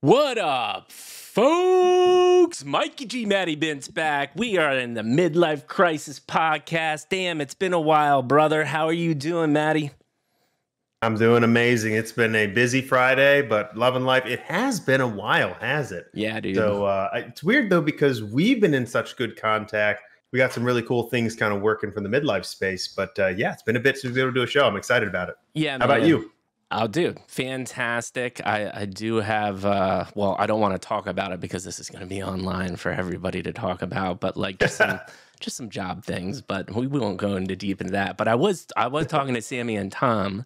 What up, folks? Mikey G. Matty Bint's back. We are in the Midlife Crisis podcast. Damn, it's been a while, brother. How are you doing, Matty? I'm doing amazing. It's been a busy Friday, but loving life. It has been a while, has it? Yeah, dude. So it's weird, though, because we've been in such good contact. We got some really cool things kind of working from the midlife space. But yeah, it's been a bit since we were able to do a show. I'm excited about it. Yeah, How about you? Oh, dude, fantastic. I do have, well, I don't want to talk about it because this is going to be online for everybody to talk about, but like just some job things, but we won't go into deep into that. But I was talking to Sammy and Tom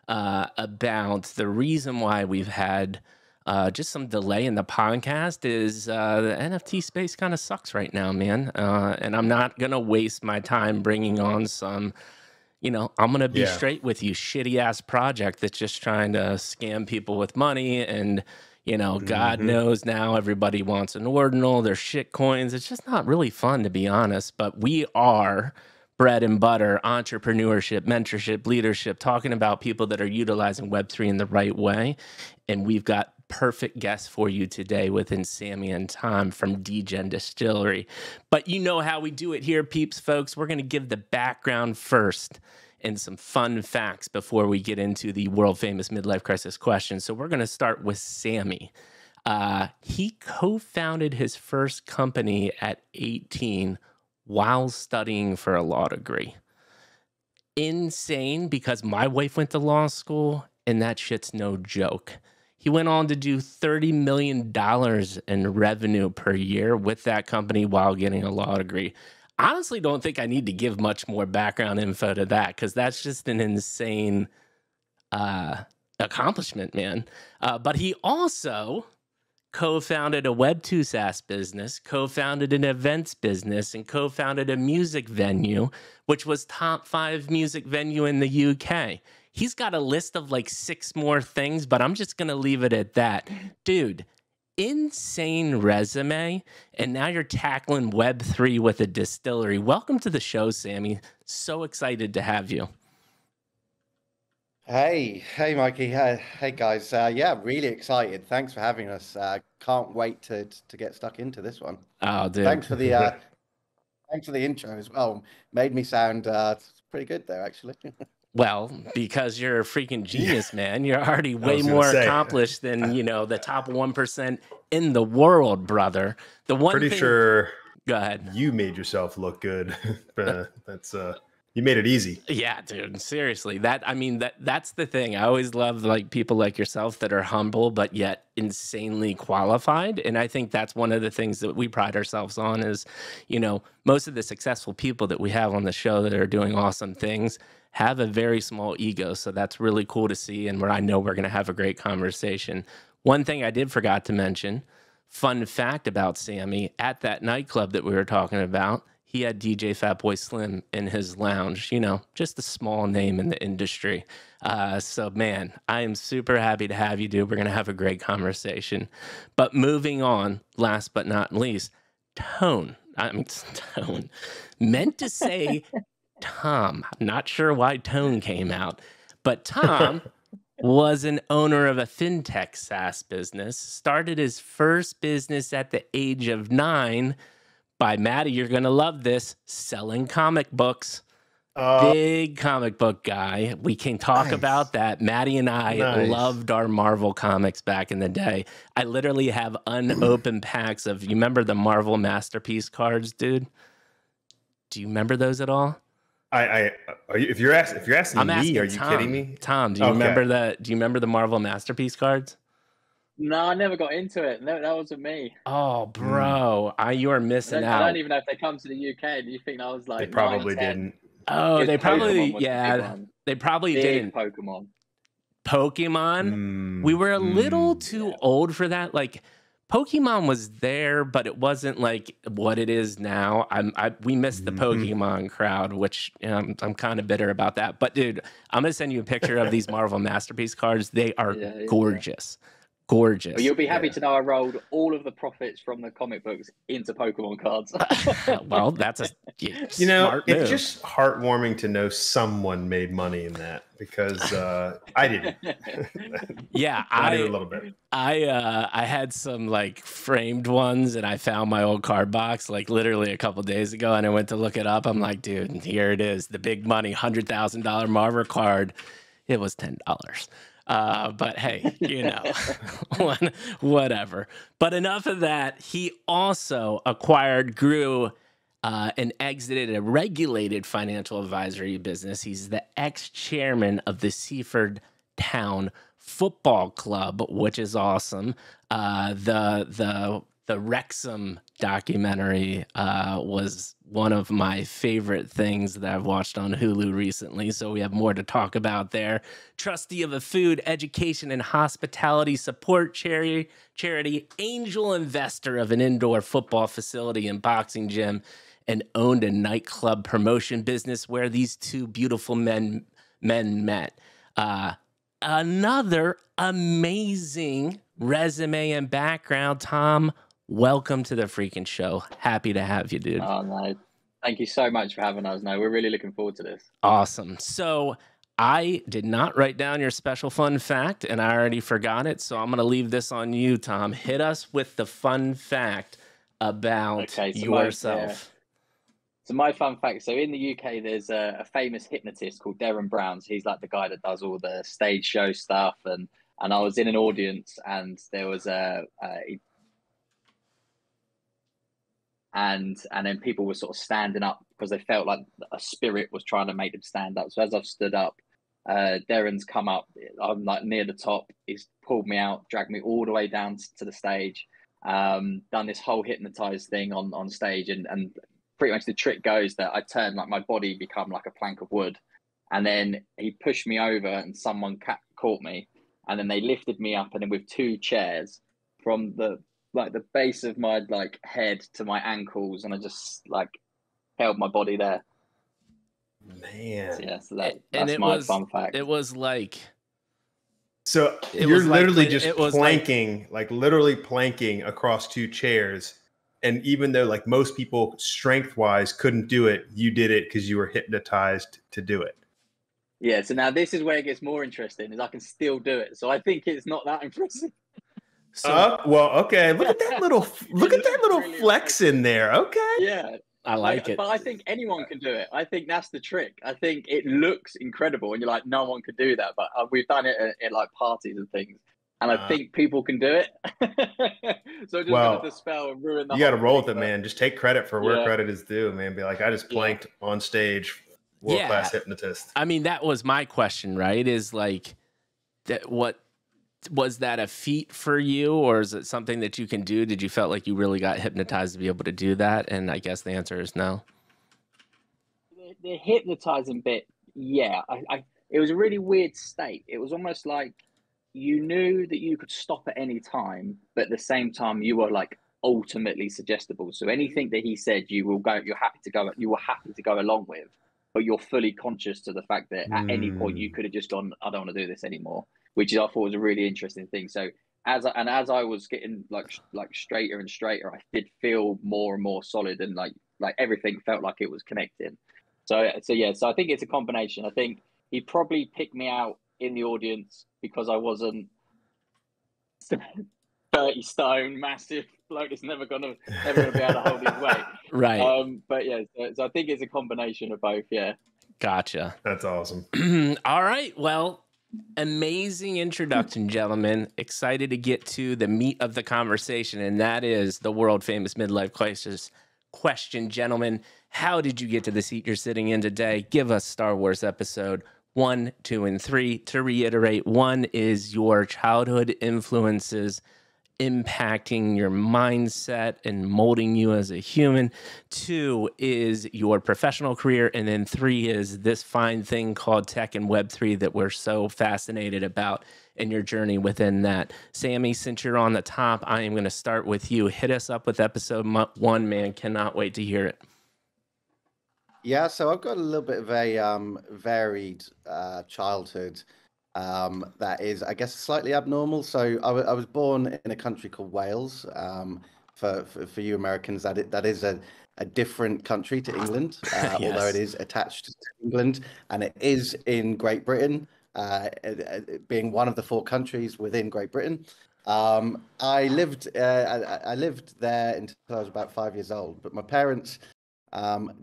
about the reason why we've had just some delay in the podcast is the NFT space kind of sucks right now, man. And I'm not going to waste my time bringing on some... I'm going to be straight with you, shitty ass project that's just trying to scam people with money. And, God knows now everybody wants an ordinal, they're shit coins. It's just not really fun, to be honest. But we are bread and butter, entrepreneurship, mentorship, leadership, talking about people that are utilizing Web3 in the right way. And we've got perfect guests for you today within Sammy and Tom from Degen Distillery. But you know how we do it here, peeps, folks. We're going to give the background first and some fun facts before we get into the world-famous midlife crisis questions. So we're going to start with Sammy. He co-founded his first company at 18 while studying for a law degree. Insane, because my wife went to law school, and that shit's no joke. He went on to do $30 million in revenue per year with that company while getting a law degree. Honestly, don't think I need to give much more background info to that because that's just an insane accomplishment, man. But he also co-founded a Web2 SaaS business, co-founded an events business, and co-founded a music venue, which was top 5 music venue in the UK. He's got a list of like 6 more things, but I'm just going to leave it at that. Dude, insane resume. And now you're tackling Web3 with a distillery. Welcome to the show, Sammy. So excited to have you. Hey, Mikey. Hey, guys. Yeah, really excited. Thanks for having us. Can't wait to get stuck into this one. Oh, dude. Thanks for the intro as well. Made me sound pretty good there, actually. Well, because you're a freaking genius, man. You're already way more accomplished than, the top 1% in the world, brother. The one Pretty sure Go ahead. You made yourself look good. That's you made it easy. Yeah, dude. Seriously. That's the thing. I always love like people like yourself that are humble but yet insanely qualified. And I think that's one of the things that we pride ourselves on is, most of the successful people that we have on the show that are doing awesome things have a very small ego. So that's really cool to see, and where I know we're going to have a great conversation. One thing I did forgot to mention, fun fact about Sammy, at that nightclub that we were talking about, he had DJ Fatboy Slim in his lounge, just a small name in the industry. So, man, I am super happy to have you, dude. We're going to have a great conversation. But moving on, last but not least, Tone. Meant to say Tom. Not sure why Tone came out, but Tom was an owner of a fintech SaaS business, started his first business at the age of 9 by, Matty, you're going to love this, selling comic books. Big comic book guy. We can talk about that. Matty and I loved our Marvel comics back in the day. I literally have unopened packs of, you remember the Marvel Masterpiece cards, dude? Do you remember those at all? If you're asking me, are you kidding me? Tom, do you remember that? Do you remember the Marvel Masterpiece cards? No, I never got into it. No, that wasn't me. Oh, bro, you are missing out. I don't even know if they come to the UK. Do you think I was like? They probably didn't. Oh, they probably they probably didn't. Pokemon. We were a little too old for that. Like, Pokemon was there, but it wasn't like what it is now. We missed the Pokemon crowd, which I'm kind of bitter about that. But dude, I'm gonna send you a picture of these Marvel Masterpiece cards. They are gorgeous. gorgeous. Well, you'll be happy to know I rolled all of the profits from the comic books into Pokemon cards. Well, that's a You know, smart it's move. just heartwarming to know someone made money in that, because I didn't. Yeah, Not even a little bit. I had some like framed ones, and I found my old card box like literally a couple days ago, and I went to look it up. I'm like, dude, here it is, the big money $100,000 Marvel card. It was $10. But hey, you know, whatever. But enough of that. He also acquired, grew, and exited a regulated financial advisory business. He's the ex-chairman of the Seaford Town Football Club, which is awesome. The Wrexham documentary was one of my favorite things that I've watched on Hulu recently, so we have more to talk about there. Trustee of a food, education, and hospitality support charity, angel investor of an indoor football facility and boxing gym, and owned a nightclub promotion business where these two beautiful men met. Another amazing resume and background, Tom. Welcome to the freaking show. Happy to have you, dude. Oh, no. Thank you so much for having us. No, we're really looking forward to this. Awesome. So I did not write down your special fun fact, and I already forgot it. So I'm going to leave this on you, Tom. Hit us with the fun fact about yourself. So my fun fact, so in the UK, there's a famous hypnotist called Darren Brown. He's like the guy that does all the stage show stuff. And I was in an audience, and there was and then people were sort of standing up because they felt like a spirit was trying to make them stand up. So as I've stood up, Darren's come up. I'm like near the top. He's pulled me out, dragged me all the way down to the stage, done this whole hypnotized thing on stage. And pretty much the trick goes that I turn, like my body become like a plank of wood. And then he pushed me over, and someone caught me. And then they lifted me up, and then with two chairs from the base of my like head to my ankles, and I just like held my body there. Man. So, yeah, so that's my fun fact. It was like, so you're literally just planking, like literally planking across two chairs. And even though like most people strength wise couldn't do it, you did it because you were hypnotized to do it. Yeah. So now this is where it gets more interesting, is I can still do it. So I think it's not that impressive. So, well, okay. Look at that little really flex in there. Okay. Yeah. I like it. But I think anyone can do it. I think that's the trick. I think it looks incredible, and you're like, no one could do that. But we've done it at like parties and things, and I think people can do it. So just gonna dispel and ruin the. You got to roll with it, man. Just take credit for where credit is due, man. Be like, I just planked on stage, world-class hypnotist. I mean, that was my question, right? Is like, that what was that a feat for you, or is it something that you can do? Did you felt like you really got hypnotized to be able to do that? And I guess the answer is no. The hypnotizing bit, yeah. It was a really weird state. It was almost like you knew that you could stop at any time, but at the same time you were like ultimately suggestible. So anything that he said, you're happy to go along with, but you're fully conscious to the fact that at any point you could have just gone, I don't want to do this anymore, which I thought was a really interesting thing. So as I was getting like straighter and straighter, I did feel more and more solid, and like everything felt like it was connecting. So I think it's a combination. I think he probably picked me out in the audience because I wasn't 30 stone, massive bloke that's never gonna be able to hold his weight. Right. But yeah, so I think it's a combination of both. Yeah. Gotcha. That's awesome. All right. Well, amazing introduction, gentlemen. Excited to get to the meat of the conversation, and that is the world famous midlife crisis question. Gentlemen, how did you get to the seat you're sitting in today? Give us Star Wars episode 1, 2, and 3. To reiterate, 1 is your childhood influences impacting your mindset and molding you as a human. 2 is your professional career. And then 3 is this fine thing called tech and Web3 that we're so fascinated about in your journey within that. Sammy, since you're on the top, I am going to start with you. Hit us up with episode 1, man. Cannot wait to hear it. Yeah, so I've got a little bit of a varied childhood. that is, I guess, slightly abnormal. So I was born in a country called Wales. For you Americans, that is a different country to England, Yes. although it is attached to England, and it is in Great Britain, being one of the 4 countries within Great Britain. I lived there until I was about 5 years old, but my parents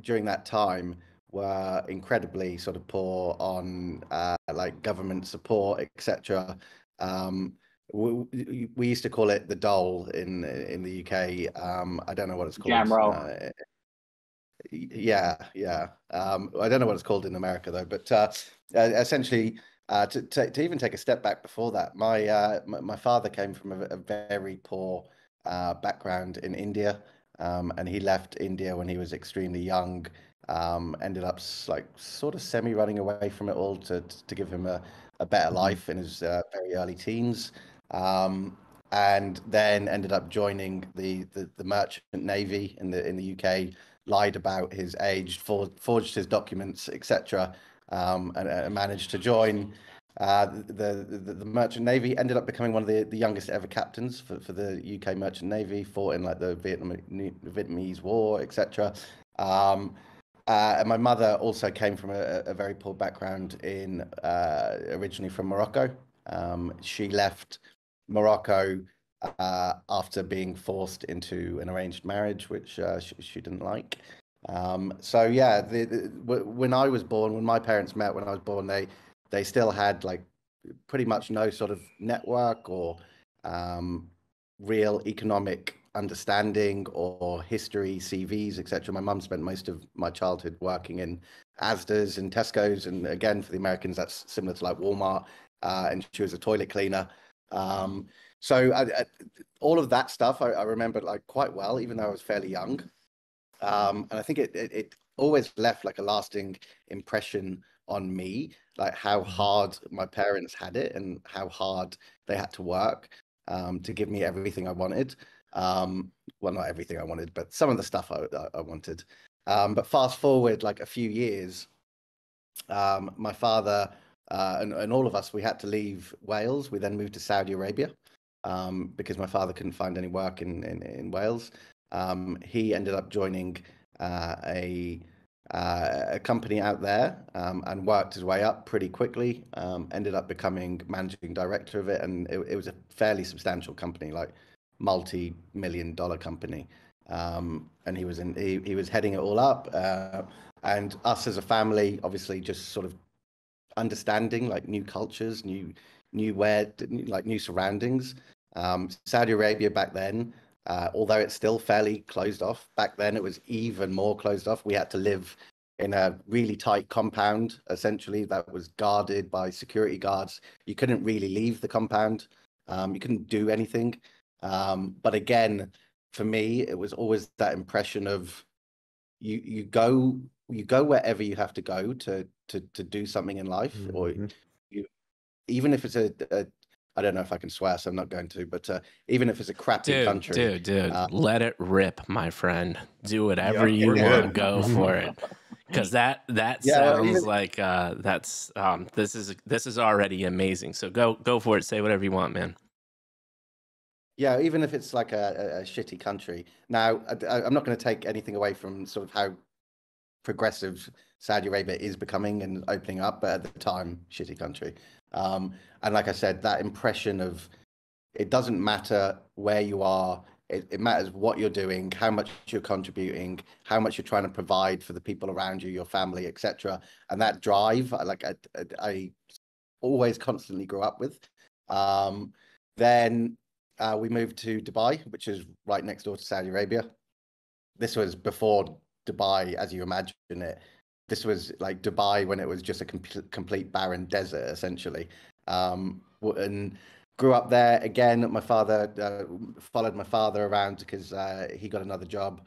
during that time were incredibly sort of poor on like government support, etc. We used to call it the dole in the UK. I don't know what it's called. Jam roll. Yeah. I don't know what it's called in America though, but essentially, to even take a step back before that, my father came from a very poor background in India, and he left India when he was extremely young. Ended up like sort of semi running away from it all to give him a better life in his very early teens. And then ended up joining the merchant navy in the UK, lied about his age, forged his documents, etc., and managed to join the merchant navy. Ended up becoming one of the youngest ever captains for the UK merchant navy. Fought in like the Vietnamese War, etc. And my mother also came from a very poor background originally from Morocco. She left Morocco after being forced into an arranged marriage, which she didn't like. So yeah, when I was born, when my parents met when I was born, they still had like pretty much no sort of network or real economic understanding or history, CVs, etc. My mum spent most of my childhood working in Asda's and Tesco's, and again for the Americans that's similar to like Walmart, and she was a toilet cleaner. So all of that stuff I remember like quite well, even though I was fairly young. And I think it always left like a lasting impression on me, like how hard my parents had it and how hard they had to work to give me everything I wanted. Well, not everything I wanted, but some of the stuff I wanted. But fast forward like a few years, my father and all of us, we had to leave Wales. We then moved to Saudi Arabia because my father couldn't find any work in Wales. He ended up joining a company out there and worked his way up pretty quickly. Ended up becoming managing director of it, and it was a fairly substantial company, like multi-million-dollar company. And he was heading it all up, and us as a family, obviously, just sort of understanding like new cultures, new surroundings. Saudi Arabia back then, although it's still fairly closed off, back then it was even more closed off. We had to live in a really tight compound, essentially, that was guarded by security guards. You couldn't really leave the compound. You couldn't do anything. But again, for me, it was always that impression of you go wherever you have to go to do something in life, or even if it's I don't know if I can swear, so I'm not going to, but even if it's a crappy country. Dude, let it rip, my friend. Do whatever you want. Go for it. Because that sounds like this is already amazing. So go for it. Say whatever you want, man. Yeah, even if it's like a shitty country. Now, I'm not going to take anything away from sort of how progressive Saudi Arabia is becoming and opening up, but at the time, shitty country. And like I said, that impression of it doesn't matter where you are, it matters what you're doing, how much you're contributing, how much you're trying to provide for the people around you, your family, etc. And that drive, I always constantly grew up with. Then we moved to Dubai, which is right next door to Saudi Arabia. This was before Dubai, as you imagine it. This was like Dubai when it was just a complete barren desert, essentially. And grew up there again. My father followed my father around because he got another job.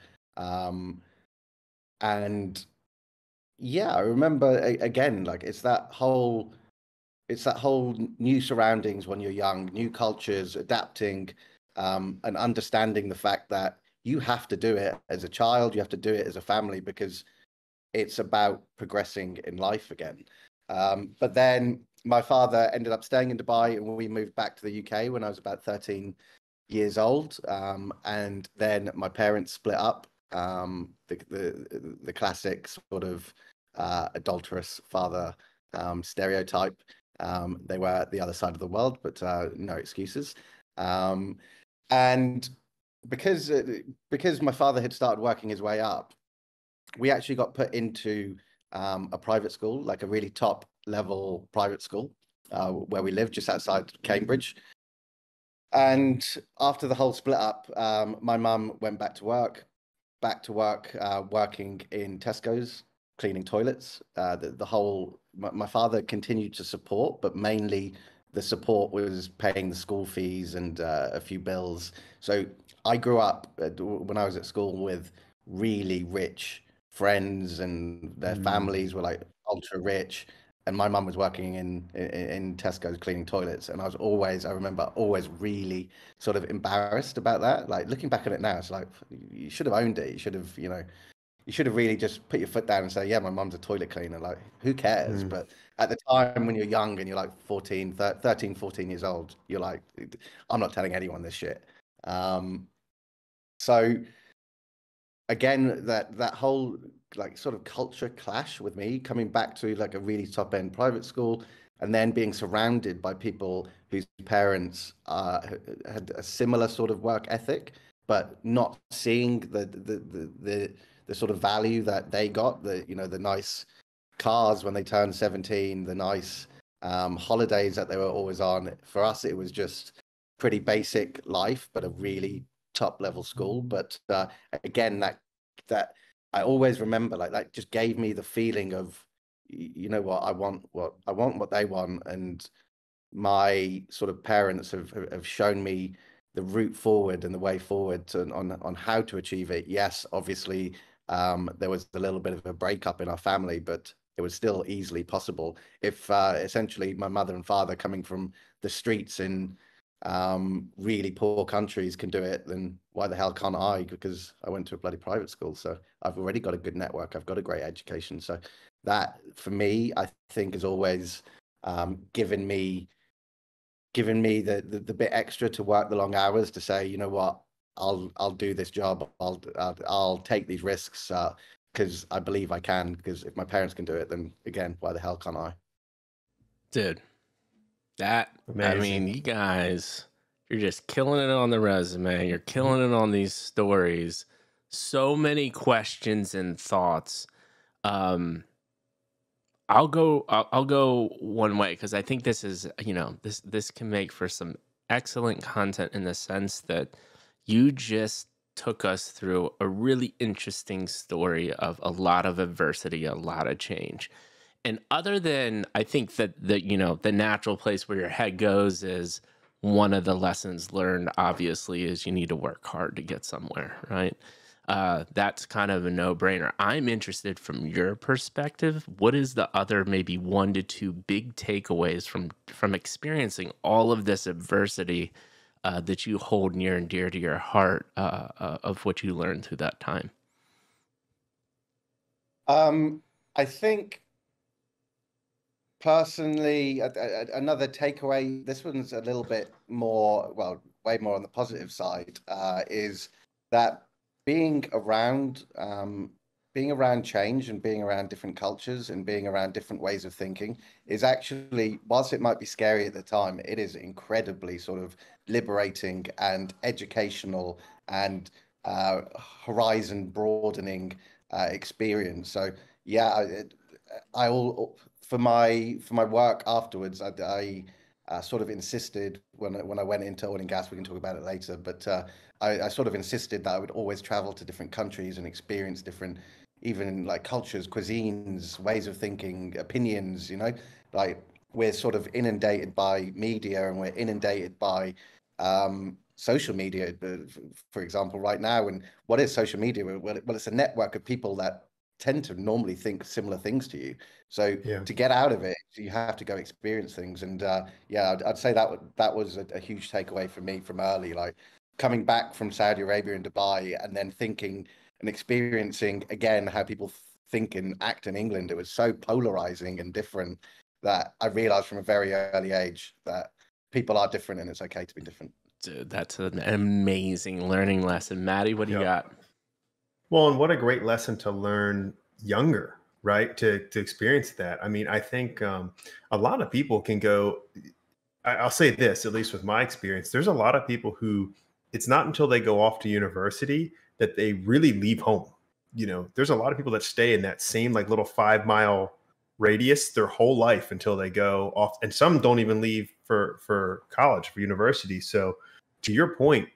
And yeah, I remember again, like it's that whole new surroundings when you're young, new cultures, adapting, and understanding the fact that you have to do it as a child, you have to do it as a family because it's about progressing in life again. But then my father ended up staying in Dubai, and we moved back to the UK when I was about 13 years old. And then my parents split up. The classic sort of adulterous father stereotype. They were at the other side of the world, but no excuses. And because my father had started working his way up, we actually got put into a private school, like a really top level private school, where we lived just outside Cambridge. And after the whole split up, my mum went back to work, working in Tesco's, cleaning toilets. My father continued to support, but mainly the support was paying the school fees and a few bills. So I grew up when I was at school with really rich friends, and their families were like ultra rich. And my mum was working in Tesco's cleaning toilets, and I remember always really sort of embarrassed about that. Like looking back at it now, it's like you should have owned it. You should have, you should have really just put your foot down and say, yeah, my mum's a toilet cleaner. Like, who cares? But at the time when you're young and you're like 13, 14 years old, you're like, I'm not telling anyone this shit. So again, that whole like sort of culture clash with me coming back to like a really top end private school, and then being surrounded by people whose parents had a similar sort of work ethic, but not seeing the sort of value that they got, the nice cars when they turned 17, the nice holidays that they were always on. For us, it was just pretty basic life, but a really top level school. But again, that I always remember, like that just gave me the feeling of, I want what they want, and my sort of parents have shown me the route forward and the way forward on how to achieve it. Yes, obviously, there was a little bit of a breakup in our family, but it was still easily possible. If essentially my mother and father coming from the streets in really poor countries can do it, then why the hell can't I? Because I went to a bloody private school, so I've already got a good network. I've got a great education. So that, for me, I think has always given me the bit extra to work the long hours to say, you know what, I'll do this job. I'll take these risks because I believe I can. Because if my parents can do it, then again, why the hell can't I? Dude, that amazing. I mean, you guys, you're just killing it on the resume. You're killing it on these stories. So many questions and thoughts. I'll go one way, because I think this is, this can make for some excellent content, in the sense that you just took us through a really interesting story of a lot of adversity, a lot of change. And other than, I think that the natural place where your head goes is, one of the lessons learned, obviously, is you need to work hard to get somewhere, right? That's kind of a no-brainer. I'm interested from your perspective. What is the other maybe 1 to 2 big takeaways from experiencing all of this adversity that you hold near and dear to your heart, of what you learned through that time? I think personally, another takeaway, this one's a little bit more, well, way more on the positive side, is that being around change and being around different cultures and being around different ways of thinking is actually, whilst it might be scary at the time, it is incredibly sort of liberating and educational and horizon broadening experience. So yeah, for my work afterwards, I sort of insisted when I went into oil and gas, we can talk about it later, but I sort of insisted that I would always travel to different countries and experience different, even like cultures, cuisines, ways of thinking, opinions, like we're sort of inundated by media, and we're inundated by social media, for example, right now. And what is social media? Well, it's a network of people that tend to normally think similar things to you. So to get out of it, you have to go experience things. And I'd say that was a huge takeaway for me from early, like coming back from Saudi Arabia and Dubai, and then thinking and experiencing again how people think and act in England. It was so polarizing and different. that I realized from a very early age that people are different and it's okay to be different. Dude, that's an amazing learning lesson. Maddie, what do you got? Well, and what a great lesson to learn younger, right? To experience that. I mean, I think a lot of people can go, I'll say this, at least with my experience, there's a lot of people who it's not until they go off to university that they really leave home. You know, there's a lot of people that stay in that same like little 5-mile radius their whole life until they go off. And some don't even leave for college, for university. So to your point,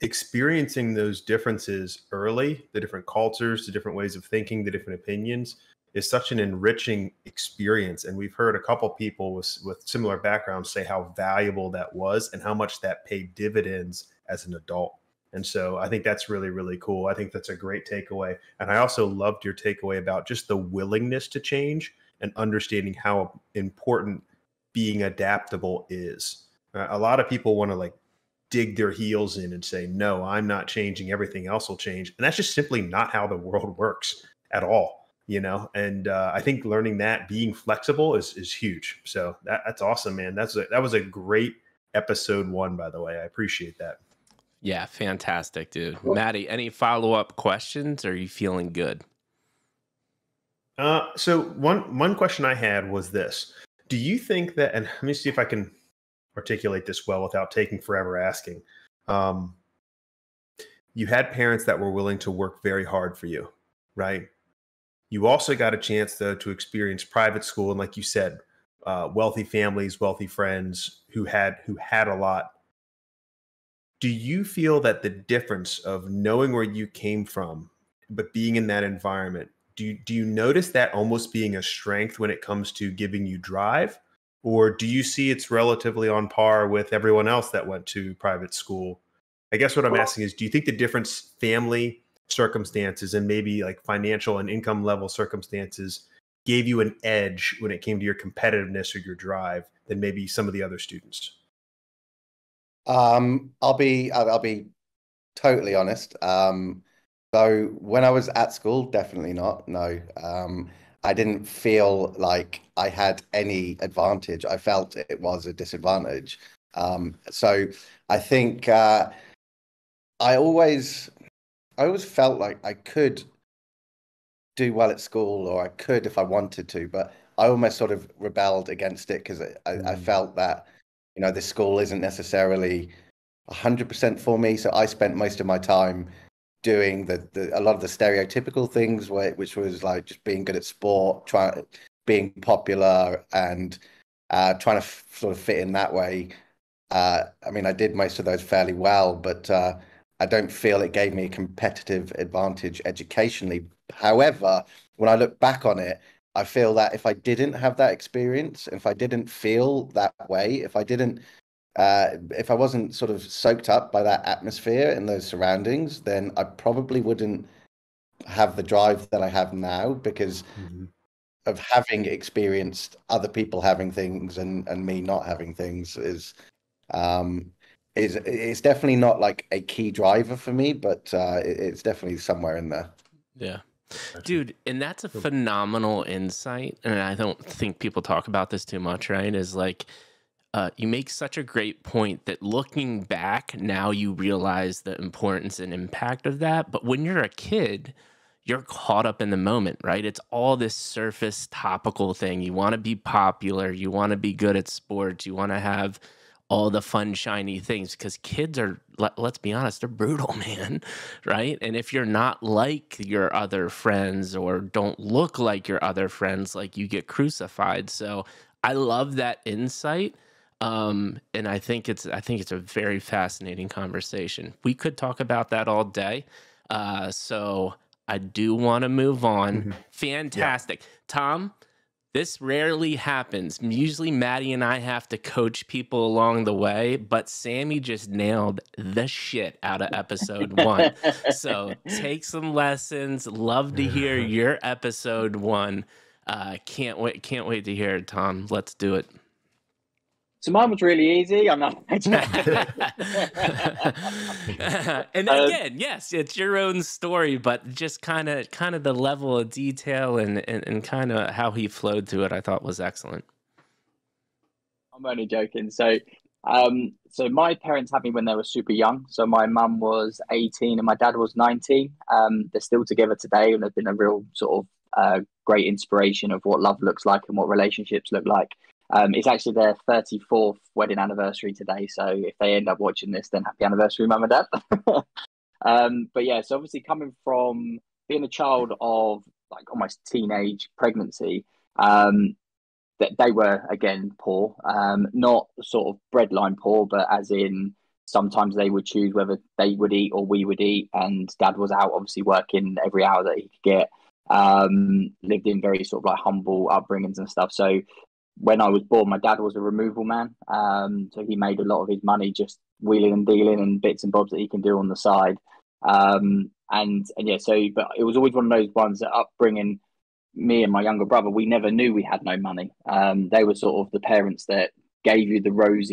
experiencing those differences early, the different cultures, the different ways of thinking, the different opinions, is such an enriching experience. And we've heard a couple people with similar backgrounds say how valuable that was and how much that paid dividends as an adult. And so I think that's really, really cool. I think that's a great takeaway. And I also loved your takeaway about just the willingness to change and understanding how important being adaptable is. A lot of people want to like dig their heels in and say, no, I'm not changing, everything else will change. And that's just simply not how the world works at all, you know? And I think learning that, being flexible is huge. So that's awesome, man. That was a great episode 1, by the way. I appreciate that. Yeah, fantastic, dude. Maddie, any follow-up questions, or are you feeling good? So one question I had was this. Do you think that, and let me see if I can articulate this well without taking forever asking. You had parents that were willing to work very hard for you, right? You also got a chance, though, to experience private school. And like you said, wealthy families, wealthy friends who had a lot. Do you feel that the difference of knowing where you came from, but being in that environment, do you notice that almost being a strength when it comes to giving you drive? Or do you see it's relatively on par with everyone else that went to private school? I guess what I'm asking is, do you think the difference, family circumstances and maybe like financial and income level circumstances, gave you an edge when it came to your competitiveness or your drive than maybe some of the other students? I'll be totally honest. So when I was at school, definitely not. No. I didn't feel like I had any advantage. I felt it was a disadvantage. So I think I always felt like I could do well at school, or I could if I wanted to, but I almost sort of rebelled against it because I felt that, you know, this school isn't necessarily 100% for me. So I spent most of my time doing a lot of the stereotypical things, which was like just being good at sport, being popular, and trying to sort of fit in that way. I mean, I did most of those fairly well, but I don't feel it gave me a competitive advantage educationally. However, when I look back on it, I feel that if I didn't have that experience, if I didn't feel that way, if I wasn't sort of soaked up by that atmosphere and those surroundings, then I probably wouldn't have the drive that I have now because of having experienced other people having things and me not having things is definitely not like a key driver for me, but it's definitely somewhere in there. Yeah. Dude, and that's a phenomenal insight. And I don't think people talk about this too much, right? Is like, you make such a great point that looking back, now you realize the importance and impact of that. But when you're a kid, you're caught up in the moment, right? It's all this surface topical thing. You want to be popular. You want to be good at sports. You want to have all the fun, shiny things because kids are, let's be honest, they're brutal, man, right? And if you're not like your other friends or don't look like your other friends, like you get crucified. So I love that insight. And I think it's a very fascinating conversation. We could talk about that all day. So I do want to move on. Fantastic. Yeah. Tom, this rarely happens. Usually Maddie and I have to coach people along the way, but Sammy just nailed the shit out of episode 1. So take some lessons. Love to hear your episode 1. Can't wait to hear it, Tom. Let's do it. So mine was really easy. I'm not. And again, yes, it's your own story, but just kind of the level of detail and kind of how he flowed through it, I thought was excellent. I'm only joking. So my parents had me when they were super young. So my mum was 18 and my dad was 19. They're still together today, and they've been a real sort of great inspiration of what love looks like and what relationships look like. It's actually their 34th wedding anniversary today. So if they end up watching this, then happy anniversary, mum and dad. But yeah, so obviously coming from being a child of like almost teenage pregnancy, that they were again poor, not sort of breadline poor, but as in sometimes they would choose whether they would eat or we would eat, and dad was out obviously working every hour that he could get. Lived in very sort of like humble upbringings and stuff. So when I was born, my dad was a removal man, so he made a lot of his money just wheeling and dealing and bits and bobs that he can do on the side. And yeah, so but it was always one of those ones that upbringing me and my younger brother, we never knew we had no money. They were sort of the parents that gave you the rose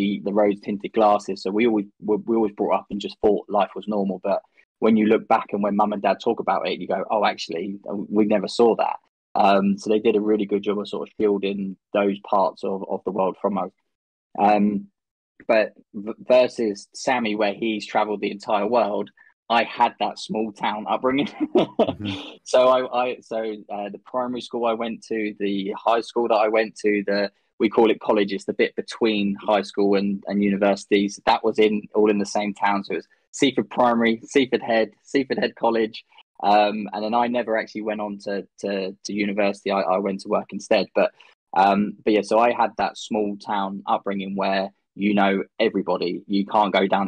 tinted glasses. So we always brought up and just thought life was normal. But when you look back and when mum and dad talk about it, you go, oh, actually, we never saw that. So they did a really good job of sort of shielding those parts of the world from us. But versus Sammy, where he's traveled the entire world, I had that small town upbringing. Mm-hmm. So the primary school I went to, the high school that I went to, we call it college. It's the bit between high school and universities. That was all in the same town. So it was Seaford Primary, Seaford Head College. And then I never actually went on to university. I went to work instead. But yeah, so I had that small town upbringing where you know everybody. You can't go down.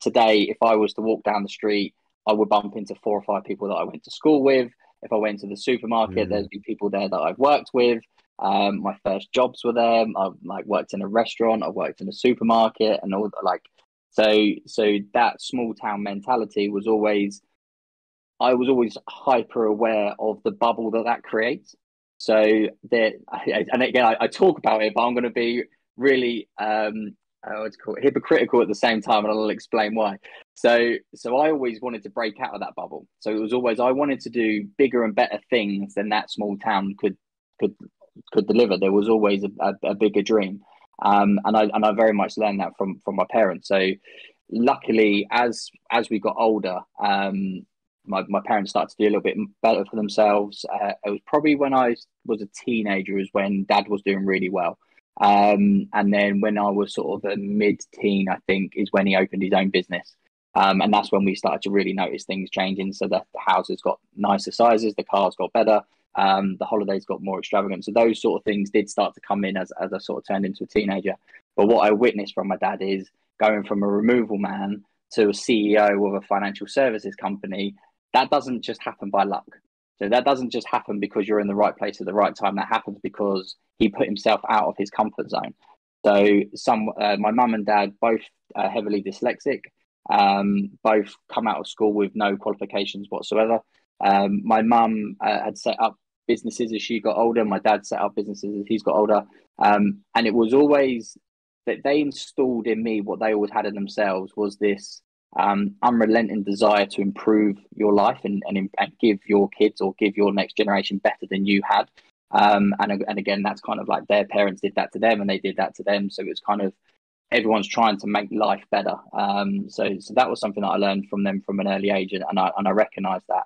Today, if I was to walk down the street, I would bump into 4 or 5 people that I went to school with. If I went to the supermarket, there'd be people there that I've worked with. My first jobs were there. I've like worked in a restaurant. I've worked in a supermarket, and all like so that small town mentality was always. I was always hyper aware of the bubble that creates. So that, and again, I talk about it, but I'm going to be really what's it called, hypocritical at the same time, and I'll explain why. So I always wanted to break out of that bubble. So it was always I wanted to do bigger and better things than that small town could deliver. There was always a bigger dream, and I very much learned that from my parents. So luckily, as we got older, my parents started to do a little bit better for themselves. It was probably when I was a teenager is when dad was doing really well. And then when I was sort of a mid-teen, I think, is when he opened his own business. And that's when we started to really notice things changing. So the houses got nicer sizes, the cars got better, the holidays got more extravagant. So those sort of things did start to come in as I sort of turned into a teenager. But what I witnessed from my dad is going from a removal man to a CEO of a financial services company. That doesn't just happen by luck. So that doesn't just happen because you're in the right place at the right time. That happens because he put himself out of his comfort zone. So my mum and dad, both heavily dyslexic, both come out of school with no qualifications whatsoever. My mum had set up businesses as she got older. My dad set up businesses as he's got older. And it was always that they installed in me what they always had in themselves was this unrelenting desire to improve your life and give your kids or give your next generation better than you had. And again, that's kind of like their parents did that to them and they did that to them. So it's kind of everyone's trying to make life better. So that was something that I learned from them from an early age, and I recognized that.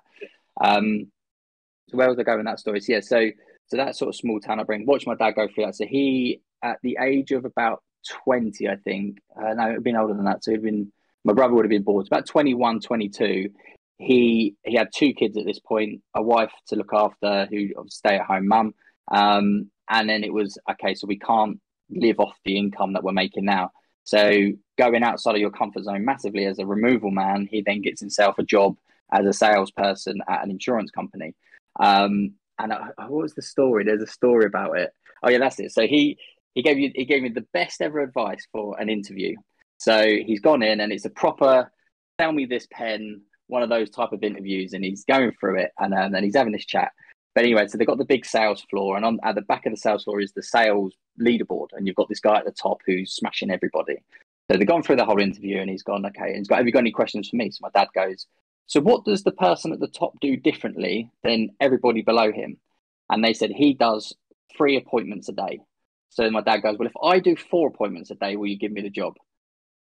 So where was I going with that story? So yeah, so that sort of small town upbringing. Watch my dad go through that. So he, at the age of about 20, I think, no, it would have been older than that. So he'd been, my brother would have been born. About 21, 22. He had 2 kids at this point, a wife to look after, who was stay-at-home mum. And then it was, okay, so we can't live off the income that we're making now. So going outside of your comfort zone massively as a removal man, he then gets himself a job as a salesperson at an insurance company. And what was the story? There's a story about it. Oh yeah, that's it. So he gave me the best ever advice for an interview. So he's gone in and it's a proper sell me this pen, one of those type of interviews, and he's going through it and then he's having this chat. But anyway, so they've got the big sales floor, and at the back of the sales floor is the sales leaderboard, and you've got this guy at the top who's smashing everybody. So they've gone through the whole interview and he's gone, okay, and he's got, have you got any questions for me? So my dad goes, so what does the person at the top do differently than everybody below him? And they said he does 3 appointments a day. So my dad goes, well, if I do 4 appointments a day, will you give me the job?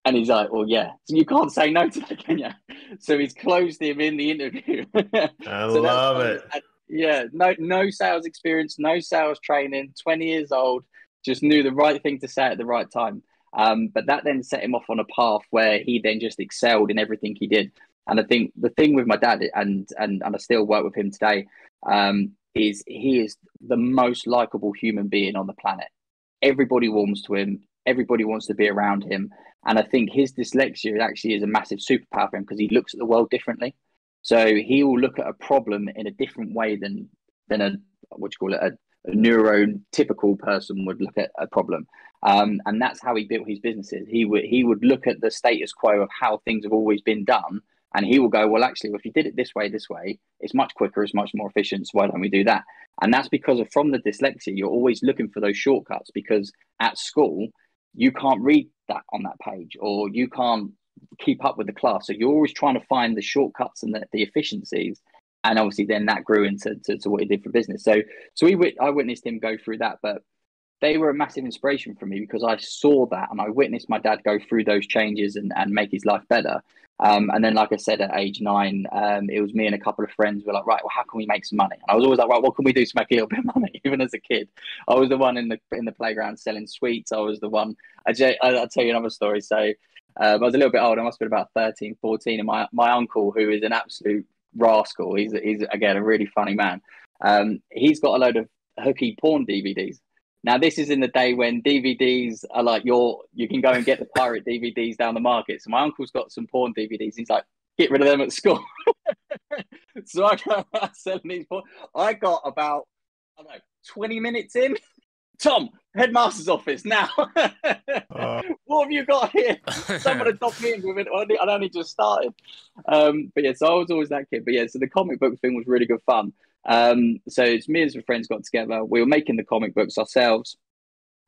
And he's like, well, yeah. So you can't say no to that, can you? So he's closed him in the interview. I love it. Yeah, no sales experience, no sales training, 20 years old, just knew the right thing to say at the right time. But that then set him off on a path where he then just excelled in everything he did. And I think the thing with my dad, and I still work with him today, is he is the most likable human being on the planet. Everybody warms to him. Everybody wants to be around him. And I think his dyslexia actually is a massive superpower for him because he looks at the world differently. So he will look at a problem in a different way than a neurotypical person would look at a problem. And that's how he built his businesses. He would look at the status quo of how things have always been done, and he will go, well, actually, if you did it this way, it's much quicker, it's much more efficient. So why don't we do that? And that's because from the dyslexia, you're always looking for those shortcuts, because at school, you can't read that on that page, or you can't keep up with the class. So you're always trying to find the shortcuts and the efficiencies. And obviously then that grew into what he did for business. So I witnessed him go through that, but they were a massive inspiration for me because I saw that and I witnessed my dad go through those changes and make his life better. And then, like I said, at age 9, it was me and a couple of friends were like, right, well, how can we make some money? And I was always like, right, what can we do to make a little bit of money? Even as a kid, I was the one in the playground selling sweets. I was the one. I'll tell you another story. So I was a little bit older. I must have been about 13, 14. And my uncle, who is an absolute rascal, he's again a really funny man. He's got a load of hooky porn DVDs. Now, this is in the day when DVDs are like you can go and get the pirate DVDs down the market. So my uncle's got some porn DVDs. He's like, get rid of them at school. So I go out selling these porn. I got about, 20 minutes in. Tom, headmaster's office now. What have you got here? Someone had docked me in with it. I'd only just started. But yeah, so I was always that kid. But yeah, so the comic book thing was really good fun. So it's me and some friends got together. We were making the comic books ourselves,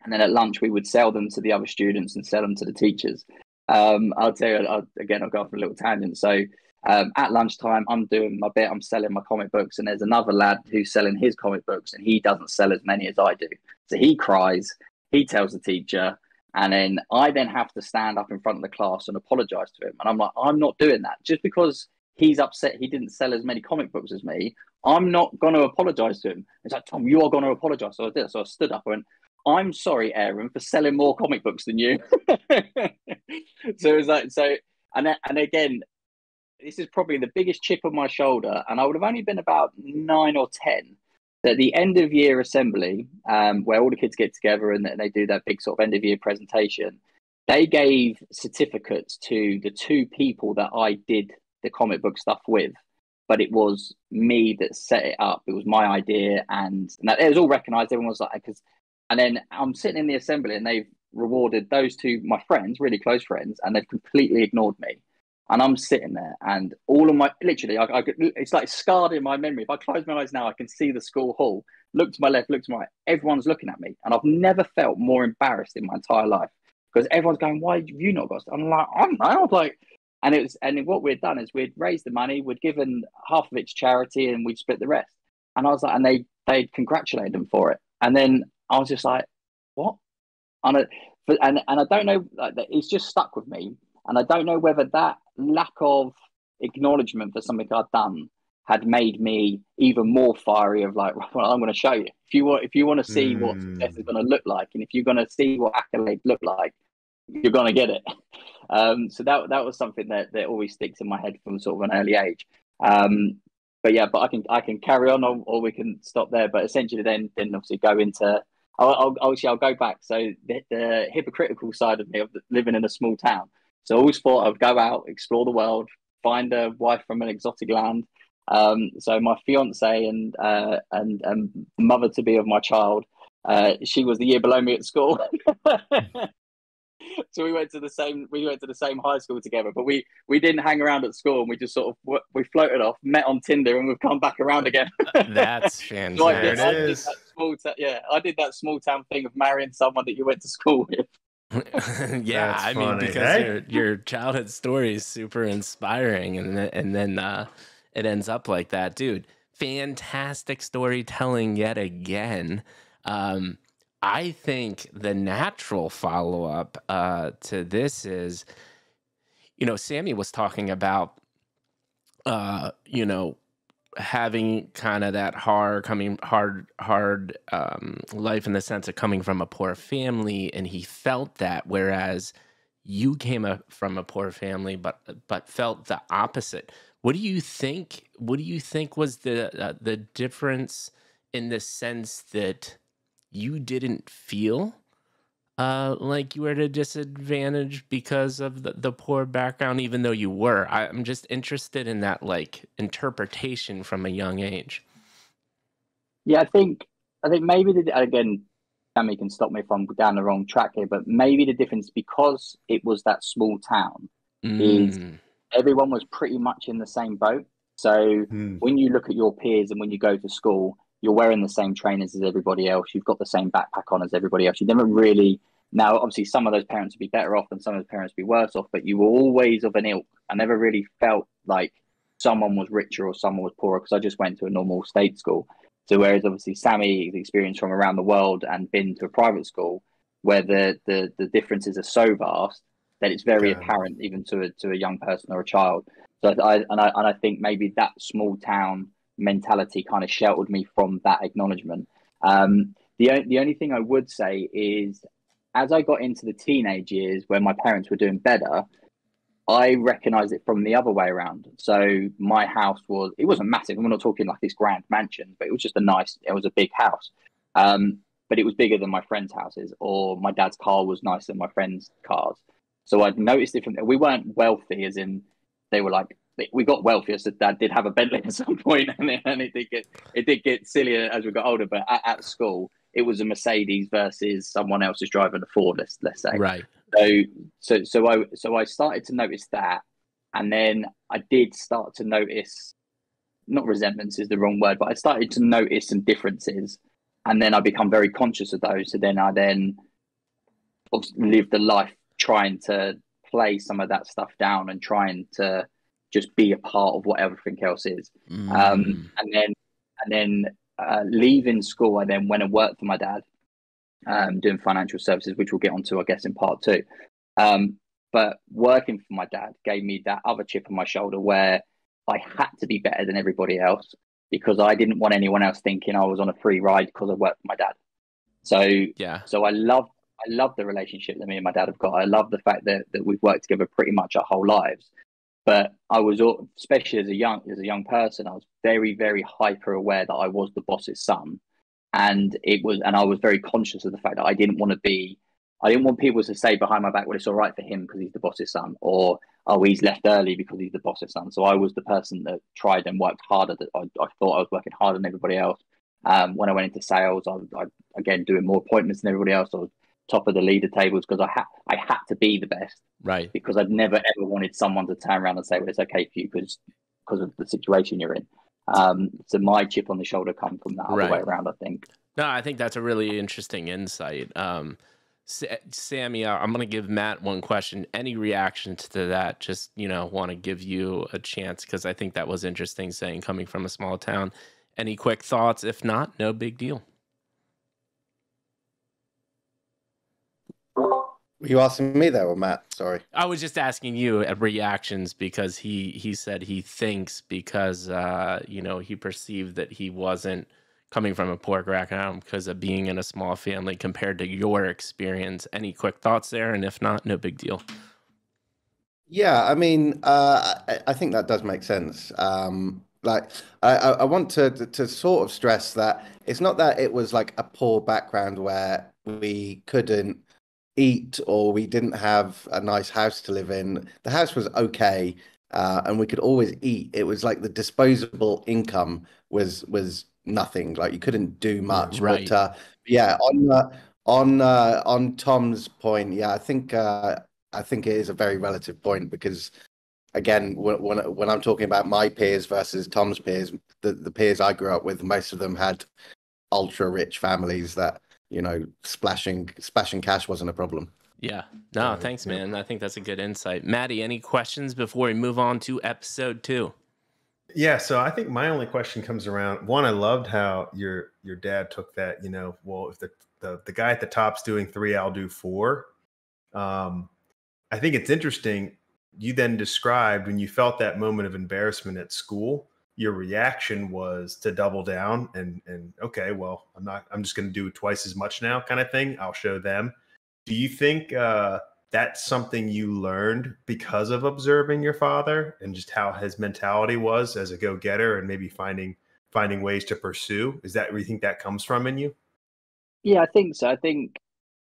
and then at lunch we would sell them to the other students and sell them to the teachers. I'll tell you I'll go off on a little tangent. So at lunchtime, I'm doing my bit. I'm selling my comic books, and there's another lad who's selling his comic books, and he doesn't sell as many as I do. So he cries, he tells the teacher, and then I then have to stand up in front of the class and apologize to him. And I'm like, I'm not doing that. Just because he's upset he didn't sell as many comic books as me, I'm not going to apologize to him. It's like, Tom, you are going to apologize. So I did. So I stood up and went, I'm sorry, Aaron, for selling more comic books than you. So it was like, and again, this is probably the biggest chip on my shoulder. And I would have only been about 9 or 10. At the end of year assembly, where all the kids get together and they do that big sort of end of year presentation, they gave certificates to the 2 people that I did the comic book stuff with, but it was me that set it up. It was my idea, and it was all recognized. Everyone was like, and then I'm sitting in the assembly and they've rewarded those 2, my friends, really close friends, and they've completely ignored me. And I'm sitting there, and all of my, literally, it's like scarred in my memory. If I close my eyes now, I can see the school hall. Look to my left, look to my right. Everyone's looking at me. And I've never felt more embarrassed in my entire life, because everyone's going, why have you not got stuff? I'm like, I don't know. I was like, and what we'd done is we'd raised the money, we'd given half of it to charity, and we'd split the rest. And I was like, and they'd congratulated them for it. And then I was just like, what? And I don't know, like, it's just stuck with me. And I don't know whether that lack of acknowledgement for something I'd done had made me even more fiery of like, well, I'm going to show you. If you want to see what success is going to look like, and if you're going to see what accolades look like, you're going to get it. So that was something that always sticks in my head from sort of an early age. But I can carry on, or we can stop there. But essentially, then obviously go into. I'll go back. So the hypocritical side of me of living in a small town. So I always thought I'd go out, explore the world, find a wife from an exotic land. So my fiance and mother to be of my child, she was the year below me at school. So we went to the same high school together, but we didn't hang around at school, and we just sort of we floated off, met on Tinder, and we've come back around again. That's fantastic. I did that small town thing of marrying someone that you went to school with. Yeah, that's I mean, funny, because your childhood story is super inspiring, and then it ends up like that, dude. Fantastic storytelling yet again. I think the natural follow-up to this is, Sammy was talking about, having kind of that hard life in the sense of coming from a poor family, and he felt that, whereas you came from a poor family, but felt the opposite. What do you think? What do you think was the difference in the sense that you didn't feel like you were at a disadvantage because of the poor background, even though you were? I'm just interested in that like interpretation from a young age. Yeah, I think maybe again, Sammy can stop me if I'm down the wrong track here, but maybe the difference, because it was that small town, is everyone was pretty much in the same boat. So when you look at your peers and when you go to school, you're wearing the same trainers as everybody else. You've got the same backpack on as everybody else. You never really, now obviously some of those parents would be better off and some of those parents would be worse off, but you were always of an ilk. I never really felt like someone was richer or someone was poorer, because I just went to a normal state school. So whereas obviously Sammy's experience from around the world and been to a private school where the differences are so vast that it's very apparent even to a young person or a child. So I think maybe that small town mentality kind of sheltered me from that acknowledgement. The only thing I would say is, as I got into the teenage years where my parents were doing better, I recognized it from the other way around. So my house it wasn't massive. We're not talking like this grand mansion, but it was just it was a big house. But it was bigger than my friends' houses, or my dad's car was nicer than my friends' cars. So I'd noticed it we weren't wealthy, as in they were like, we got wealthier. So Dad did have a Bentley at some point, and it did get sillier as we got older. But at school, it was a Mercedes versus someone else is driving a Ford. Let's say, right. So I started to notice that, and then I did start to notice, not resentments is the wrong word, but I started to notice some differences, and then I become very conscious of those. So then I lived a life trying to play some of that stuff down and trying to just be a part of what everything else is. And then leaving school, I then went and worked for my dad, doing financial services, which we'll get onto, I guess, in part 2. But working for my dad gave me that other chip on my shoulder where I had to be better than everybody else, because I didn't want anyone else thinking I was on a free ride because I worked for my dad. So I love the relationship that me and my dad have got. I love the fact that we've worked together pretty much our whole lives. But I was, especially as a young person, I was very, very hyper aware that I was the boss's son. And I was very conscious of the fact that I didn't want people to say behind my back, well, it's all right for him because he's the boss's son, or, oh, he's left early because he's the boss's son. So I was the person that tried and worked harder. I thought I was working harder than everybody else. When I went into sales, I again, doing more appointments than everybody else. I was top of the leader tables because I had to be the best. Right. Because I'd never, ever wanted someone to turn around and say, well, it's okay for you because of the situation you're in. So my chip on the shoulder come from that other way around, I think. No, I think that's a really interesting insight. Sammy, I'm going to give Matt one question. Any reactions to that? Just, want to give you a chance, because I think that was interesting, saying coming from a small town. Any quick thoughts? If not, no big deal. Were you asking me there or Matt? Sorry. I was just asking you reactions, because he said he thinks because, he perceived that he wasn't coming from a poor background because of being in a small family compared to your experience. Any quick thoughts there? And if not, no big deal. Yeah, I mean, I think that does make sense. I want to sort of stress that it's not that it was like a poor background where we couldn't eat or we didn't have a nice house to live in. The house was okay, and we could always eat. It was like the disposable income was nothing. Like you couldn't do much. Right. But yeah, on Tom's point, yeah, I think it is a very relative point, because again, when I'm talking about my peers versus Tom's peers, the peers I grew up with, most of them had ultra rich families that, splashing cash wasn't a problem. Yeah. No, thanks, man. I think that's a good insight. Maddie, any questions before we move on to episode 2? Yeah, so I think my only question comes around. One, I loved how your dad took that. Well, if the guy at the top's doing 3, I'll do 4. I think it's interesting. You then described when you felt that moment of embarrassment at school, your reaction was to double down and okay, well, I'm just going to do twice as much now, kind of thing. I'll show them. Do you think that's something you learned because of observing your father and just how his mentality was as a go-getter and maybe finding ways to pursue? Is that where you think that comes from in you? Yeah, I think so. I think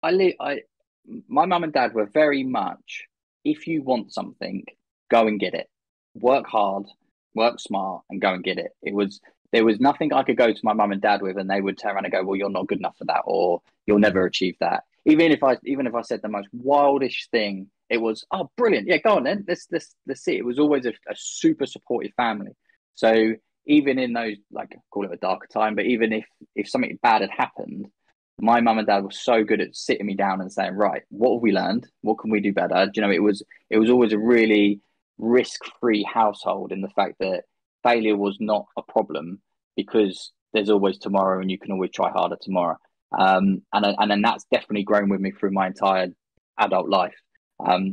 my mum and dad were very much, if you want something, go and get it. Work hard, work smart, and go and get it. There was nothing I could go to my mum and dad with, and they would turn around and go, "Well, you're not good enough for that," or "You'll never achieve that." Even if I said the most wildish thing, it was, "Oh, brilliant! Yeah, go on then. Let's see." It was always a super supportive family. So even in those, like, call it a darker time, but even if something bad had happened, my mum and dad were so good at sitting me down and saying, right, what have we learned? What can we do better? You know, it was always a really risk-free household in the fact that failure was not a problem because there's always tomorrow and you can always try harder tomorrow. And then that's definitely grown with me through my entire adult life.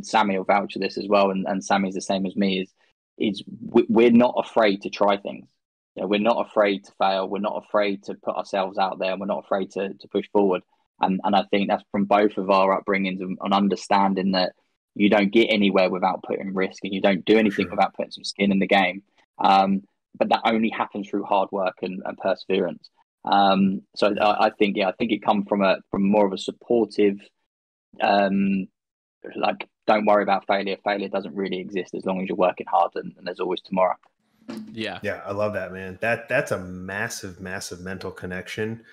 Sammy will vouch for this as well, and Sammy's the same as me. We're not afraid to try things. We're not afraid to fail. We're not afraid to put ourselves out there. And we're not afraid to push forward. And I think that's from both of our upbringings and understanding that you don't get anywhere without putting risk, and you don't do anything without putting some skin in the game. But that only happens through hard work and perseverance. So I think it comes from more of a supportive, like, don't worry about failure. Failure doesn't really exist as long as you're working hard, and there's always tomorrow. Yeah, I love that, man. That's a massive mental connection,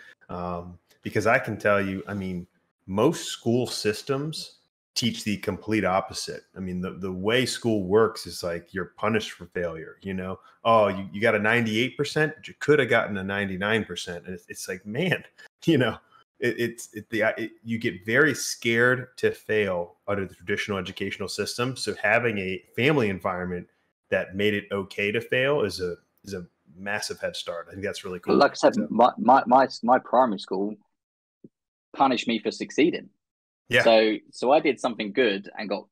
because I can tell you, I mean, most school systems teach the complete opposite. I mean, the way school works is like you're punished for failure. Oh, you got a 98%, but you could have gotten a 99%, and it's like, man, you get very scared to fail under the traditional educational system. So having a family environment that made it okay to fail is a massive head start. I think that's really cool. Like I said, my primary school punished me for succeeding. Yeah. So I did something good and got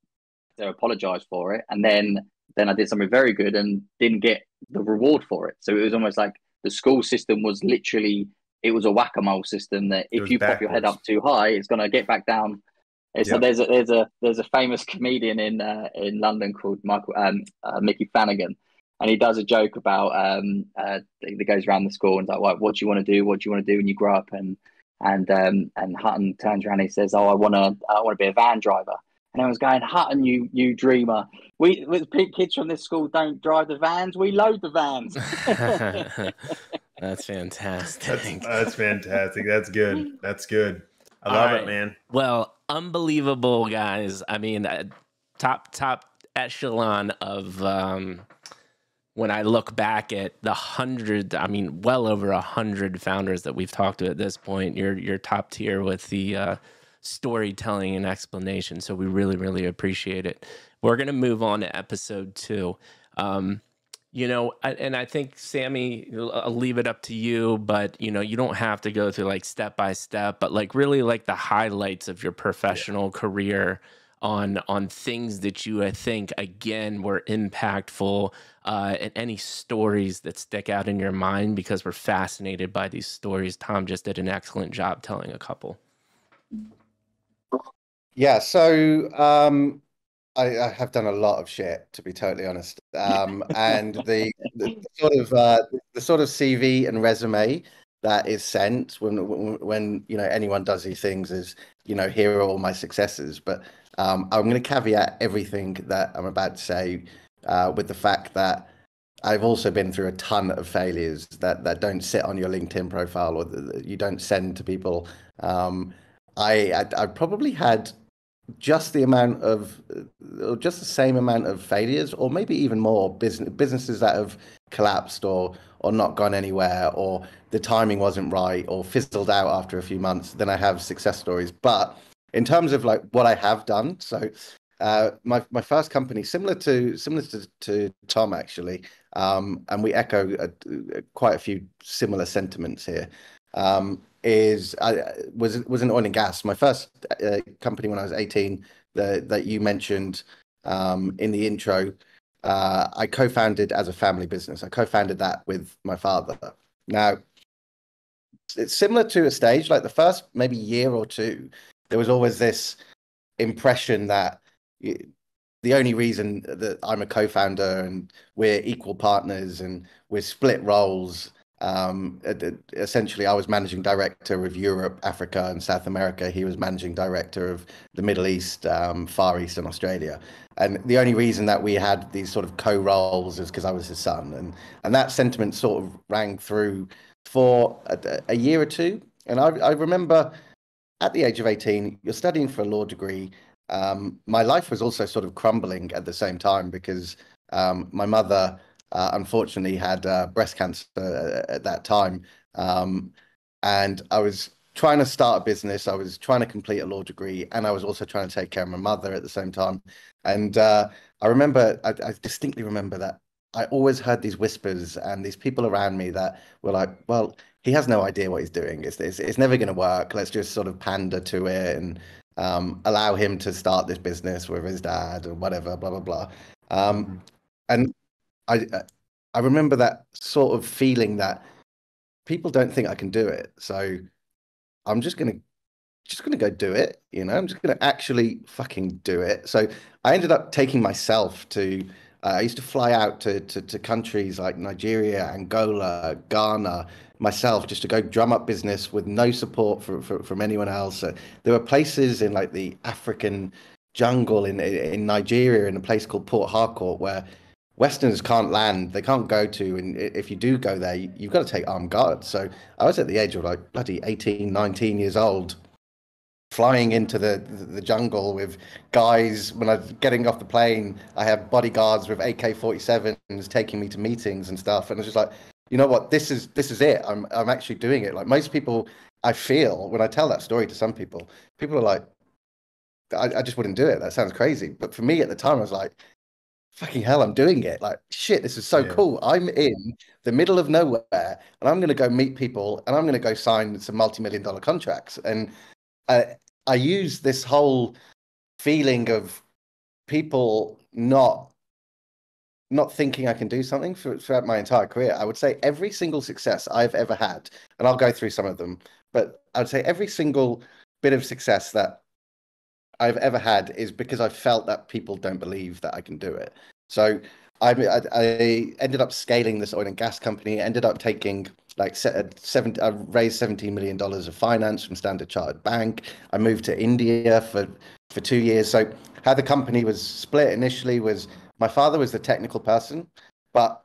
to apologize for it, and then I did something very good and didn't get the reward for it. So it was almost like the school system was literally, it was a whack-a-mole system that if you pop your head up too high, it's going to get back down. So there's a famous comedian in London called Mickey Flanagan, and he does a joke about that goes around the school and like, what do you want to do? What do you want to do when you grow up? And Hutton turns around and he says, "Oh, I want to be a van driver." And everyone's going, "Hutton, you dreamer! Kids from this school don't drive the vans. We load the vans." That's fantastic. That's fantastic. That's good. That's good. I love it, man. Well, unbelievable, guys. I mean, top echelon of when I look back at the hundred, I mean, well over 100 founders that we've talked to at this point. You're top tier with the storytelling and explanation. So we really, really appreciate it. We're gonna move on to episode 2. And I think, Sammy, I'll leave it up to you, but, you don't have to go through like step by step, but like really like the highlights of your professional career on things that you, I think, again, were impactful, and any stories that stick out in your mind, because we're fascinated by these stories. Tom just did an excellent job telling a couple. Yeah, so I have done a lot of shit, to be totally honest. And the sort of CV and resume that is sent when anyone does these things is, here are all my successes. But I'm going to caveat everything that I'm about to say with the fact that I've also been through a ton of failures that don't sit on your LinkedIn profile, or that you don't send to people. I probably had just the same amount of failures, or maybe even more, businesses that have collapsed or not gone anywhere, or the timing wasn't right, or fizzled out after a few months, than I have success stories. But in terms of like what I have done, so my first company, similar to Tom actually, and we echo quite a few similar sentiments here. Was in oil and gas. My first company when I was 18, that you mentioned in the intro, I co-founded as a family business. I co-founded that with my father. Now, it's similar to a stage, like the first maybe year or two, there was always this impression that the only reason that I'm a co-founder and we're equal partners and we're split roles. Essentially, I was managing director of Europe, Africa, and South America. He was managing director of the Middle East, Far East, and Australia. And the only reason that we had these sort of co-roles is because I was his son, and that sentiment sort of rang through for a year or two. And I remember at the age of 18, you're studying for a law degree. My life was also sort of crumbling at the same time because my mother unfortunately had breast cancer at that time. And I was trying to start a business. I was trying to complete a law degree, and I was also trying to take care of my mother at the same time. And I distinctly remember that I always heard these whispers and these people around me that were like, well, he has no idea what he's doing. It's never going to work. Let's just sort of pander to it and allow him to start this business with his dad or whatever, blah, blah, blah. And I remember that sort of feeling that people don't think I can do it. So I'm just gonna go do it, you know. I'm just gonna actually fucking do it. So I ended up taking myself to I used to fly out to countries like Nigeria, Angola, Ghana, myself, just to go drum up business with no support from anyone else. There were places in like the African jungle in Nigeria, in a place called Port Harcourt, where Westerners can't land, they can't go to, and if you do go there, you've got to take armed guards. So I was at the age of like bloody 18, 19 years old, flying into the jungle with guys. When I was getting off the plane, I had bodyguards with AK-47s taking me to meetings and stuff. And I was just like, you know what, this is it. I'm actually doing it. Like most people, I feel when I tell that story to some people, people are like, I just wouldn't do it. That sounds crazy. But for me at the time, I was like, fucking hell, I'm doing it. Like, shit, this is so cool. I'm in the middle of nowhere and I'm going to go meet people and I'm going to go sign some multi-million-dollar contracts. And I use this whole feeling of people not thinking I can do something throughout my entire career. I would say every single success I've ever had, and I'll go through some of them, but I would say every single bit of success that I've ever had is because I felt that people don't believe that I can do it. So I ended up scaling this oil and gas company, ended up taking like I raised $17 million of finance from Standard Chartered Bank. I moved to India for 2 years. So how the company was split initially was my father was the technical person, but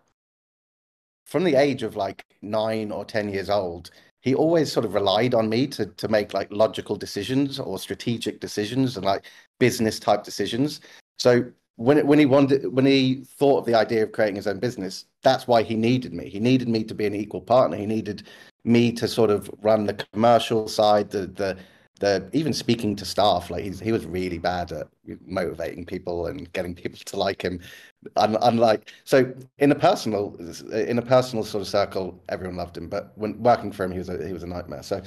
from the age of like 9 or 10 years old, he always sort of relied on me to make like logical decisions or strategic decisions and like business type decisions. So when he thought of the idea of creating his own business, that's why he needed me. He needed me to be an equal partner. He needed me to sort of run the commercial side, the even speaking to staff. Like he was really bad at motivating people and getting people to like him. Unlike, so in a personal sort of circle, everyone loved him, but when working for him, he was a nightmare. So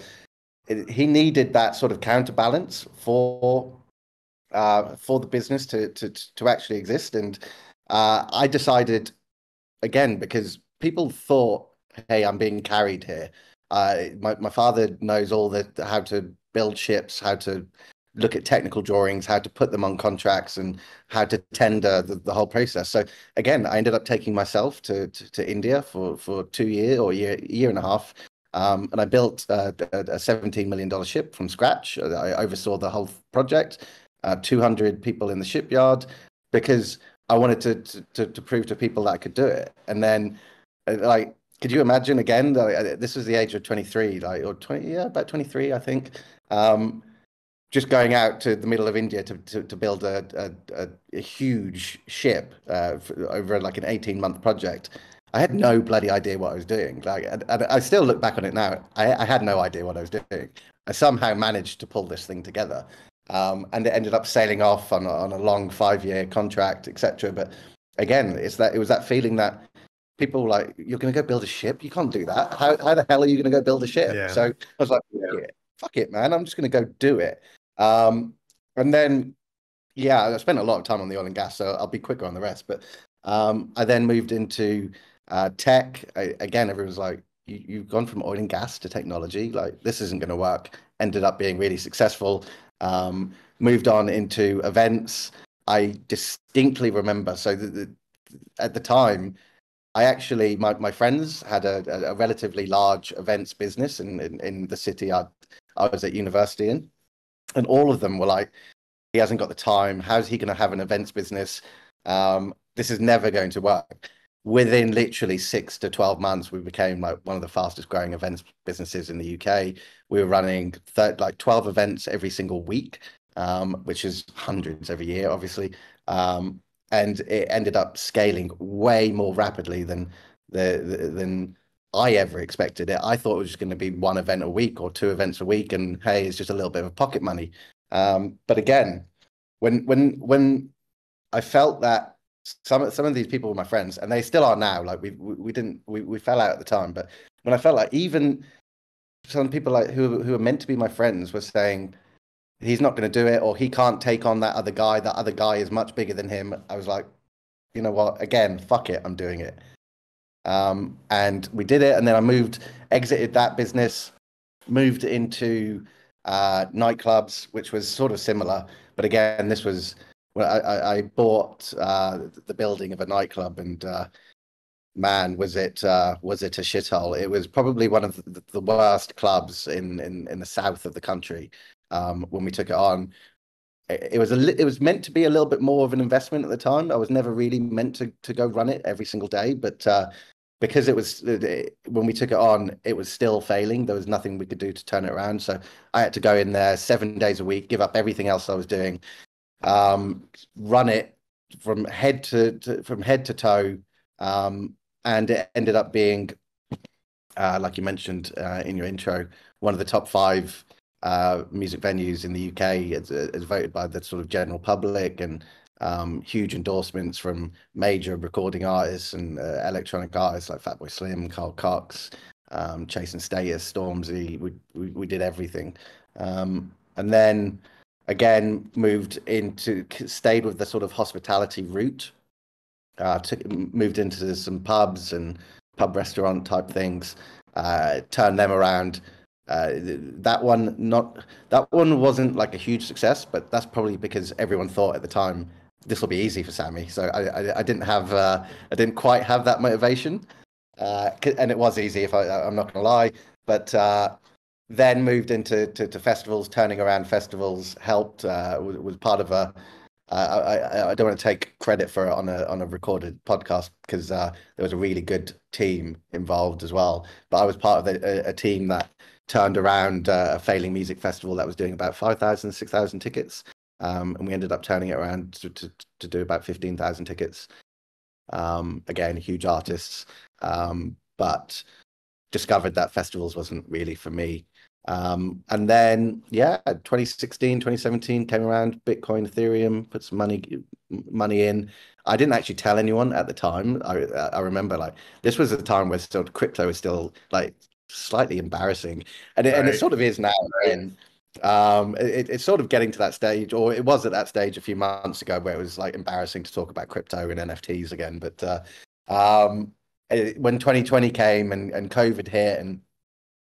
he needed that sort of counterbalance for the business to actually exist. And I decided, again, because people thought, hey, I'm being carried here. My father knows how to build ships, how to look at technical drawings, how to put them on contracts, and how to tender the whole process. So again, I ended up taking myself to India for 2 years or year and a half. And I built a $17 million ship from scratch. I oversaw the whole project, 200 people in the shipyard, because I wanted to prove to people that I could do it. And then, like, could you imagine again? This was the age of 23, like, or 20, yeah, about 23, I think. Just going out to the middle of India to build a huge ship over like an 18-month project. I had no bloody idea what I was doing. Like, and I still look back on it now. I had no idea what I was doing. I somehow managed to pull this thing together. and it ended up sailing off on a long 5-year contract, etc. But again, it was that feeling that people like, you're going to go build a ship? You can't do that. How the hell are you going to go build a ship? Yeah. So I was like, fuck it, man. I'm just going to go do it. And then, yeah, I spent a lot of time on the oil and gas, so I'll be quicker on the rest. But I then moved into tech. Again, everyone's like, you've gone from oil and gas to technology. Like, this isn't going to work. Ended up being really successful. Moved on into events. I distinctly remember, so at the time, I actually, my friends had a relatively large events business in the city I was at university in. And all of them were like, he hasn't got the time. How's he going to have an events business? This is never going to work. Within literally 6 to 12 months, we became like one of the fastest growing events businesses in the UK. We were running 12 events every single week, which is hundreds every year, obviously. And it ended up scaling way more rapidly than I ever expected it. I thought it was just going to be one event a week or 2 events a week, and hey, it's just a little bit of pocket money. But again, when I felt that some of these people were my friends, and they still are now. Like we fell out at the time, but when I felt like even some people like who are meant to be my friends were saying, he's not going to do it, or he can't take on that other guy. That other guy is much bigger than him. I was like, you know what? Again, fuck it. I'm doing it. And we did it. And then I exited that business, moved into nightclubs, which was sort of similar. But again, this was when I bought the building of a nightclub, and man, was it a shithole. It was probably one of the worst clubs in the south of the country. When we took it on, it was meant to be a little bit more of an investment at the time. I was never really meant to go run it every single day, but because when we took it on, it was still failing. There was nothing we could do to turn it around. So I had to go in there 7 days a week, give up everything else I was doing, run it from head to toe, and it ended up being, like you mentioned in your intro, one of the top 5 music venues in the UK, as voted by the sort of general public, and huge endorsements from major recording artists and electronic artists like Fatboy Slim, Carl Cox, Chase and Status, Stormzy. We did everything, and then again stayed with the sort of hospitality route. Moved into some pubs and pub restaurant type things, turned them around. That one wasn't like a huge success, but that's probably because everyone thought at the time this will be easy for Sammy. So I didn't quite have that motivation, and it was easy, I'm not gonna lie. But then moved into festivals, turning around festivals, helped, was part of a. I don't want to take credit for it on a recorded podcast, because there was a really good team involved as well. But I was part of a team that turned around a failing music festival that was doing about 5,000, 6,000 tickets. And we ended up turning it around to do about 15,000 tickets. Again, huge artists, but discovered that festivals wasn't really for me. And then, 2016, 2017 came around, Bitcoin, Ethereum, put some money in. I didn't actually tell anyone at the time. I remember, like, this was a time where still crypto was still like slightly embarrassing, and it sort of is now. And it's sort of getting to that stage, or it was at that stage a few months ago, where it was like embarrassing to talk about crypto and NFTs again. But when 2020 came and COVID hit, and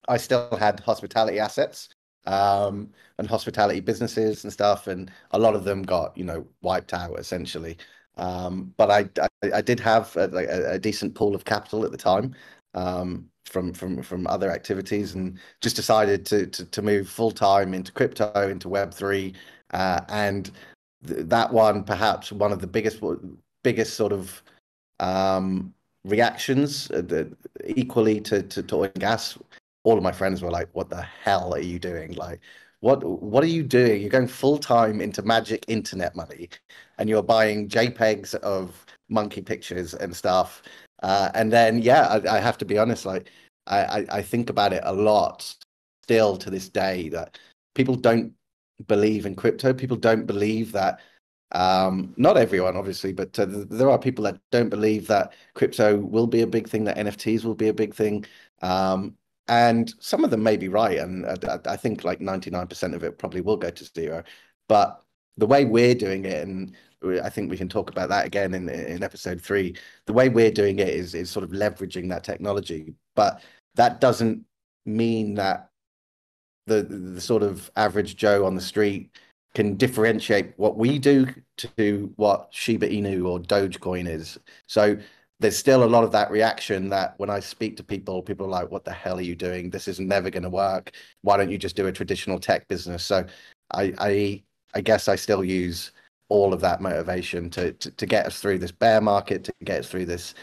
I still had hospitality assets, and hospitality businesses and stuff, and a lot of them got, wiped out essentially. But I did have a decent pool of capital at the time, from other activities, and just decided to move full time into crypto, into Web3, and that one, perhaps one of the biggest sort of reactions, equally to oil and gas. All of my friends were like, "What the hell are you doing? Like, what are you doing? You're going full time into magic internet money, and you're buying JPEGs of monkey pictures and stuff." And then, I have to be honest, like, I think about it a lot still to this day, that people don't believe in crypto. People don't believe that. Not everyone, obviously, but there are people that don't believe that crypto will be a big thing, that NFTs will be a big thing. And some of them may be right. And I think like 99% of it probably will go to zero. But the way we're doing it, and I think we can talk about that again in episode 3, the way we're doing it is sort of leveraging that technology. But that doesn't mean that the sort of average Joe on the street can differentiate what we do to what Shiba Inu or Dogecoin is. So there's still a lot of that reaction that when I speak to people are like, what the hell are you doing? This is never going to work. Why don't you just do a traditional tech business? So I guess I still use all of that motivation to get us through this bear market, to get us through this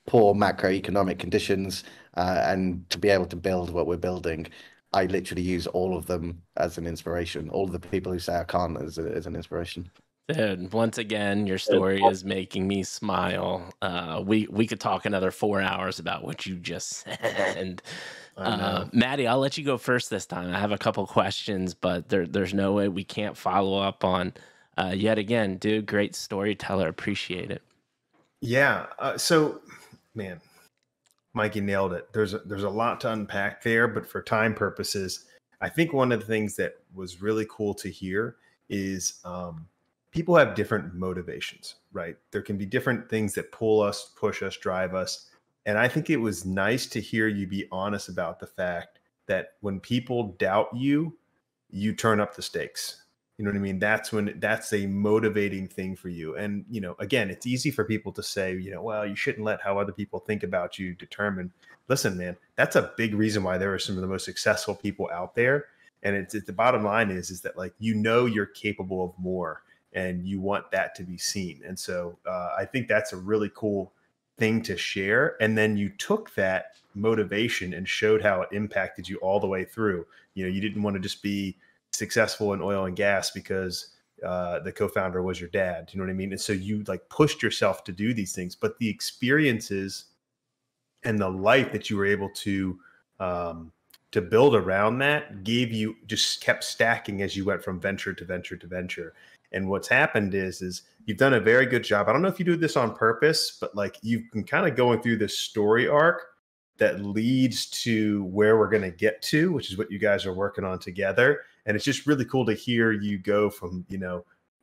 poor macroeconomic conditions, and to be able to build what we're building. I literally use all of them as an inspiration. All of the people who say I can't as an inspiration. Dude, once again, your story is making me smile. We could talk another 4 hours about what you just said. Maddie, I'll let you go first this time. I have a couple questions, but there's no way we can't follow up on. Yet again, dude, great storyteller. Appreciate it. Yeah. So, man, Mikey nailed it. There's a lot to unpack there, but for time purposes, I think one of the things that was really cool to hear is people have different motivations, right? There can be different things that pull us, push us, drive us. And I think it was nice to hear you be honest about the fact that when people doubt you, you turn up the stakes. You know what I mean? That's a motivating thing for you. And, again, it's easy for people to say, well, you shouldn't let how other people think about you determine. Listen, man, that's a big reason why there are some of the most successful people out there. And it's the bottom line is that like, you're capable of more and you want that to be seen. And so I think that's a really cool thing to share. And then you took that motivation and showed how it impacted you all the way through. You didn't want to just be successful in oil and gas because the co-founder was your dad. You know what I mean? And so you like pushed yourself to do these things, but the experiences and the life that you were able to build around that gave you, just kept stacking as you went from venture to venture to venture. And what's happened is you've done a very good job. I don't know if you do this on purpose, but like you've been kind of going through this story arc that leads to where we're going to get to, which is what you guys are working on together. And it's just really cool to hear you go from,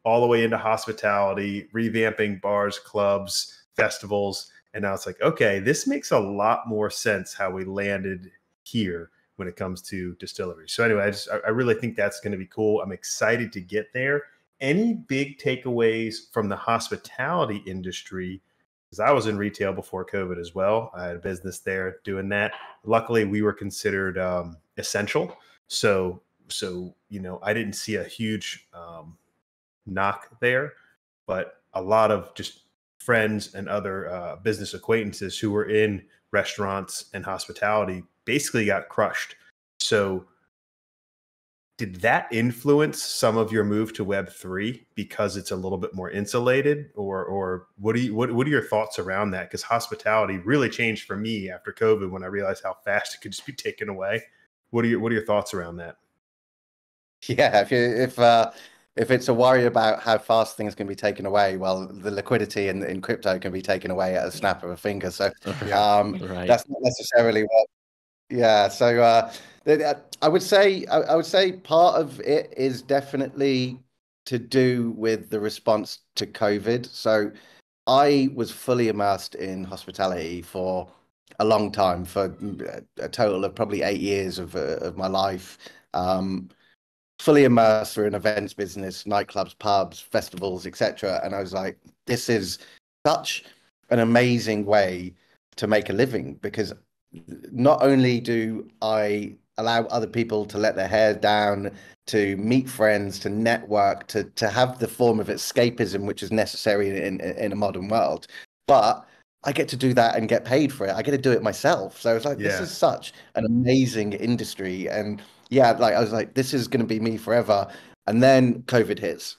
all the way into hospitality, revamping bars, clubs, festivals. And now it's like, okay, this makes a lot more sense how we landed here when it comes to distillery. So anyway, I really think that's going to be cool. I'm excited to get there. Any big takeaways from the hospitality industry? Because I was in retail before COVID as well. I had a business there doing that. Luckily, we were considered essential. So I didn't see a huge knock there, but a lot of just friends and other business acquaintances who were in restaurants and hospitality basically got crushed. So did that influence some of your move to Web3 because it's a little bit more insulated, or what are your thoughts around that? Because hospitality really changed for me after COVID when I realized how fast it could just be taken away. What are your thoughts around that? Yeah, if it's a worry about how fast things can be taken away, well, the liquidity in crypto can be taken away at a snap of a finger. So right. That's not necessarily what. Yeah, so I would say part of it is definitely to do with the response to COVID. So I was fully immersed in hospitality for a long time, for a total of probably 8 years of my life. Fully immersed through an events business, nightclubs, pubs, festivals, etc. And I was like, this is such an amazing way to make a living, because not only do I allow other people to let their hair down, to meet friends, to network, to have the form of escapism which is necessary in a modern world, but I get to do that and get paid for it. I get to do it myself. So it's like, this is such an amazing industry. And yeah, like I was like, this is going to be me forever. And then COVID hits,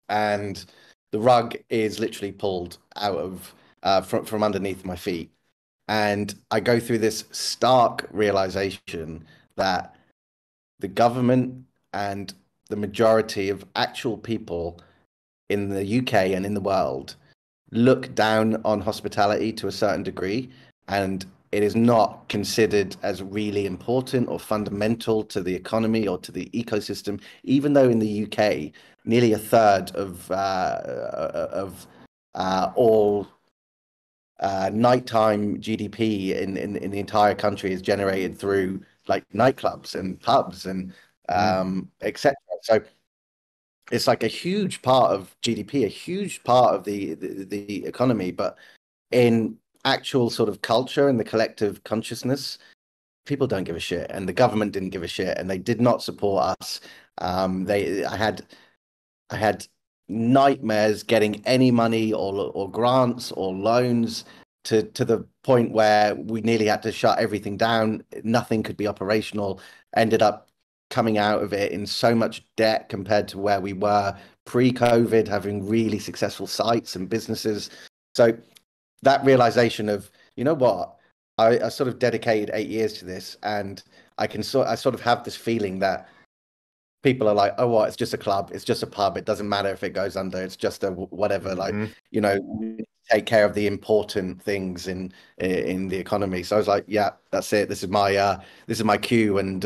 and the rug is literally pulled out of from underneath my feet. And I go through this stark realization that the government and the majority of actual people in the UK and in the world look down on hospitality to a certain degree, and it is not considered as really important or fundamental to the economy or to the ecosystem, even though in the UK, nearly a third of all nighttime GDP in the entire country is generated through like nightclubs and pubs and etc. So it's like a huge part of GDP, a huge part of the economy, but in actual sort of culture and the collective consciousness, people don't give a shit, and the government didn't give a shit, and they did not support us. I had nightmares getting any money or grants or loans to the point where we nearly had to shut everything down. Nothing could be operational. Ended up coming out of it in so much debt compared to where we were pre-COVID, having really successful sites and businesses. So that realization of, you know what, I sort of dedicated 8 years to this, and I sort of have this feeling that people are like, oh, well, it's just a club, it's just a pub, it doesn't matter if it goes under, it's just a whatever. Like, you know, take care of the important things in the economy. So I was like, yeah, that's it. This is my cue. And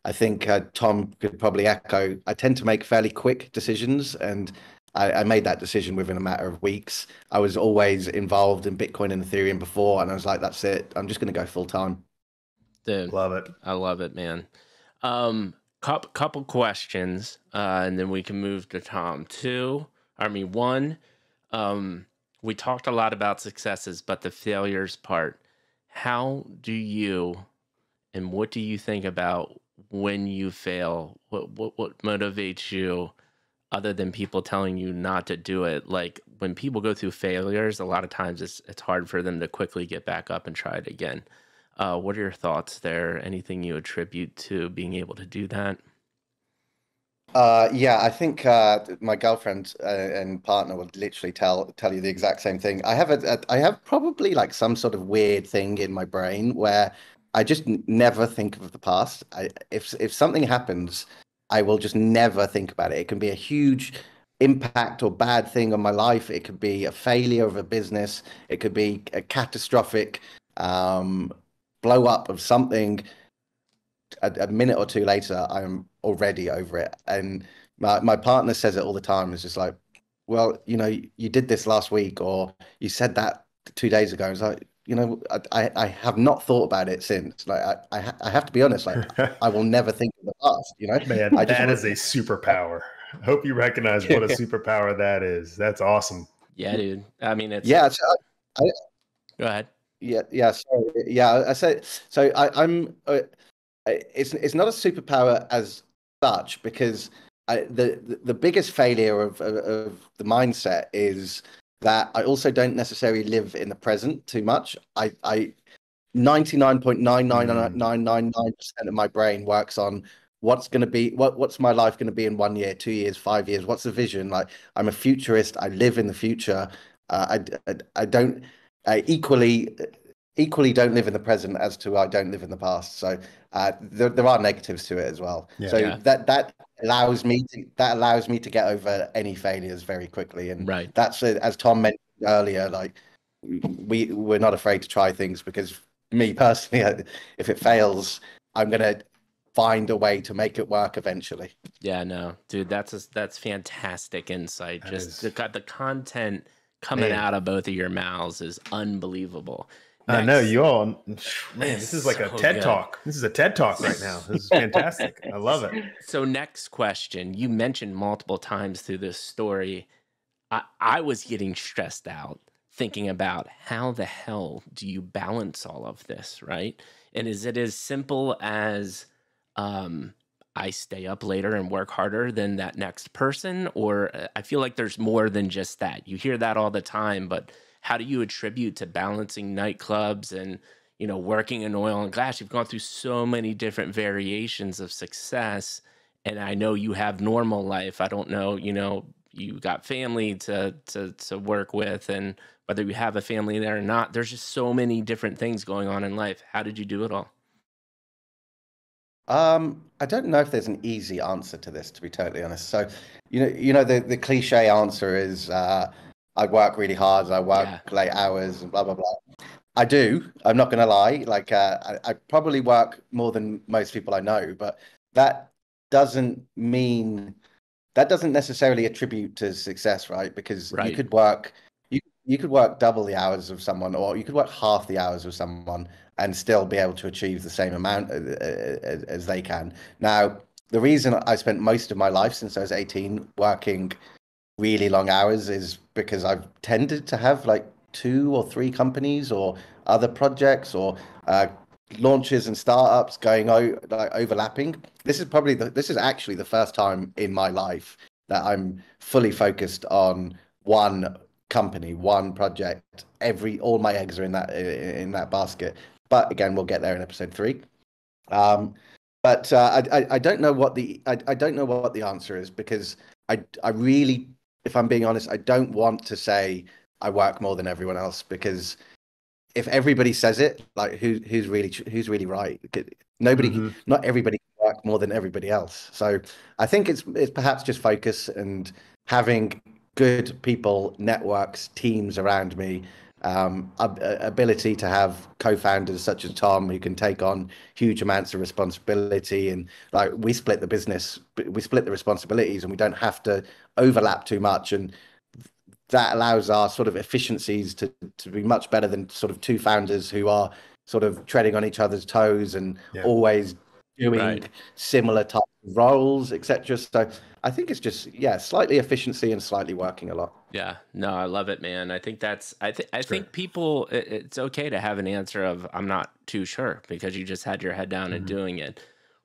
I think Tom could probably echo. I tend to make fairly quick decisions, and I made that decision within a matter of weeks. I was always involved in Bitcoin and Ethereum before, and I was like, that's it. I'm just going to go full time. Dude, love it. I love it, man. Couple questions, and then we can move to Tom. One, we talked a lot about successes, but the failures part. How do you, and what do you think about when you fail? What motivates you, other than people telling you not to do it? Like when people go through failures, a lot of times it's hard for them to quickly get back up and try it again. What are your thoughts there? Anything you attribute to being able to do that? Yeah, I think my girlfriend and partner would literally tell you the exact same thing. I have probably like some sort of weird thing in my brain where I just never think of the past. If something happens, I will just never think about it. It can be a huge impact or bad thing on my life. It could be a failure of a business. It could be a catastrophic blow up of something. A minute or two later, I'm already over it. And my partner says it all the time. It's just like, well, you know, you did this last week, or you said that 2 days ago. It's like, you know, I have not thought about it since. Like, I have to be honest. Like, I will never think of the past. You know, man, that is a superpower. I hope you recognize what a superpower that is. That's awesome. Yeah, dude. I mean, it's yeah. So go ahead. Yeah. Sorry. Yeah. I said so. I'm. It's not a superpower as such, because the biggest failure of the mindset is that I also don't necessarily live in the present too much. I 99.99999% of my brain works on what's going to be, what's my life going to be in 1 year, 2 years, 5 years. What's the vision? Like, I'm a futurist. I live in the future. I don't equally don't live in the present as to I don't live in the past. So there are negatives to it as well. Yeah. So that allows me to get over any failures very quickly. And right. That's as Tom mentioned earlier, like we're not afraid to try things, because me personally, if it fails, I'm gonna find a way to make it work eventually. Yeah, no, dude, that's fantastic insight. Just the content coming out of both of your mouths is unbelievable. I know you all, man, this is like a TED Talk. This is a TED Talk right now. This is fantastic. I love it. So next question, you mentioned multiple times through this story, I was getting stressed out thinking about how the hell do you balance all of this, right? And is it as simple as I stay up later and work harder than that next person? Or I feel like there's more than just that. You hear that all the time, but how do you attribute to balancing nightclubs and, you know, working in oil and gas? You've gone through so many different variations of success. And I know you have normal life. I don't know, you know, you got family to work with, and whether you have a family there or not, there's just so many different things going on in life. How did you do it all? I don't know if there's an easy answer to this, to be totally honest. So, the cliche answer is I work really hard, I work late hours, and blah blah blah. I do. I'm not going to lie. Like, I probably work more than most people I know, but that doesn't necessarily attribute to success, right? Because you could work double the hours of someone, or you could work half the hours of someone and still be able to achieve the same amount as they can. Now, the reason I spent most of my life since I was 18 working really long hours is because I've tended to have like 2 or 3 companies or other projects or launches and startups going overlapping. This is actually the first time in my life that I'm fully focused on one company, one project. All my eggs are in that basket. But again, we'll get there in episode 3. But I don't know what the answer is, because I really, if I'm being honest, I don't want to say I work more than everyone else, because if everybody says it, like who's really right? Not everybody can work more than everybody else. So I think it's perhaps just focus and having good people, networks, teams around me, ability to have co-founders such as Tom who can take on huge amounts of responsibility, and like we split the responsibilities, and we don't have to overlap too much, and that allows our sort of efficiencies to be much better than sort of 2 founders who are sort of treading on each other's toes and always doing similar types of roles, etc. So I think it's just slightly efficiency and slightly working a lot. Yeah, no, I love it, man. I think I think people, it's okay to have an answer of I'm not too sure, because you just had your head down and doing it.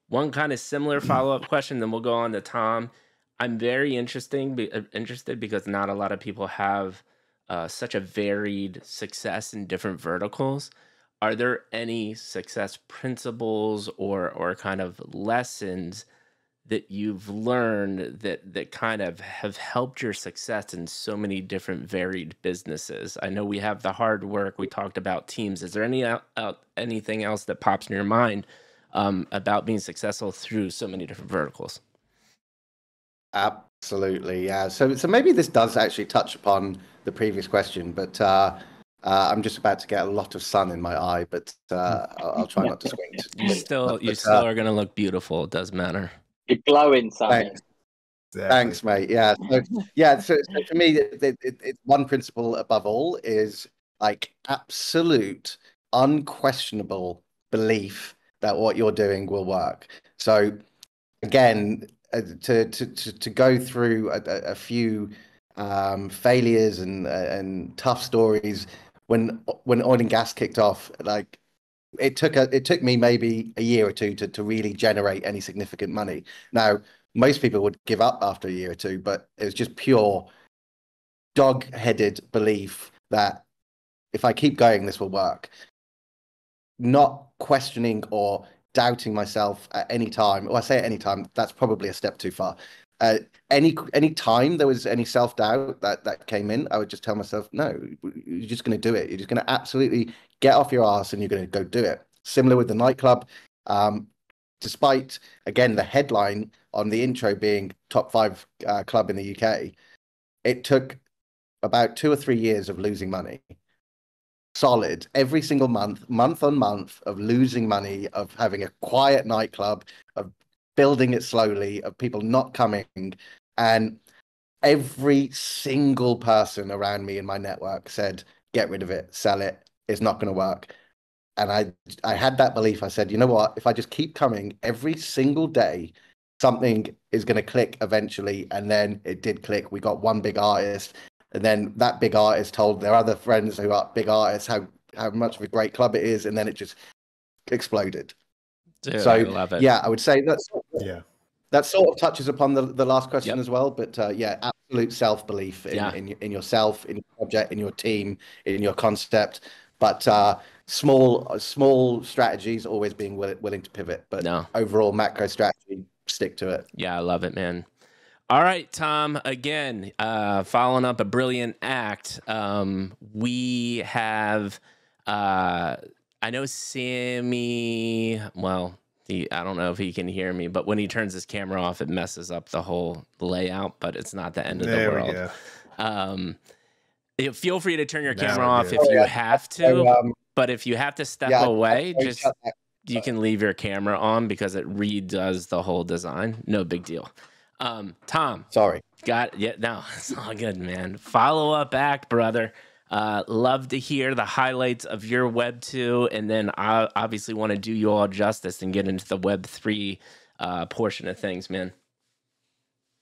One kind of similar follow-up question, then we'll go on to Tom. I'm very interested because not a lot of people have such a varied success in different verticals. Are there any success principles or kind of lessons that you've learned that kind of have helped your success in so many different varied businesses? I know we have the hard work. We talked about teams. Is there anything else that pops in your mind about being successful through so many different verticals? Absolutely, yeah. So maybe this does actually touch upon the previous question, but I'm just about to get a lot of sun in my eye, but I'll try not to squint. You still are going to look beautiful. It does matter. You're glowing, Sammy. Thanks, mate. Yeah. So for me, it's one principle above all is like absolute, unquestionable belief that what you're doing will work. So again, to go through a few failures and tough stories when oil and gas kicked off, like it took me maybe a year or 2 to really generate any significant money. Now, most people would give up after a year or 2, but it was just pure dog-headed belief that if I keep going, this will work. Not questioning or doubting myself at any time. Well, I say at any time, that's probably a step too far. Any time there was any self-doubt that came in, I would just tell myself, no, you're just going to do it. You're just going to absolutely get off your ass and you're going to go do it. Similar with the nightclub. Despite, again, the headline on the intro being top 5 club in the UK, it took about 2 or 3 years of losing money. Solid every single month on month of losing money, of having a quiet nightclub, of building it slowly, of people not coming, and every single person around me in my network said, get rid of it, sell it, it's not going to work. And I had that belief. I said, you know what, if I just keep coming every single day, something is going to click eventually. And then it did click. We got one big artist, and then that big artist told their other friends who are big artists how much of a great club it is, and then it just exploded. Dude, so I love it. Yeah, I would say that sort of touches upon the last question as well. But absolute self-belief in yourself, in your project, in your team, in your concept. But small strategies, always being willing to pivot. But overall macro strategy, stick to it. Yeah, I love it, man. All right, Tom, again, following up a brilliant act. We have, I know Sammy, well, I don't know if he can hear me, but when he turns his camera off, it messes up the whole layout, but it's not the end of the world. Feel free to turn your camera off if you have to, but if you have to step away, just you can leave your camera on because it redoes the whole design. No big deal. Tom. Sorry. No, it's all good, man. Follow-up act, brother. Love to hear the highlights of your Web2, and then I obviously want to do you all justice and get into the Web3 portion of things, man.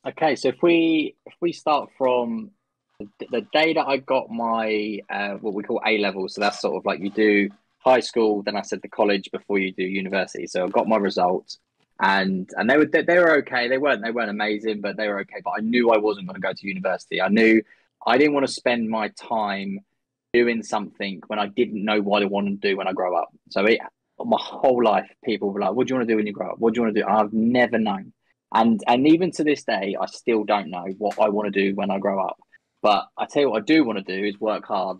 Okay, so if we start from the day that I got my what we call A level, so that's sort of like you do high school, then I said the college before you do university. So I got my results, and they were okay. They weren't amazing, but they were okay. But I knew I wasn't going to go to university. I knew I didn't want to spend my time doing something when I didn't know what I wanted to do when I grow up. So my whole life, people were like, "What do you want to do when you grow up? What do you want to do?" And I've never known. And even to this day, I still don't know what I want to do when I grow up. But I tell you what I do want to do is work hard,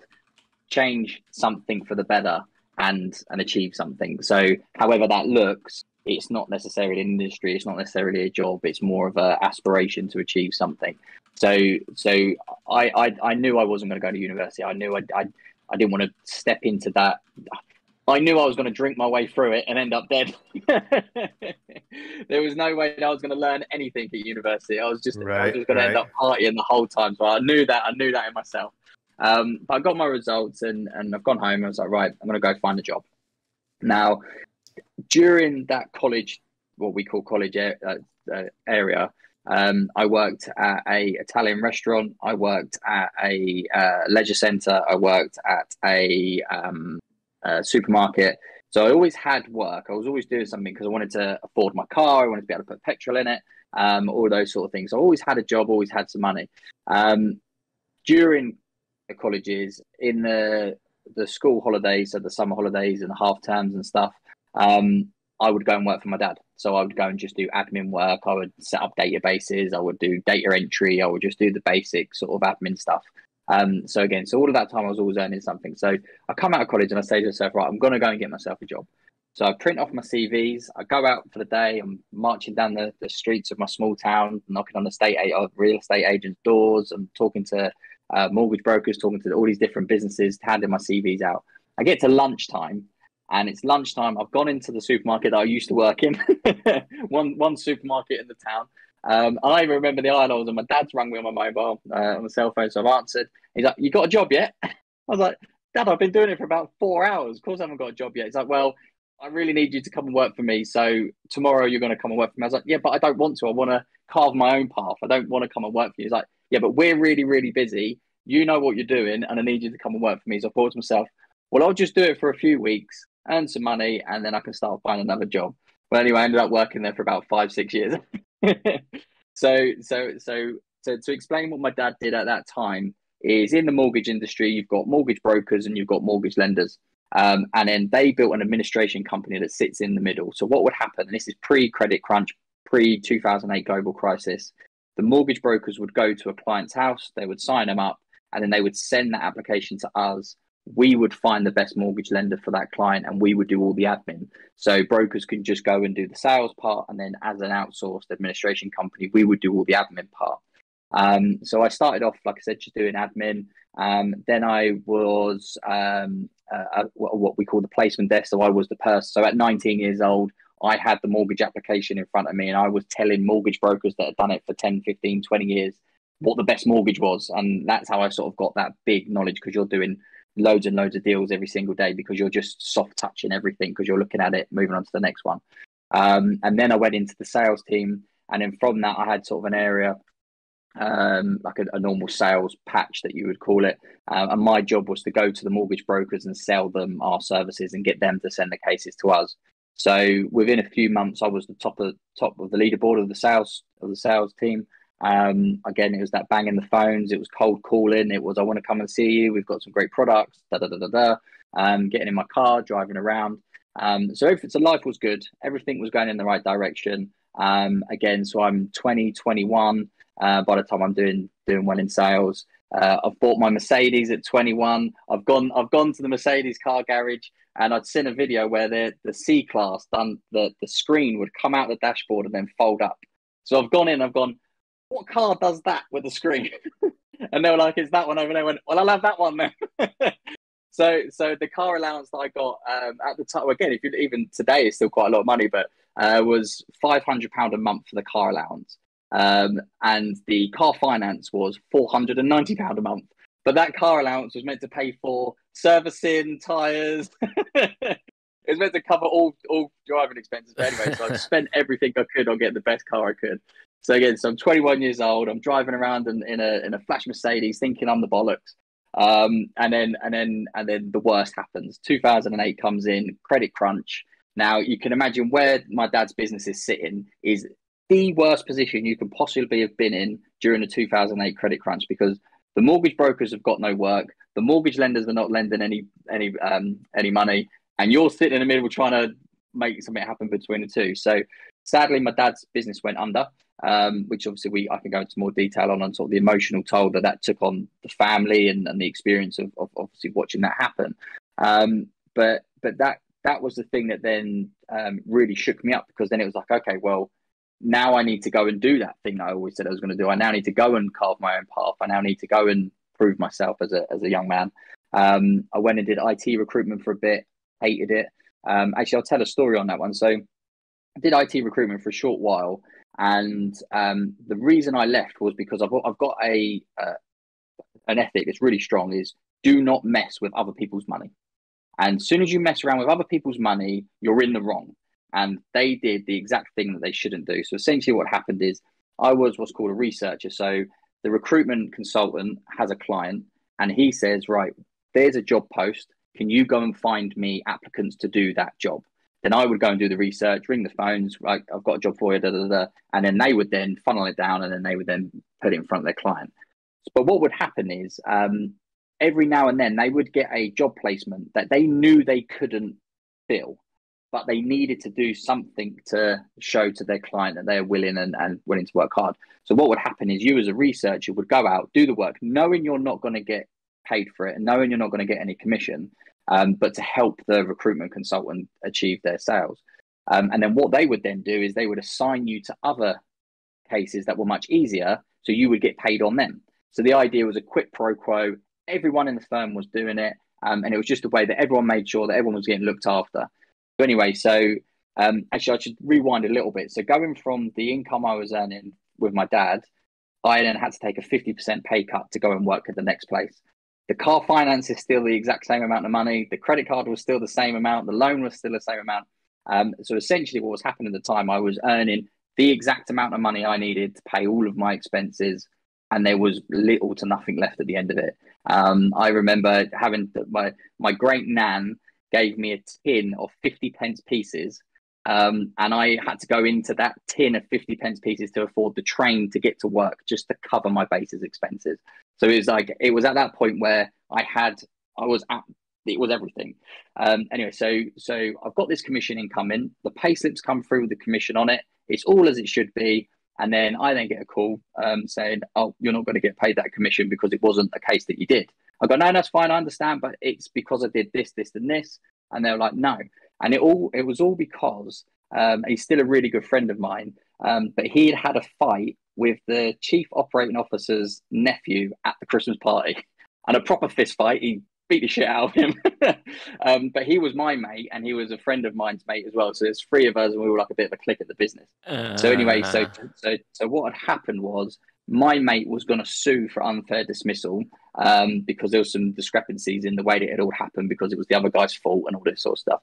change something for the better, and achieve something. So however that looks, it's not necessarily an industry, it's not necessarily a job, it's more of an aspiration to achieve something. So I knew I wasn't going to go to university. I knew I didn't want to step into that. I knew I was going to drink my way through it and end up dead. There was no way that I was going to learn anything at university. I was just going to end up partying the whole time. So I knew that in myself. But I got my results and I've gone home. I was like, right, I'm going to go find a job. Now, during that college, what we call college area, I worked at a Italian restaurant. I worked at a leisure centre. I worked at a supermarket. So I always had work. I was always doing something because I wanted to afford my car. I wanted to be able to put petrol in it, all those sort of things. So I always had a job, always had some money. During the colleges, in the school holidays, so the summer holidays and the half terms and stuff, I would go and work for my dad. So I would go and just do admin work. I would set up databases. I would do data entry. I would just do the basic sort of admin stuff. So all of that time I was always earning something. So I come out of college and I say to myself, right, I'm going to go and get myself a job. So I print off my CVs. I go out for the day. I'm marching down the streets of my small town, knocking on real estate agents' doors. I'm talking to mortgage brokers, talking to all these different businesses, handing my CVs out. I get to lunchtime. And it's lunchtime. I've gone into the supermarket that I used to work in, one supermarket in the town. I even remember the aisle I was on. My dad's rang me on my mobile, on my cell phone, so I've answered. He's like, "You got a job yet?" I was like, "Dad, I've been doing it for about 4 hours. Of course I haven't got a job yet." He's like, "Well, I really need you to come and work for me. So tomorrow you're going to come and work for me." I was like, "Yeah, but I don't want to. I want to carve my own path. I don't want to come and work for you." He's like, "Yeah, but we're really, really busy. You know what you're doing, and I need you to come and work for me." So I thought to myself, well, I'll just do it for a few weeks, earn some money, and then I can start finding another job. But anyway, I ended up working there for about 5-6 years. So to explain what my dad did at that time is, in the mortgage industry, you've got mortgage brokers and you've got mortgage lenders. And then they built an administration company that sits in the middle. So what would happen, and this is pre-credit crunch, pre-2008 global crisis, the mortgage brokers would go to a client's house, they would sign them up, and then they would send that application to us. We would find the best mortgage lender for that client and we would do all the admin. So brokers can just go and do the sales part, and then as an outsourced administration company, we would do all the admin part. So I started off, like I said, just doing admin. Then I was what we call the placement desk. So I was the person. So at 19 years old, I had the mortgage application in front of me and I was telling mortgage brokers that had done it for 10, 15, 20 years what the best mortgage was. And that's how I sort of got that big knowledge, because you're doing loads and loads of deals every single day, because you're just soft touching everything because you're looking at it, moving on to the next one. And then I went into the sales team, and then from that I had sort of an area, like a normal sales patch that you would call it, and my job was to go to the mortgage brokers and sell them our services and get them to send the cases to us. So within a few months I was the top of the leaderboard of the sales team. Again, it was that banging the phones, it was cold calling, it was, "I want to come and see you, we've got some great products, getting in my car, driving around. So life was good, everything was going in the right direction. Again, so I'm 20, 21 by the time I'm doing well in sales. I've bought my Mercedes at 21. I've gone to the Mercedes car garage, and I'd seen a video where the C-Class done the screen would come out the dashboard and then fold up. So I've gone in, I've gone, what car does that with the screen? And they were like, "Is that one over there?" I went, "Well, I'll have that one then." So the car allowance that I got at the time, again, if you, even today, is still quite a lot of money, but was £500 a month for the car allowance. And the car finance was £490 a month. But that car allowance was meant to pay for servicing, tyres. It was meant to cover all driving expenses. But anyway, so I spent everything I could on getting the best car I could. So again, so I'm 21 years old. I'm driving around in a flash Mercedes, thinking I'm the bollocks. And then the worst happens. 2008 comes in, credit crunch. Now you can imagine where my dad's business is sitting is the worst position you can possibly have been in during the 2008 credit crunch, because the mortgage brokers have got no work, the mortgage lenders are not lending any money, and you're sitting in the middle trying to make something happen between the two. So sadly, my dad's business went under. Which obviously I can go into more detail on sort of the emotional toll that took on the family and the experience of obviously watching that happen. But that was the thing that then really shook me up, because then it was like, okay, well, now I need to go and do that thing that I always said I was going to do. I now need to go and carve my own path. I now need to go and prove myself as a young man. I went and did IT recruitment for a bit, hated it. Actually, I'll tell a story on that one. So I did IT recruitment for a short while. And the reason I left was because I've got an ethic that's really strong, is do not mess with other people's money. And as soon as you mess around with other people's money, you're in the wrong. And they did the exact thing that they shouldn't do. So essentially what happened is I was what's called a researcher. So the recruitment consultant has a client and he says, right, there's a job post. Can you go and find me applicants to do that job? Then I would go and do the research, ring the phones, right, I've got a job for you, and then they would then funnel it down, and then they would then put it in front of their client. But what would happen is every now and then they would get a job placement that they knew they couldn't fill, but they needed to do something to show to their client that they're willing and willing to work hard. So what would happen is you as a researcher would go out, do the work, knowing you're not going to get paid for it and knowing you're not going to get any commission, but to help the recruitment consultant achieve their sales. And then what they would then do is they would assign you to other cases that were much easier, so you would get paid on them. So the idea was a quid pro quo. Everyone in the firm was doing it, and it was just a way that everyone made sure that everyone was getting looked after. So anyway, so actually I should rewind a little bit. So going from the income I was earning with my dad, I then had to take a 50% pay cut to go and work at the next place. The car finance is still the exact same amount of money. The credit card was still the same amount. The loan was still the same amount. So essentially what was happening at the time, I was earning the exact amount of money I needed to pay all of my expenses, and there was little to nothing left at the end of it. I remember having my great nan gave me a tin of 50p pieces, and I had to go into that tin of 50p pieces to afford the train to get to work just to cover my basis expenses. So it was at that point where it was everything. Anyway, so I've got this commission income in, the pay slips come through with the commission on it. It's all as it should be. And then I then get a call saying, oh, you're not going to get paid that commission because it wasn't a case that you did. I go, no, that's fine. I understand. But it's because I did this, this, and this. And they were like, no. And it was all because he's still a really good friend of mine. But he had a fight with the chief operating officer's nephew at the Christmas party, and a proper fist fight. He beat the shit out of him. But he was my mate, and he was a friend of mine's mate as well. So there's three of us, and we were like a bit of a clique at the business. So anyway, so what had happened was my mate was going to sue for unfair dismissal because there was some discrepancies in the way that it all happened, because it was the other guy's fault and all this sort of stuff.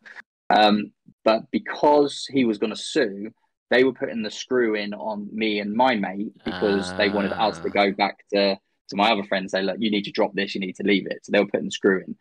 But because he was going to sue, they were putting the screw in on me and my mate, because they wanted us to go back to my other friends, say, look, you need to drop this, you need to leave it. So they were putting the screw in.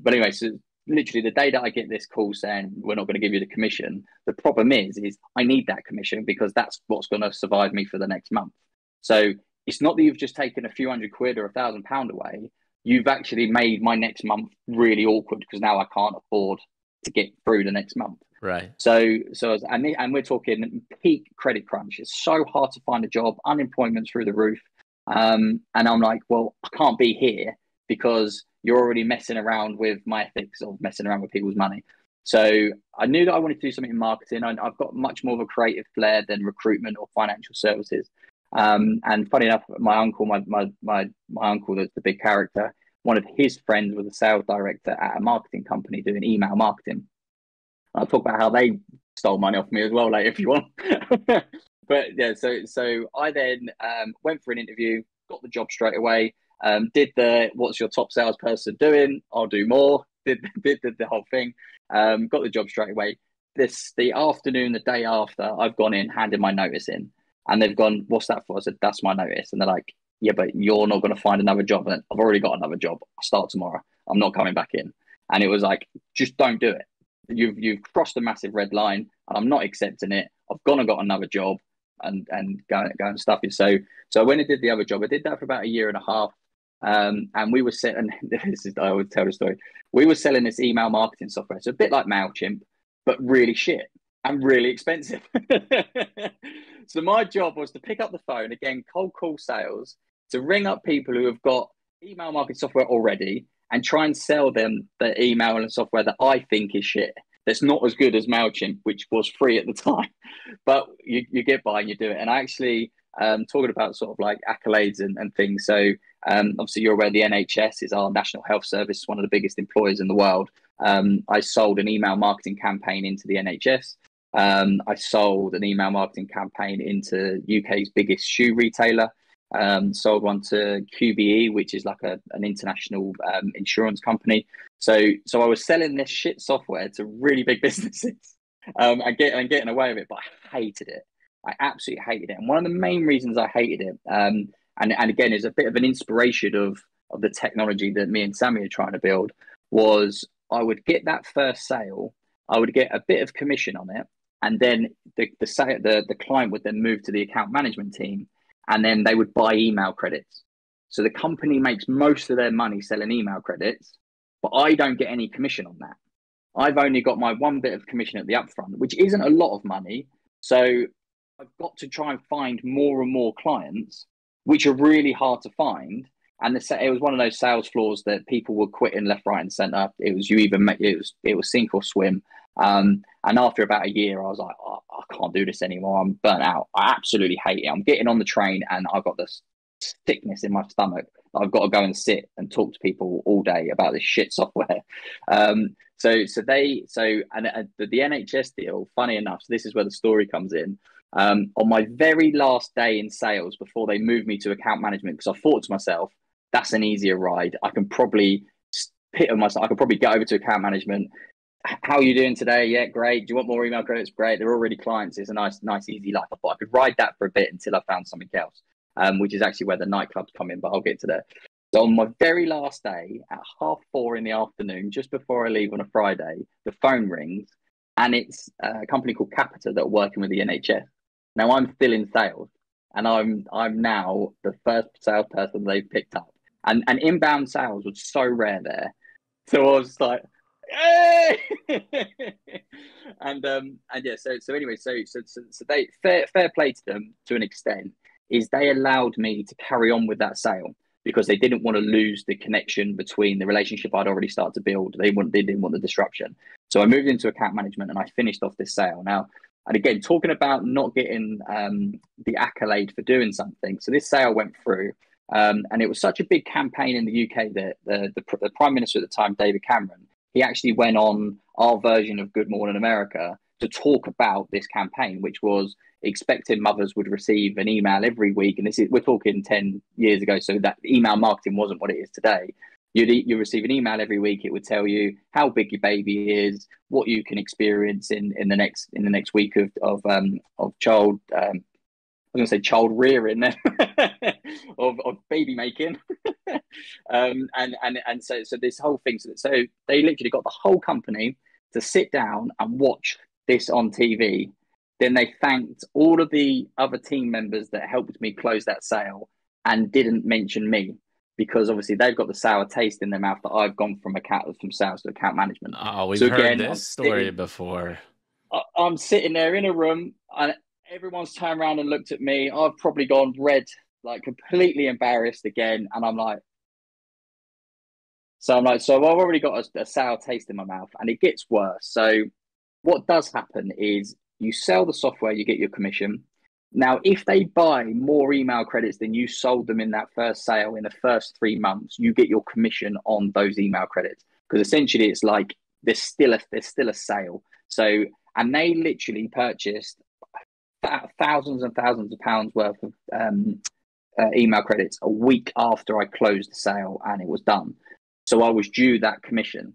But anyway, so literally the day that I get this call saying we're not going to give you the commission, the problem is I need that commission, because that's what's going to survive me for the next month. So it's not that you've just taken a few £100 or £1,000 away. You've actually made my next month really awkward, because now I can't afford to get through the next month. Right. And we're talking peak credit crunch. It's so hard to find a job. Unemployment through the roof. And I'm like, well, I can't be here because you're already messing around with my ethics or messing around with people's money. So I knew that I wanted to do something in marketing. I've got much more of a creative flair than recruitment or financial services. And funny enough, my uncle, my uncle, that's the big character, one of his friends was a sales director at a marketing company doing email marketing. I'll talk about how they stole money off me as well later if you want. But yeah, so I then went for an interview, got the job straight away. Did the what's your top salesperson doing? I'll do more. Did the whole thing. Got the job straight away. The afternoon, the day after, I've gone in, handed my notice in, and they've gone, "What's that for?" I said, "That's my notice," and they're like, "Yeah, but you're not going to find another job." And I've already got another job. I start tomorrow. I'm not coming back in. And it was like, just don't do it. You've crossed a massive red line, and I'm not accepting it. I've gone and got another job, and go and stuff it. So I went and did the other job. I did that for about a year and a half. And we were selling, I always tell the story. We were selling this email marketing software. It's a bit like MailChimp, but really shit and really expensive. So my job was to pick up the phone, again, cold call sales, to ring up people who have got email marketing software already and try and sell them the email and software that I think is shit. That's not as good as MailChimp, which was free at the time. But you get by and you do it. And I actually, talking about sort of like accolades and things. So obviously you're aware the NHS is our national health service, one of the biggest employers in the world. I sold an email marketing campaign into the NHS. I sold an email marketing campaign into UK's biggest shoe retailer. Sold one to QBE, which is like an international insurance company. So I was selling this shit software to really big businesses and getting away with it, but I hated it. I absolutely hated it. And one of the main reasons I hated it, and again, is a bit of an inspiration of the technology that me and Sammy are trying to build, was I would get that first sale, I would get a bit of commission on it, and then the client would then move to the account management team, and then they would buy email credits. So the company makes most of their money selling email credits, but I don't get any commission on that. I've only got my one bit of commission at the upfront, which isn't a lot of money. So I've got to try and find more and more clients, which are really hard to find. And it was one of those sales floors that people were quitting left, right, and centre. It was sink or swim. And after about a year, I was like, oh, I can't do this anymore. I'm burnt out. I absolutely hate it. I'm getting on the train and I've got this sickness in my stomach. I've got to go and sit and talk to people all day about this shit software. So the NHS deal, funny enough, so this is where the story comes in. On my very last day in sales, before they moved me to account management, because I thought to myself, that's an easier ride. I can probably get over to account management. How are you doing today? Yeah, great. Do you want more email credits? Great. They're already clients. It's a nice, easy life. I thought I could ride that for a bit until I found something else, which is actually where the nightclubs come in, but I'll get to that. So on my very last day at 4:30 in the afternoon, just before I leave on a Friday, the phone rings and it's a company called Capita that are working with the NHS. Now I'm still in sales and I'm now the first salesperson they've picked up. And inbound sales was so rare there. So I was like, hey! and yeah, so anyway, so they fair play to them to an extent, is they allowed me to carry on with that sale because they didn't want to lose the connection between the relationship I'd already started to build. They didn't want the disruption. So I moved into account management and I finished off this sale. Now, and again, talking about not getting the accolade for doing something. So this sale went through. And it was such a big campaign in the UK that the Prime Minister at the time, David Cameron, he actually went on our version of Good Morning America to talk about this campaign, which was expecting mothers would receive an email every week. And we're talking 10 years ago, so that email marketing wasn't what it is today. You receive an email every week. It would tell you how big your baby is, what you can experience in the next week of child. I was going to say child rearing of baby making. And so this whole thing. So they literally got the whole company to sit down and watch this on TV. Then they thanked all of the other team members that helped me close that sale and didn't mention me, because obviously they've got the sour taste in their mouth that I've gone from sales to account management. Oh, we've heard this story before. I'm sitting there in a room and everyone's turned around and looked at me. I've probably gone red like completely embarrassed again. And I'm like, so I've already got a sour taste in my mouth, and it gets worse. So what does happen is you sell the software, you get your commission. Now, if they buy more email credits than you sold them in that first sale in the first 3 months, you get your commission on those email credits, because essentially it's like there's still a sale. So, and they literally purchased thousands and thousands of pounds worth of email credits a week after I closed the sale and it was done. So I was due that commission.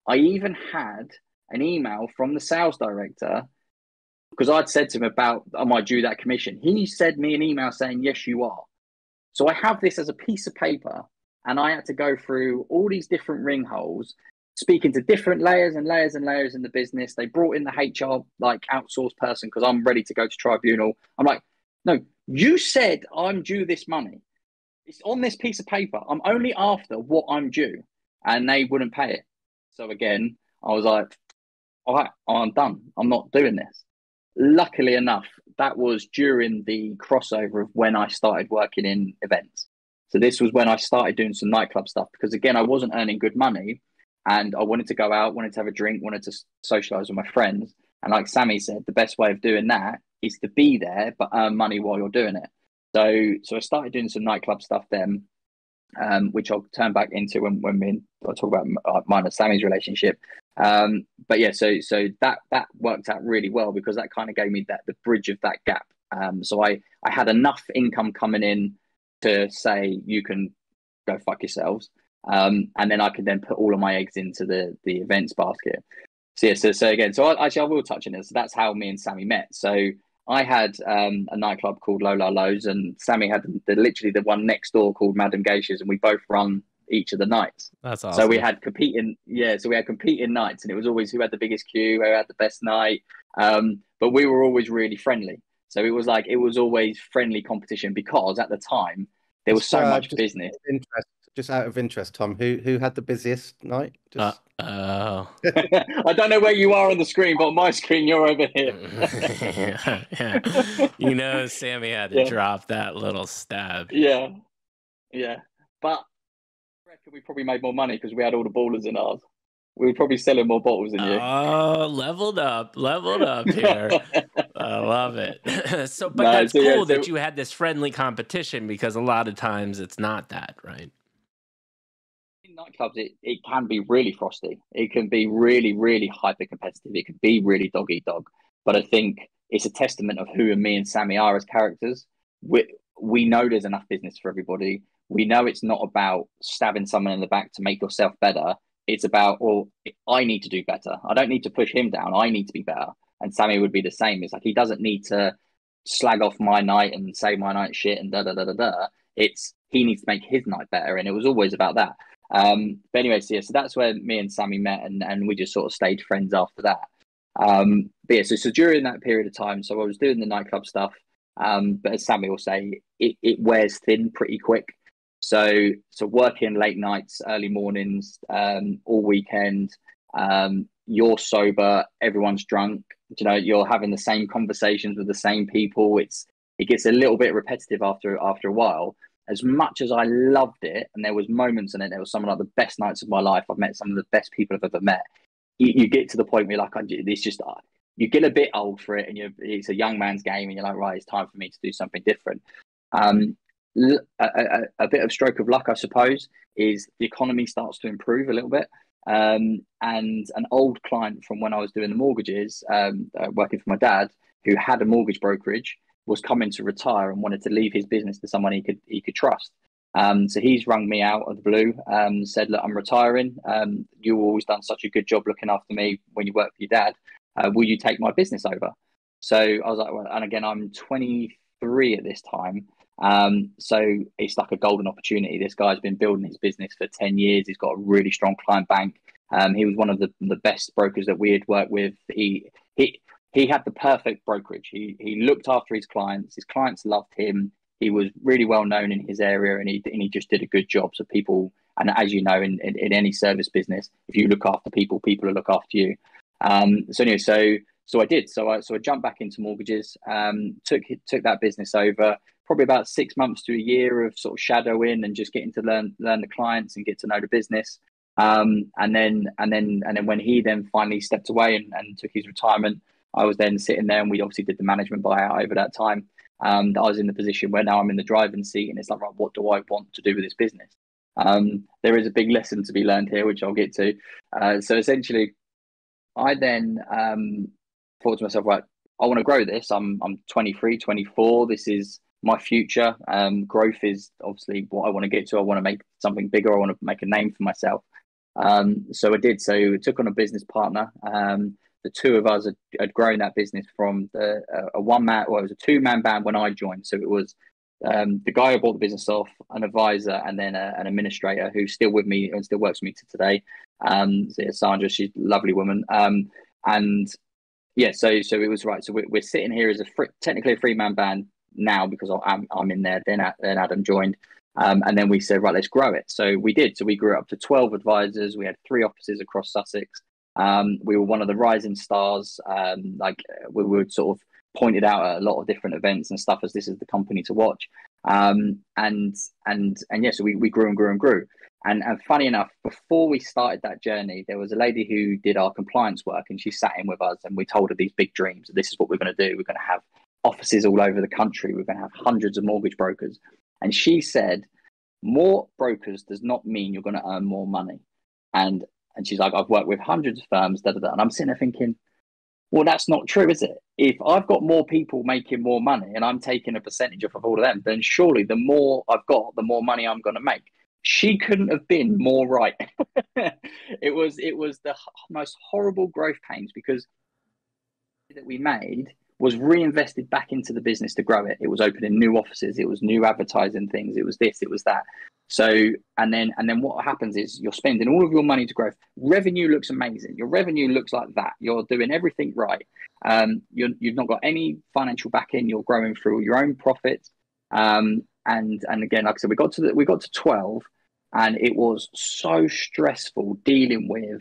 I even had an email from the sales director, because I'd said to him about, am I due that commission? He sent me an email saying, yes, you are. So I have this as a piece of paper, and I had to go through all these different ring holes, speaking to different layers and layers and layers in the business. They brought in the HR, like, outsourced person, because I'm ready to go to tribunal. I'm like, no, you said I'm due this money. It's on this piece of paper. I'm only after what I'm due. And they wouldn't pay it. So again, I was like, all right, I'm done. I'm not doing this. Luckily enough, that was during the crossover of when I started working in events. So this was when I started doing some nightclub stuff, because again, I wasn't earning good money and I wanted to go out, wanted to have a drink, wanted to socialize with my friends. And like Sammy said, the best way of doing that is to be there, but earn money while you're doing it. So I started doing some nightclub stuff then, which I'll turn back into when I talk about mine and Sammy's relationship. But yeah, so that worked out really well, because that kind of gave me the bridge of that gap. So I had enough income coming in to say, you can go fuck yourselves, and then I could then put all of my eggs into the events basket. So yeah, so again, I will touch on this. So that's how me and Sammy met. So I had a nightclub called Low Lows, and Sammy had literally the one next door called Madam Geisha's, and we both run each of the nights. That's awesome. So we had competing nights, and it was always who had the biggest queue, who had the best night. But we were always really friendly. So it was always friendly competition, because at the time there was so much business. Just out of interest, Tom, who had the busiest night? I don't know where you are on the screen, but on my screen you're over here. yeah. You know, Sammy had to drop that little stab. Yeah. But I reckon we probably made more money because we had all the ballers in ours. We were probably selling more bottles than you. Oh, leveled up here. I love it. That's cool that you had this friendly competition, because a lot of times it's not that, right? In nightclubs, it can be really frosty. It can be really, really hyper competitive. It can be really dog eat dog. But I think it's a testament of who me and Sammy are as characters. We know there's enough business for everybody. We know it's not about stabbing someone in the back to make yourself better. It's about, well, I need to do better. I don't need to push him down. I need to be better. And Sammy would be the same. It's like, he doesn't need to slag off my night and say my night shit and da-da-da-da-da. It's, he needs to make his night better. And it was always about that. But anyway, so that's where me and Sammy met, and we just sort of stayed friends after that. But yeah, so during that period of time, so I was doing the nightclub stuff, but as Sammy will say, it wears thin pretty quick. So working late nights, early mornings, all weekend, you're sober, everyone's drunk, you know, you're having the same conversations with the same people. It gets a little bit repetitive after a while. As much as I loved it, and there was moments in it, there was some of like the best nights of my life. I've met some of the best people I've ever met. You get to the point where you're like, it's just, you get a bit old for it, and it's a young man's game, and you're like, right, it's time for me to do something different. A bit of stroke of luck, I suppose, is the economy starts to improve a little bit. And an old client from when I was doing the mortgages, working for my dad, who had a mortgage brokerage, was coming to retire and wanted to leave his business to someone he could trust. So he's rung me out of the blue, said, look, I'm retiring. You've always done such a good job looking after me when you work for your dad. Will you take my business over? So I was like, well, and again, I'm 23 at this time. So it's like a golden opportunity. This guy's been building his business for 10 years. He's got a really strong client bank. He was one of the best brokers that we had worked with. He had the perfect brokerage. He looked after his clients. His clients loved him. He was really well known in his area, and he just did a good job. So people, and as you know, in any service business, if you look after people, people will look after you. So anyway, so I did. So I jumped back into mortgages. Took that business over. probably about 6 months to a year of sort of shadowing and just getting to learn the clients and get to know the business. And then when he then finally stepped away and took his retirement, I was then sitting there, and we obviously did the management buyout over that time. I was in the position where now I'm in the driving seat, and it's like, right, what do I want to do with this business? There is a big lesson to be learned here, which I'll get to. So essentially, I then thought to myself, right, I want to grow this. I'm 23, 24. This is my future. Growth is obviously what I want to get to. I want to make something bigger. I want to make a name for myself. So I did. So I took on a business partner. The two of us had grown that business from a one-man, well, it was a two-man band when I joined. So it was the guy who bought the business off, an advisor, and then an administrator who's still with me and still works with me to today. So Sandra, she's a lovely woman. And yeah, so it was right. So we're sitting here as technically a three-man band now because I'm in there. Then Adam joined. And then we said, right, let's grow it. So we did. So we grew up to 12 advisors. We had 3 offices across Sussex. We were one of the rising stars. We were sort of pointed out at a lot of different events and stuff as this is the company to watch. And yeah, so we grew and grew and grew. And funny enough, before we started that journey, there was a lady who did our compliance work, and she sat in with us, and we told her these big dreams. This is what we're going to do. We're going to have offices all over the country. We're going to have hundreds of mortgage brokers. And she said, more brokers does not mean you're going to earn more money. And she's like, I've worked with hundreds of firms, da, da, da. And I'm sitting there thinking, well, that's not true, is it? If I've got more people making more money and I'm taking a percentage off of all of them, then surely the more I've got, the more money I'm going to make. She couldn't have been more right. It was the most horrible growth pains, because that we made was reinvested back into the business to grow it. It was opening new offices. It was new advertising things. It was this, it was that. So, and then what happens is you're spending all of your money to grow. Revenue looks amazing. Your revenue looks like that. You're doing everything right. You've not got any financial backing. You're growing through your own profits. And again, like I said, we got to 12, and it was so stressful dealing with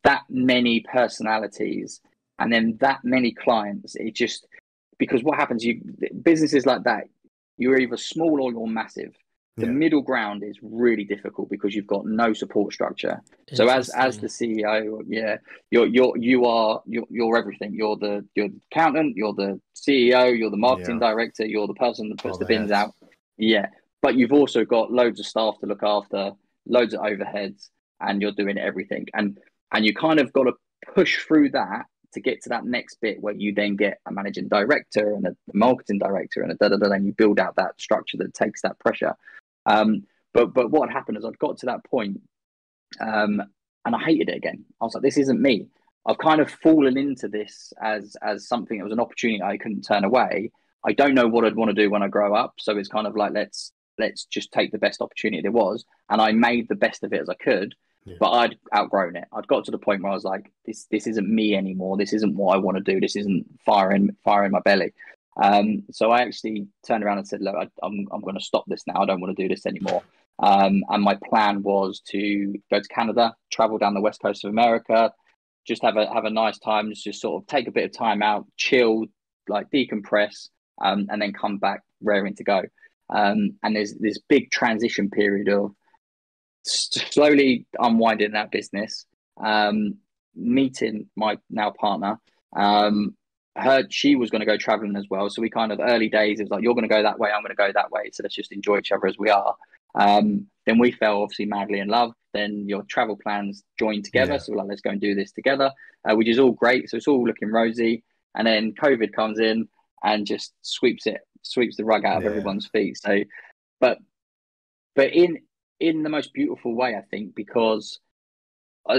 that many personalities and then that many clients. It just, because what happens, businesses like that, you're either small or you're massive. The middle ground is really difficult because you've got no support structure. So as the CEO, you're everything. You're the accountant, you're the CEO, you're the marketing director, you're the person that puts the bins out. Yeah. But you've also got loads of staff to look after, loads of overheads, and you're doing everything. And you kind of got to push through that to get to that next bit where you then get a managing director and a marketing director and and you build out that structure that takes that pressure. But what happened is I'd got to that point, and I hated it again. I was like, this isn't me. I've kind of fallen into this as something that was an opportunity I couldn't turn away. I don't know what I'd want to do when I grow up. So it's kind of like, let's just take the best opportunity there was. And I made the best of it as I could, but I'd outgrown it. I'd got to the point where I was like, this isn't me anymore. This isn't what I want to do. This isn't fire in my belly. So I actually turned around and said, look, I'm going to stop this now. I don't want to do this anymore. And my plan was to go to Canada, travel down the west coast of America, just have a nice time, just sort of take a bit of time out, chill, like decompress, and then come back raring to go. And there's this big transition period of slowly unwinding that business, meeting my now partner, heard she was going to go traveling as well. So we kind of, early days, it was like, you're going to go that way, I'm going to go that way. So let's just enjoy each other as we are. Then we fell obviously madly in love. Then your travel plans joined together. So we're like, let's go and do this together, which is all great. So it's all looking rosy. And then COVID comes in and just sweeps the rug out of everyone's feet. So, but in the most beautiful way, I think, because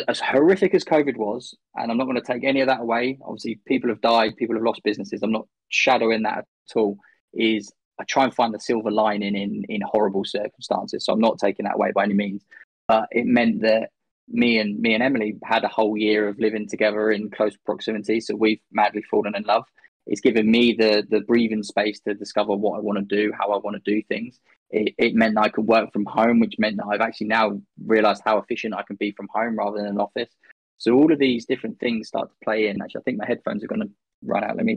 as horrific as COVID was, and I'm not going to take any of that away. Obviously, people have died, people have lost businesses. I'm not shadowing that at all. Is I try and find the silver lining in horrible circumstances. So I'm not taking that away by any means. But it meant that me and Emily had a whole year of living together in close proximity. So we've madly fallen in love. It's given me the breathing space to discover what I want to do, how I want to do things. It meant that I could work from home, which meant that I've actually now realized how efficient I can be from home rather than an office. So all of these different things start to play in. Actually, I think my headphones are going to run out. Let me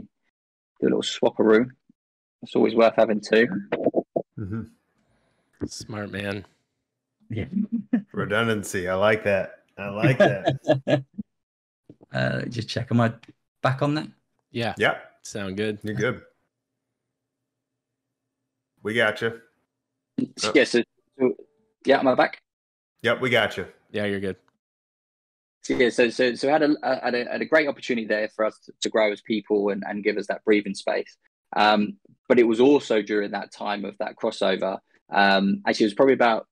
do a little swap-a-roo. It's always worth having two. Mm-hmm. Smart man. Yeah. Redundancy. I like that. I like that. Just check. Am I back on that? Yeah. Yep. Sound good. You're good. We got you. Oh. Yeah. So, am I back? Yep. We got you. Yeah, you're good. So yeah. So I had a great opportunity there for us to grow as people and give us that breathing space. But it was also during that time of that crossover. Actually, it was probably about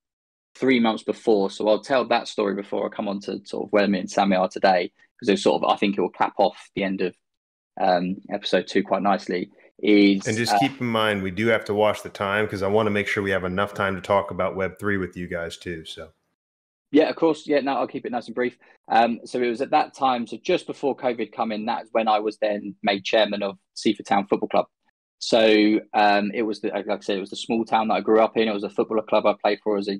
3 months before. So I'll tell that story before I come on to sort of where me and Sammy are today, because it's sort of, I think it will cap off the end of episode 2 quite nicely. And just keep in mind, we do have to watch the time, because I want to make sure we have enough time to talk about Web3 with you guys too. So yeah, of course. Yeah, no, I'll keep it nice and brief. So it was at that time, so just before COVID come in, that's when I was then made chairman of Seaford Town Football Club. So it was, like I said, it was the small town that I grew up in. It was a football club I played for as a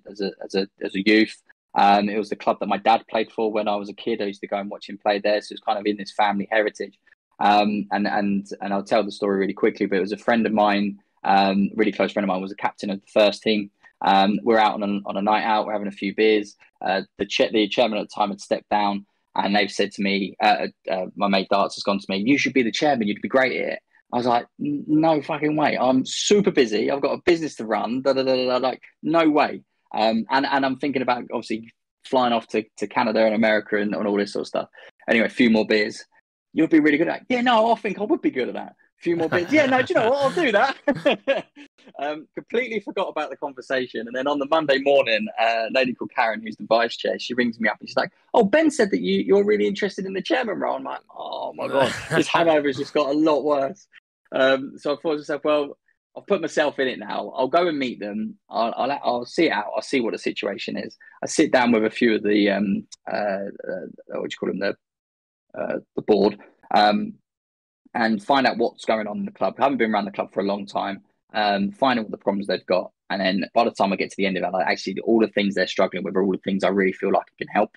youth. It was the club that my dad played for when I was a kid. I used to go and watch him play there. So it's kind of in this family heritage. And I'll tell the story really quickly, but it was a friend of mine, really close friend of mine, was the captain of the first team. We're out on a night out, we're having a few beers. The chairman at the time had stepped down, and they've said to me, my mate Darts has gone to me, "You should be the chairman, you'd be great at it." I was like, "No fucking way. I'm super busy. I've got a business to run. Like, no way." And I'm thinking about obviously flying off to Canada and America and all this sort of stuff. Anyway, a few more beers. "You'll be really good at it." "Yeah, no, I think I would be good at that." A few more beers. "Yeah, no, do you know what? I'll do that." Completely forgot about the conversation. And then on the Monday morning, a lady called Karen, who's the vice chair, she rings me up and she's like, "Oh, Ben said that you're really interested in the chairman role." I'm like, "Oh my God, this hangover's just got a lot worse." So I thought to myself, well, I've put myself in it now. I'll go and meet them. I'll see it out. I'll see what the situation is. I sit down with a few of the what do you call them, the board, and find out what's going on in the club. I haven't been around the club for a long time. Find out what the problems they've got, and then by the time I get to the end of it, like, actually all the things they're struggling with are all the things I really feel like I can help.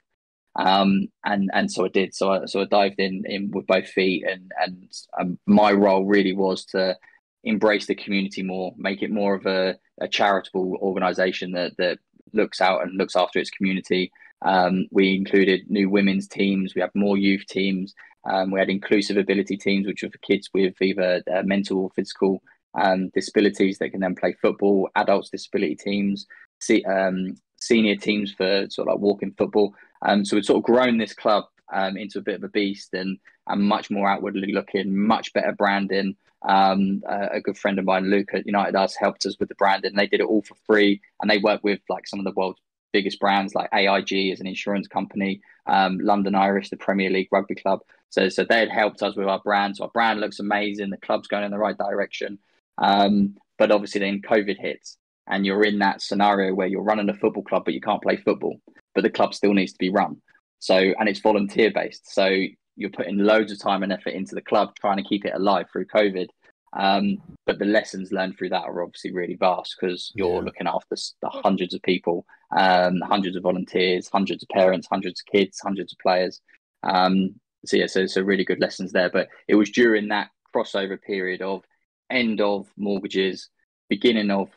And so I did. So I dived in with both feet, and my role really was to embrace the community more, make it more of a charitable organisation that looks out and looks after its community. We included new women's teams. We have more youth teams. We had inclusive ability teams, which are for kids with either mental or physical disabilities that can then play football. Adults disability teams, senior teams for sort of like walking football. So we've sort of grown this club into a bit of a beast and much more outwardly looking, much better branding. A good friend of mine, Luke at United Us, helped us with the branding. They did it all for free, and they work with like some of the world's biggest brands, like AIG as an insurance company, London Irish, the Premier League rugby club. So they had helped us with our brand. So our brand looks amazing. The club's going in the right direction. But obviously then COVID hits, and you're in that scenario where you're running a football club, but you can't play football, but the club still needs to be run. So, and it's volunteer based. So you're putting loads of time and effort into the club, trying to keep it alive through COVID. But the lessons learned through that are obviously really vast, because you're looking after the hundreds of people, hundreds of volunteers, hundreds of parents, hundreds of kids, hundreds of players. So really good lessons there. But it was during that crossover period of end of mortgages, beginning of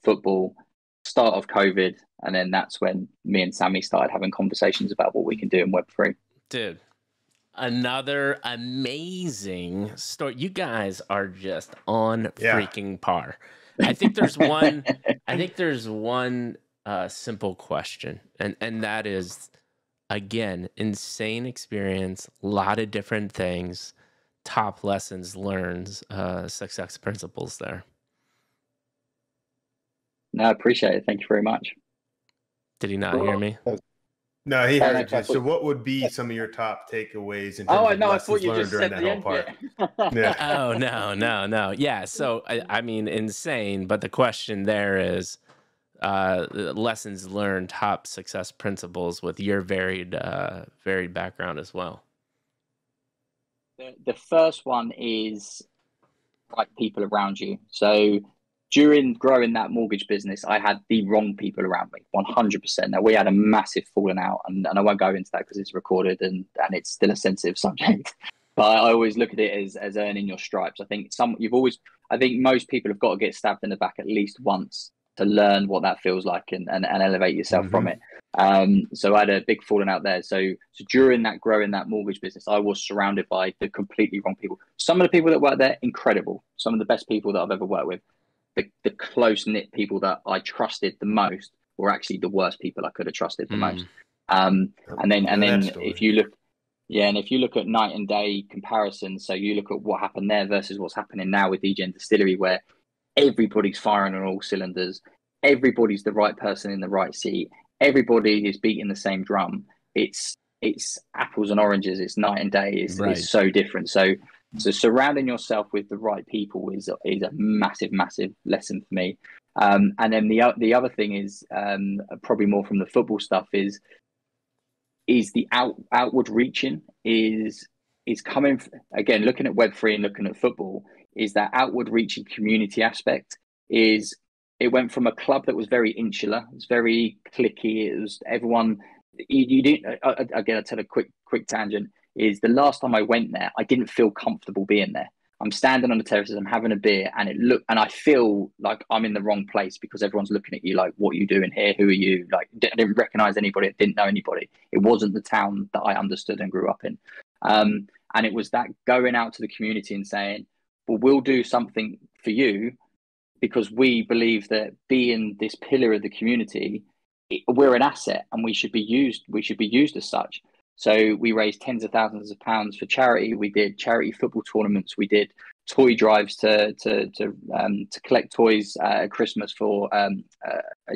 football, start of COVID, and then that's when me and Sammy started having conversations about what we can do in Web3. Dude, another amazing story. You guys are just on freaking par. I think there's one. I think there's one simple question, and that is, again, insane experience, a lot of different things, top lessons learned, success principles there. No, I appreciate it. Thank you very much. Did he not hear me? No, he heard you. So what would be some of your top takeaways in terms of I thought you just said the end part? Yeah. Oh, no. Yeah, so, I mean, insane, but the question there is lessons learned, top success principles with your varied background as well. The first one is right people around you. So during growing that mortgage business, I had the wrong people around me, 100%. Now, we had a massive falling out, and I won't go into that because it's recorded and it's still a sensitive subject. But I always look at it as earning your stripes. I think I think most people have got to get stabbed in the back at least once to learn what that feels like and elevate yourself from it. So I had a big falling out there. So during that growing that mortgage business, I was surrounded by the completely wrong people. Some of the people that work there, incredible. Some of the best people that I've ever worked with. The close-knit people that I trusted the most were actually the worst people I could have trusted the most. And then if you look, and if you look at night and day comparisons, so you look at what happened there versus what's happening now with Degen Distillery, where everybody's firing on all cylinders, everybody's the right person in the right seat, everybody is beating the same drum. It's apples and oranges. It's night and day. It's so different. So surrounding yourself with the right people is a massive lesson for me. And then the other thing is probably more from the football stuff is the outward reaching is coming again, looking at Web3 and looking at football, is that outward reaching community aspect. It went from a club that was very insular, it's very cliquey, it was everyone, you didn't, again, I'll tell a quick tangent, is the last time I went there, I didn't feel comfortable being there. I'm standing on the terraces, I'm having a beer, and I feel like I'm in the wrong place because everyone's looking at you like, what are you doing here? Who are you? Like, I didn't recognize anybody. I didn't know anybody. It wasn't the town that I understood and grew up in. And it was that going out to the community and saying, well, we'll do something for you because we believe that being this pillar of the community, we're an asset and we should be used as such. So we raised tens of thousands of pounds for charity. We did charity football tournaments. We did toy drives to collect toys at Christmas for a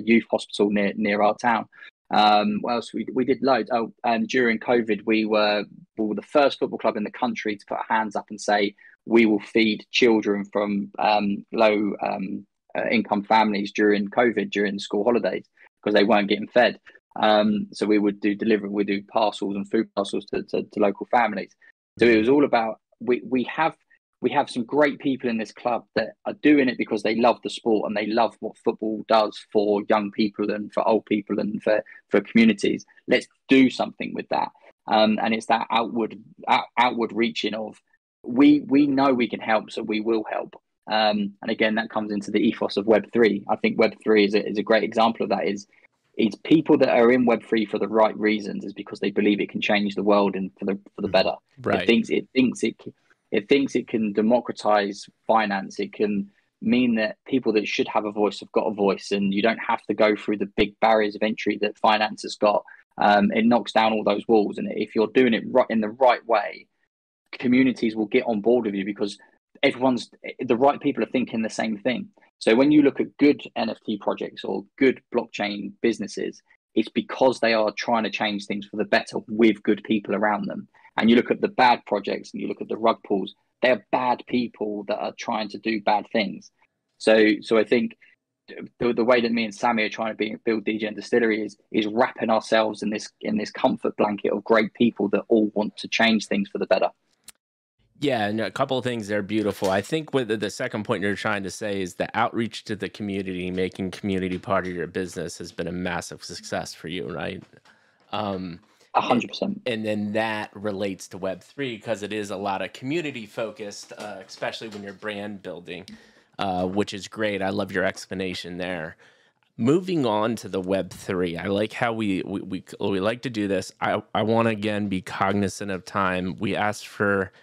youth hospital near our town. What else? We did loads. Oh, and during COVID, we were the first football club in the country to put our hands up and say we will feed children from low income families during COVID, during the school holidays, because they weren't getting fed. So we would do delivery, we do parcels and food parcels to local families. So it was all about we have some great people in this club that are doing it because they love the sport and they love what football does for young people and for old people and for communities. Let's do something with that. And it's that outward reaching of we know we can help, so we will help. And again, that comes into the ethos of Web3. I think Web3 is a great example of that. It's people that are in Web3 for the right reasons, is because they believe it can change the world and for the better. Right. It thinks it can democratize finance. It can mean that people that should have a voice have got a voice, and you don't have to go through the big barriers of entry that finance has got. It knocks down all those walls, and if you're doing it right in the right way, communities will get on board with you because the right people are thinking the same thing. So when you look at good NFT projects or good blockchain businesses, it's because they are trying to change things for the better with good people around them. And you look at the bad projects and you look at the rug pulls, they're bad people that are trying to do bad things. So I think the way that me and Sammy are trying to build Degen Distillery is wrapping ourselves in this comfort blanket of great people that all want to change things for the better. Yeah, and a couple of things that are beautiful. I think with the second point you're trying to say is the outreach to the community, making community part of your business has been a massive success for you, right? 100%. And then that relates to Web3 because it is a lot of community focused, especially when you're brand building, which is great. I love your explanation there. Moving on to the Web3, I like how we like to do this. I want to again be cognizant of time. We asked for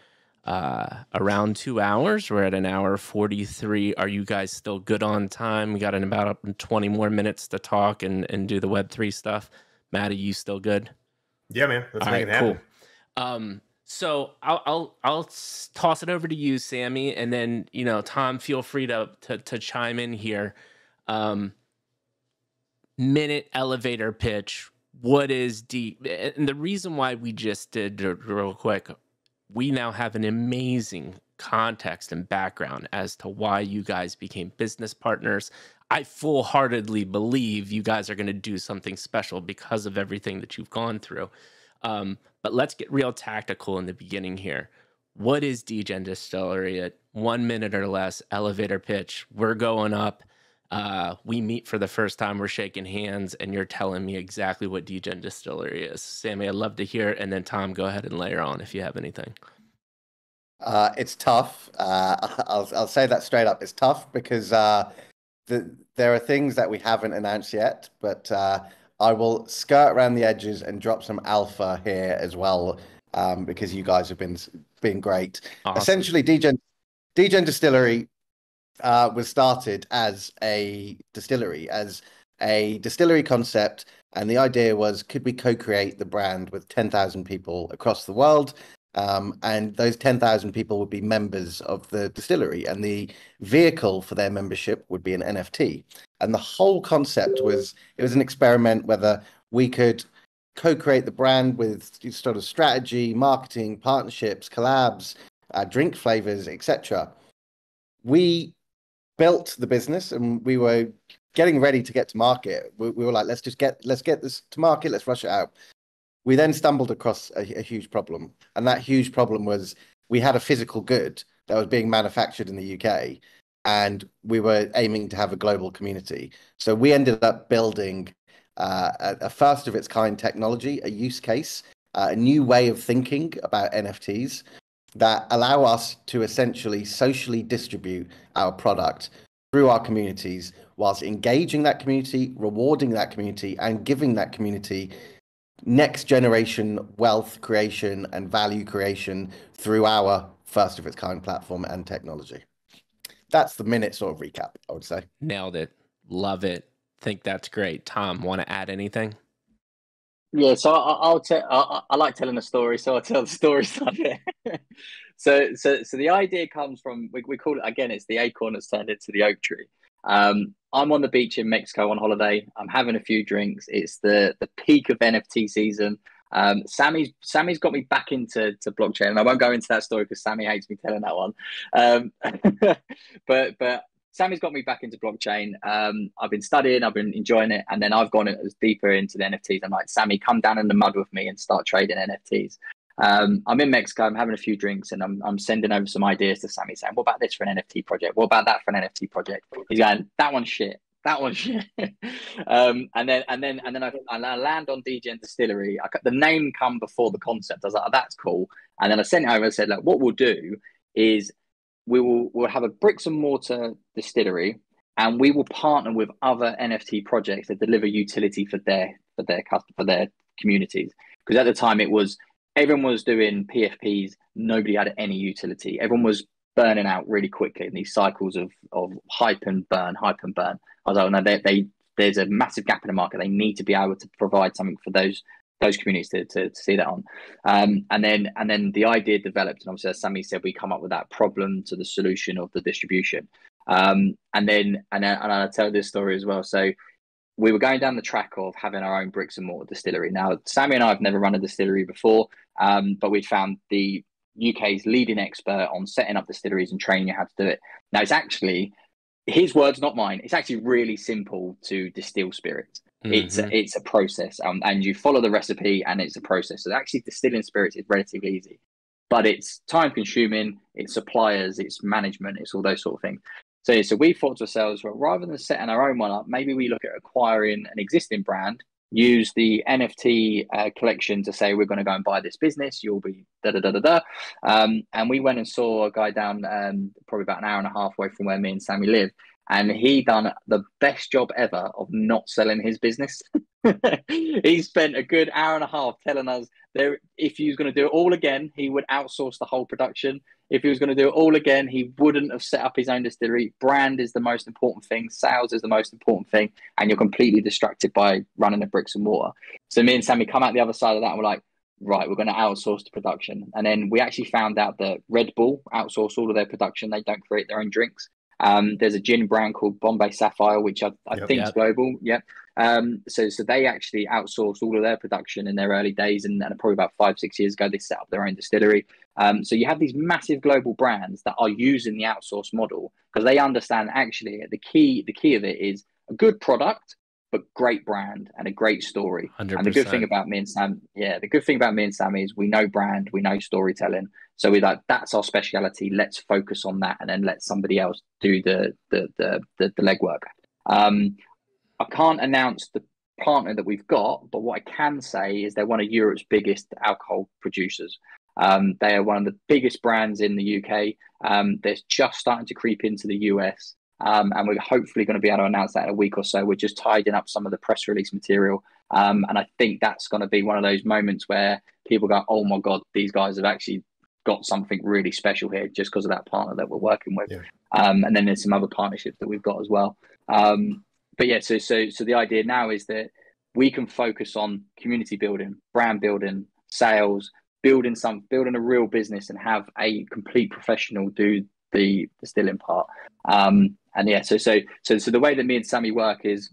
around 2 hours. We're at an hour 43. Are you guys still good on time? We got in about 20 more minutes to talk and do the Web3 stuff. Matt, are you still good? Yeah, man. Let's make it happen. Cool. So I'll toss it over to you, Sammy, and then Tom, feel free to chime in here. Minute elevator pitch. What is deep? And the reason why we just did real quick, we now have an amazing context and background as to why you guys became business partners. I full-heartedly believe you guys are going to do something special because of everything that you've gone through. But let's get real tactical in the beginning here. What is Degen Distillery at 1 minute or less? Elevator pitch. We're going up. We meet for the first time. We're shaking hands, and you're telling me exactly what Degen Distillery is. Sammy, I'd love to hear it. And then Tom, go ahead and layer on if you have anything. It's tough. I'll say that straight up. It's tough because there are things that we haven't announced yet, but I will skirt around the edges and drop some alpha here as well, because you guys have been great. Awesome. Essentially, Degen Distillery was started as a distillery concept, and the idea was, could we co-create the brand with 10,000 people across the world? And those 10,000 people would be members of the distillery, and the vehicle for their membership would be an NFT. And the whole concept was, it was an experiment whether we could co-create the brand with sort of strategy, marketing, partnerships, collabs, drink flavors, etc. We built the business and we were getting ready to get to market. We were like, let's get this to market, let's rush it out. We then stumbled across a huge problem. And that huge problem was, we had a physical good that was being manufactured in the UK, and we were aiming to have a global community. So we ended up building a first of its kind technology, a use case, a new way of thinking about NFTs that allow us to essentially socially distribute our product through our communities, whilst engaging that community, rewarding that community, and giving that community next generation wealth creation and value creation through our first of its kind platform and technology. That's the minute sort of recap, I would say. Nailed it. Love it. Think that's great. Tom, want to add anything? Yeah, so I like telling a story, so I'll tell the story side of it. So the idea comes from, we call it, again, it's the acorn that's turned into the oak tree. I'm on the beach in Mexico on holiday. I'm having a few drinks. It's the peak of NFT season. Sammy's got me back into blockchain, and I won't go into that story because Sammy hates me telling that one. But Sammy's got me back into blockchain. I've been studying, I've been enjoying it, and then I've gone deeper into the NFTs. I'm like, Sammy, come down in the mud with me and start trading NFTs. I'm in Mexico, I'm having a few drinks, and I'm sending over some ideas to Sammy, saying, what about this for an NFT project? What about that for an NFT project? He's going, that one's shit. That one's shit. and then I land on Degen Distillery. The name come before the concept. I was like, oh, that's cool. And then I sent it over and said, like, what we'll do is we'll have a bricks and mortar distillery, and we will partner with other NFT projects that deliver utility for their communities. Because at the time everyone was doing PFPs, nobody had any utility. Everyone was burning out really quickly in these cycles of hype and burn. I was like, no, there's a massive gap in the market. They need to be able to provide something for those communities to see that on. And then the idea developed, and obviously, as Sammy said, we come up with that problem to the solution of the distribution. And I'll tell this story as well. So we were going down the track of having our own bricks and mortar distillery. Now, Sammy and I have never run a distillery before, but we'd found the UK's leading expert on setting up distilleries and training you how to do it. Now, it's actually, his words, not mine, it's actually really simple to distill spirits. Mm-hmm. It's a process, and you follow the recipe, and it's a process. So actually distilling spirits is relatively easy, but it's time consuming, it's suppliers, it's management, it's all those sort of things. So we thought to ourselves, well, rather than setting our own one up, maybe we look at acquiring an existing brand, use the NFT collection to say, we're going to go and buy this business, you'll be da-da-da-da-da. And we went and saw a guy down probably about an hour and a half away from where me and Sammy live. And he done the best job ever of not selling his business. He spent a good hour and a half telling us if he was going to do it all again, he would outsource the whole production. If he was going to do it all again, he wouldn't have set up his own distillery. Brand is the most important thing. Sales is the most important thing. And you're completely distracted by running the bricks and mortar. So me and Sammy come out the other side of that and we're like, right, we're going to outsource the production. And then we actually found out that Red Bull outsource all of their production. They don't create their own drinks. There's a gin brand called Bombay Sapphire, which I think is global. Yep. So they actually outsourced all of their production in their early days, and probably about 5-6 years ago, they set up their own distillery. So you have these massive global brands that are using the outsource model because they understand actually the key of it is a good product, but great brand and a great story. 100%. And the good thing about me and Sam, is we know brand, we know storytelling. So we're like, that's our speciality. Let's focus on that, and then let somebody else do the legwork. I can't announce the partner that we've got, but what I can say is they're one of Europe's biggest alcohol producers. They are one of the biggest brands in the UK. They're just starting to creep into the US. And we're hopefully going to be able to announce that in a week or so. We're just tidying up some of the press release material. And I think that's going to be one of those moments where people go, oh my God, these guys have actually got something really special here just because of that partner that we're working with. Yeah. And then there's some other partnerships that we've got as well. But yeah, so the idea now is that we can focus on community building, brand building, sales, building a real business, and have a complete professional do the distilling part. And yeah, so the way that me and Sammy work is,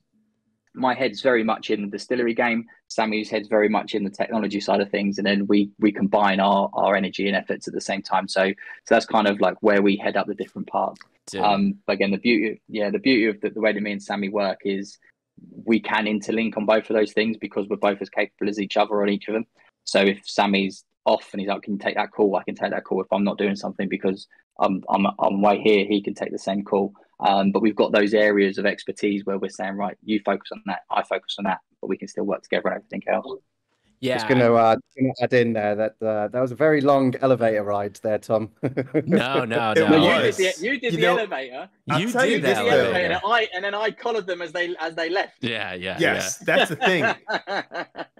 my head's very much in the distillery game, Sammy's head's very much in the technology side of things, and then we combine our energy and efforts at the same time. So that's kind of like where we head up the different parts. But again, the beauty of the way that me and Sammy work is we can interlink on both of those things because we're both as capable as each other on each of them. So if Sammy's off and he's like, can you take that call? I can take that call. If I'm not doing something because I'm way here, he can take the same call. But we've got those areas of expertise where we're saying, right, you focus on that, I focus on that, but we can still work together on everything else. Yeah, just going to add in there that that was a very long elevator ride there, Tom. No. You did the elevator. You did the elevator. And then I collared them as they left. Yeah. Yes, that's the thing.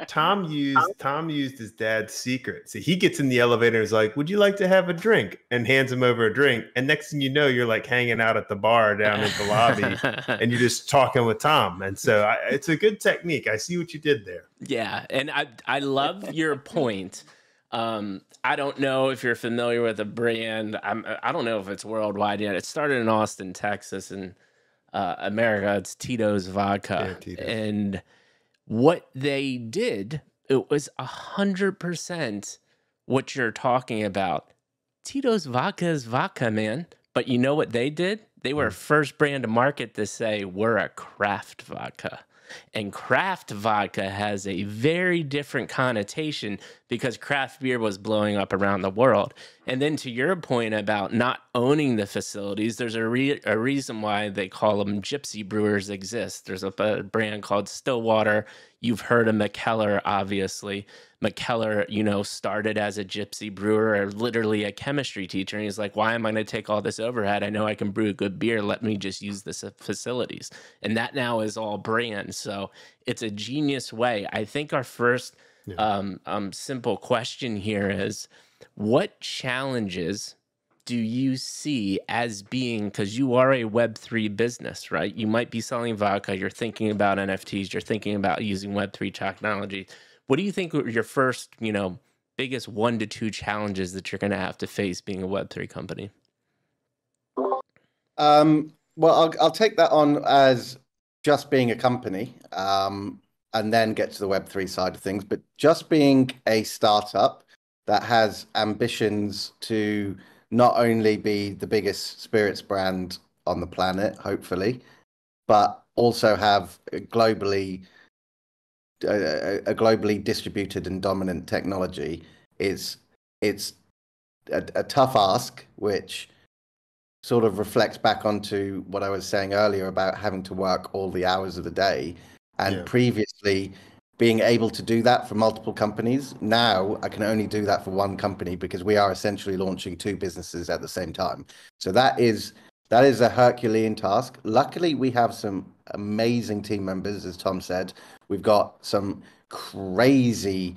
Tom used his dad's secret. So he gets in the elevator and is like, "Would you like to have a drink?" and hands him over a drink. And next thing you know, you're like hanging out at the bar down in the lobby, and you're just talking with Tom. And so it's a good technique. I see what you did there. Yeah, and I love your point. I don't know if you're familiar with the brand. I don't know if it's worldwide yet. It started in Austin, Texas, and America. It's Tito's Vodka. Yeah, Tito's. And what they did, it was 100% what you're talking about. Tito's Vodka is vodka, man. But you know what they did? They were first brand to market to say, we're a craft vodka. And craft vodka has a very different connotation because craft beer was blowing up around the world. And then to your point about not owning the facilities, there's a reason why they call them gypsy brewers exist. There's a brand called Stillwater. You've heard of McKellar, obviously. McKellar, started as a gypsy brewer or literally a chemistry teacher. And he's like, why am I going to take all this overhead? I know I can brew good beer. Let me just use the facilities. And that now is all brand. So it's a genius way. I think our first simple question here is, what challenges do you see as being, because you are a Web3 business, right? You might be selling vodka. You're thinking about NFTs. You're thinking about using Web3 technology. What do you think are your first, biggest 1 to 2 challenges that you're going to have to face being a Web3 company? Well, I'll take that on as just being a company, and then get to the Web3 side of things. But just being a startup that has ambitions to not only be the biggest spirits brand on the planet, hopefully, but also have a globally distributed and dominant technology, it's a tough ask, which sort of reflects back onto what I was saying earlier about having to work all the hours of the day, and previously being able to do that for multiple companies. Now I can only do that for one company because we are essentially launching 2 businesses at the same time. So that is a Herculean task. Luckily, we have some amazing team members, as Tom said. We've got some crazy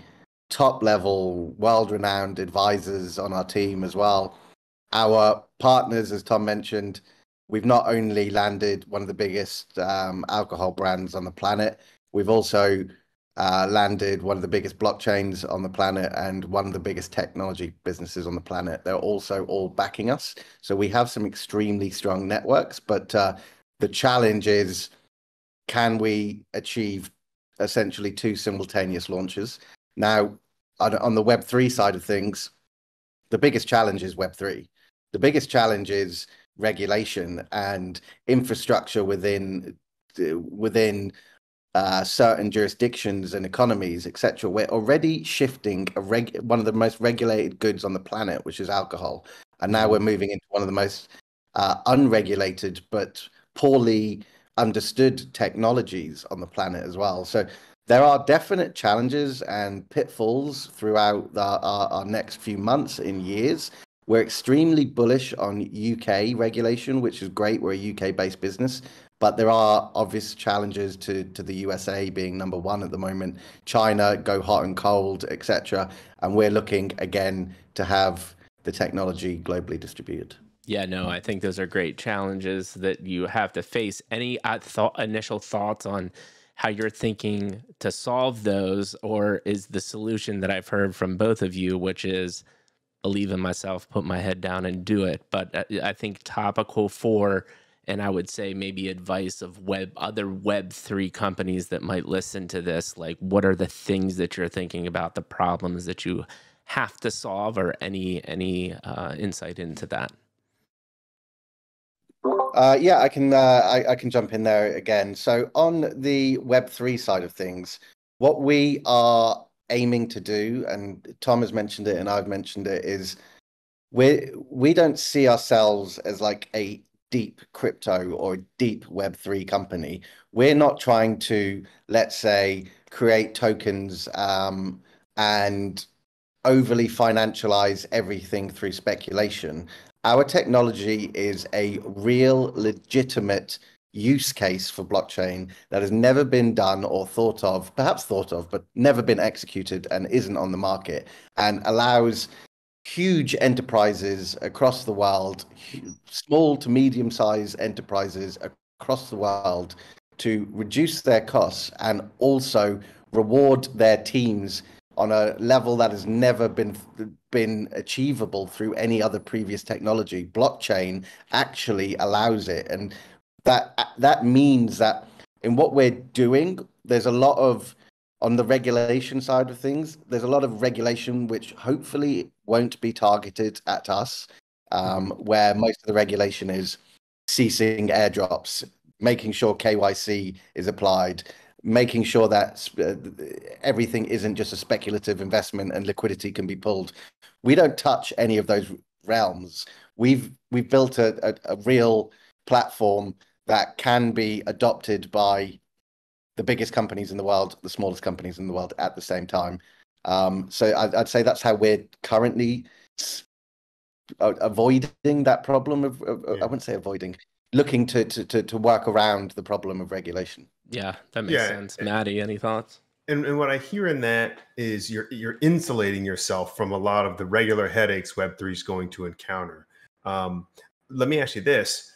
top-level, world-renowned advisors on our team as well. Our partners, as Tom mentioned, we've not only landed one of the biggest alcohol brands on the planet, we've also landed one of the biggest blockchains on the planet and one of the biggest technology businesses on the planet. They're also all backing us. So we have some extremely strong networks, but the challenge is, can we achieve essentially 2 simultaneous launches? Now, on the Web3 side of things, the biggest challenge is Web3. The biggest challenge is regulation and infrastructure within certain jurisdictions and economies, etc. We're already shifting one of the most regulated goods on the planet, which is alcohol, and now we're moving into one of the most unregulated but poorly understood technologies on the planet as well. So there are definite challenges and pitfalls throughout our next few months and years. We're extremely bullish on UK regulation, which is great. We're a UK-based business, but there are obvious challenges to the USA being number one at the moment. China, go hot and cold, etc. And we're looking again to have the technology globally distributed. Yeah, no, I think those are great challenges that you have to face. Any initial thoughts on how you're thinking to solve those, or is the solution that I've heard from both of you, which is believe in myself, put my head down and do it? But I think topical for, and I would say maybe advice of other Web3 companies that might listen to this, like what are the things that you're thinking about, the problems that you have to solve, or any insight into that? Yeah, I can jump in there again. So on the Web3 side of things, what we are aiming to do, and Tom has mentioned it and I've mentioned it, is we don't see ourselves as like a deep crypto or deep Web3 company. We're not trying to, let's say, create tokens and overly financialize everything through speculation. Our technology is a real legitimate use case for blockchain that has never been done or thought of, perhaps thought of, but never been executed and isn't on the market, and allows huge enterprises across the world, small to medium-sized enterprises across the world, to reduce their costs and also reward their teams on a level that has never been achievable through any other previous technology. Blockchain actually allows it, and that means that in what we're doing, there's a lot of, on the regulation side of things, there's a lot of regulation which hopefully won't be targeted at us, where most of the regulation is ceasing airdrops, making sure KYC is applied, making sure that everything isn't just a speculative investment and liquidity can be pulled. We don't touch any of those realms. We've built a real platform that can be adopted by the biggest companies in the world, the smallest companies in the world at the same time. So I'd say that's how we're currently avoiding that problem of I wouldn't say avoiding, looking to work around the problem of regulation. Yeah, that makes sense. Maddie, any thoughts? And what I hear in that is you're insulating yourself from a lot of the regular headaches Web3 is going to encounter. Let me ask you this.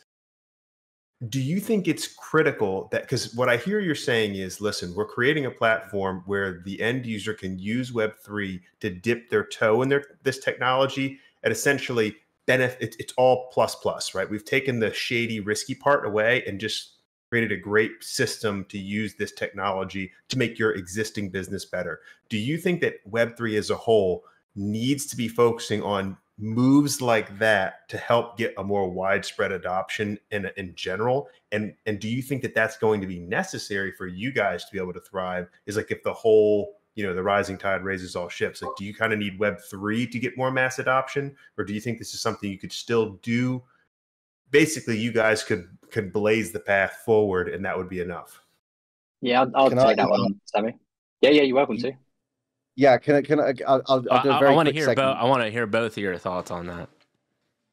Do you think it's critical that, because what I hear you're saying is, listen, we're creating a platform where the end user can use Web3 to dip their toe in this technology and essentially benefit. It's all plus, right? We've taken the shady, risky part away and just created a great system to use this technology to make your existing business better. Do you think that Web3 as a whole needs to be focusing on moves like that to help get a more widespread adoption in general? And do you think that that's going to be necessary for you guys to be able to thrive? Is like, if the whole, the rising tide raises all ships, like, do you kind of need Web3 to get more mass adoption? Or do you think this is something you could still do? Basically, you guys could blaze the path forward and that would be enough. Yeah, I'll take that one on, Sammy. Yeah, you're welcome to. Yeah, I'll do a very quick segment. I want to hear both of your thoughts on that.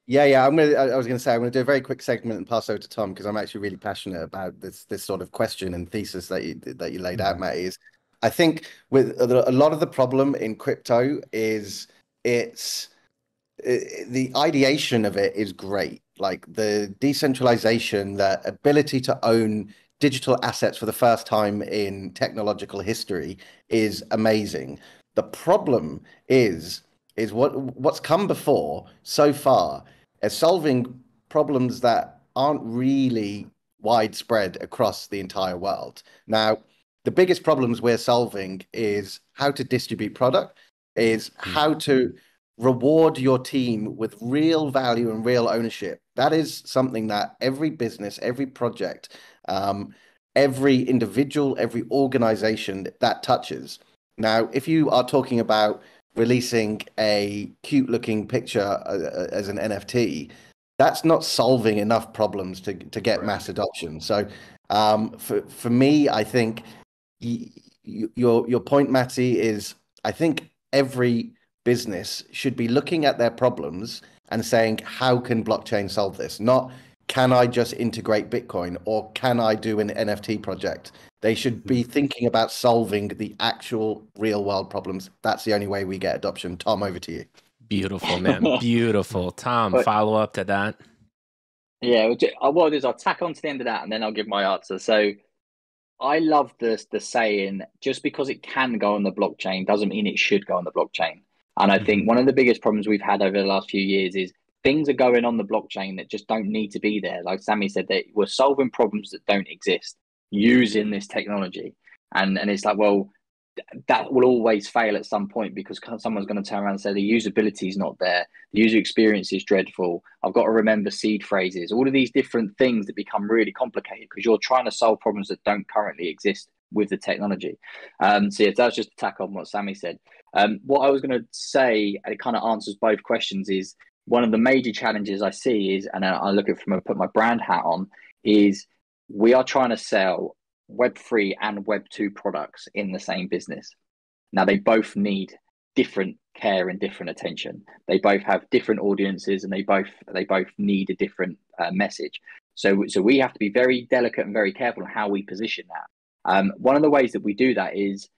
Yeah. I'm gonna do a very quick segment and pass over to Tom, because I'm actually really passionate about this sort of question and thesis that you laid out, Matt. Is I think with a lot of the problem in crypto is the ideation of it is great, like the decentralization, the ability to own digital assets for the first time in technological history is amazing. The problem is what's come before so far is solving problems that aren't really widespread across the entire world. Now, the biggest problems we're solving is how to distribute product, is how to reward your team with real value and real ownership. That is something that every business, every project, every individual, every organization that touches. Now, if you are talking about releasing a cute looking picture as an NFT, that's not solving enough problems to get mass adoption. So for me, I think your point, Matty, is I think every business should be looking at their problems and saying, how can blockchain solve this? Not, can I just integrate Bitcoin or can I do an NFT project? They should be thinking about solving the actual real world problems. That's the only way we get adoption. Tom, over to you. Beautiful, man. Beautiful. Tom, follow up to that. Yeah, what I'll do is I'll tack on to the end of that and then I'll give my answer. So I love the saying, just because it can go on the blockchain doesn't mean it should go on the blockchain. And I think one of the biggest problems we've had over the last few years is things are going on the blockchain that just don't need to be there. Like Sammy said, that we're solving problems that don't exist using this technology. And it's like, well, that will always fail at some point because someone's going to turn around and say the usability is not there. The user experience is dreadful. I've got to remember seed phrases, all of these different things that become really complicated because you're trying to solve problems that don't currently exist with the technology. So yeah, that's just a tack on what Sammy said. What I was going to say, and it kind of answers both questions, is one of the major challenges I see is, and I look at it from I put my brand hat on, is we are trying to sell Web3 and Web2 products in the same business. Now, they both need different care and different attention. They both have different audiences and they both need a different message. So we have to be very delicate and very careful on how we position that. One of the ways that we do that is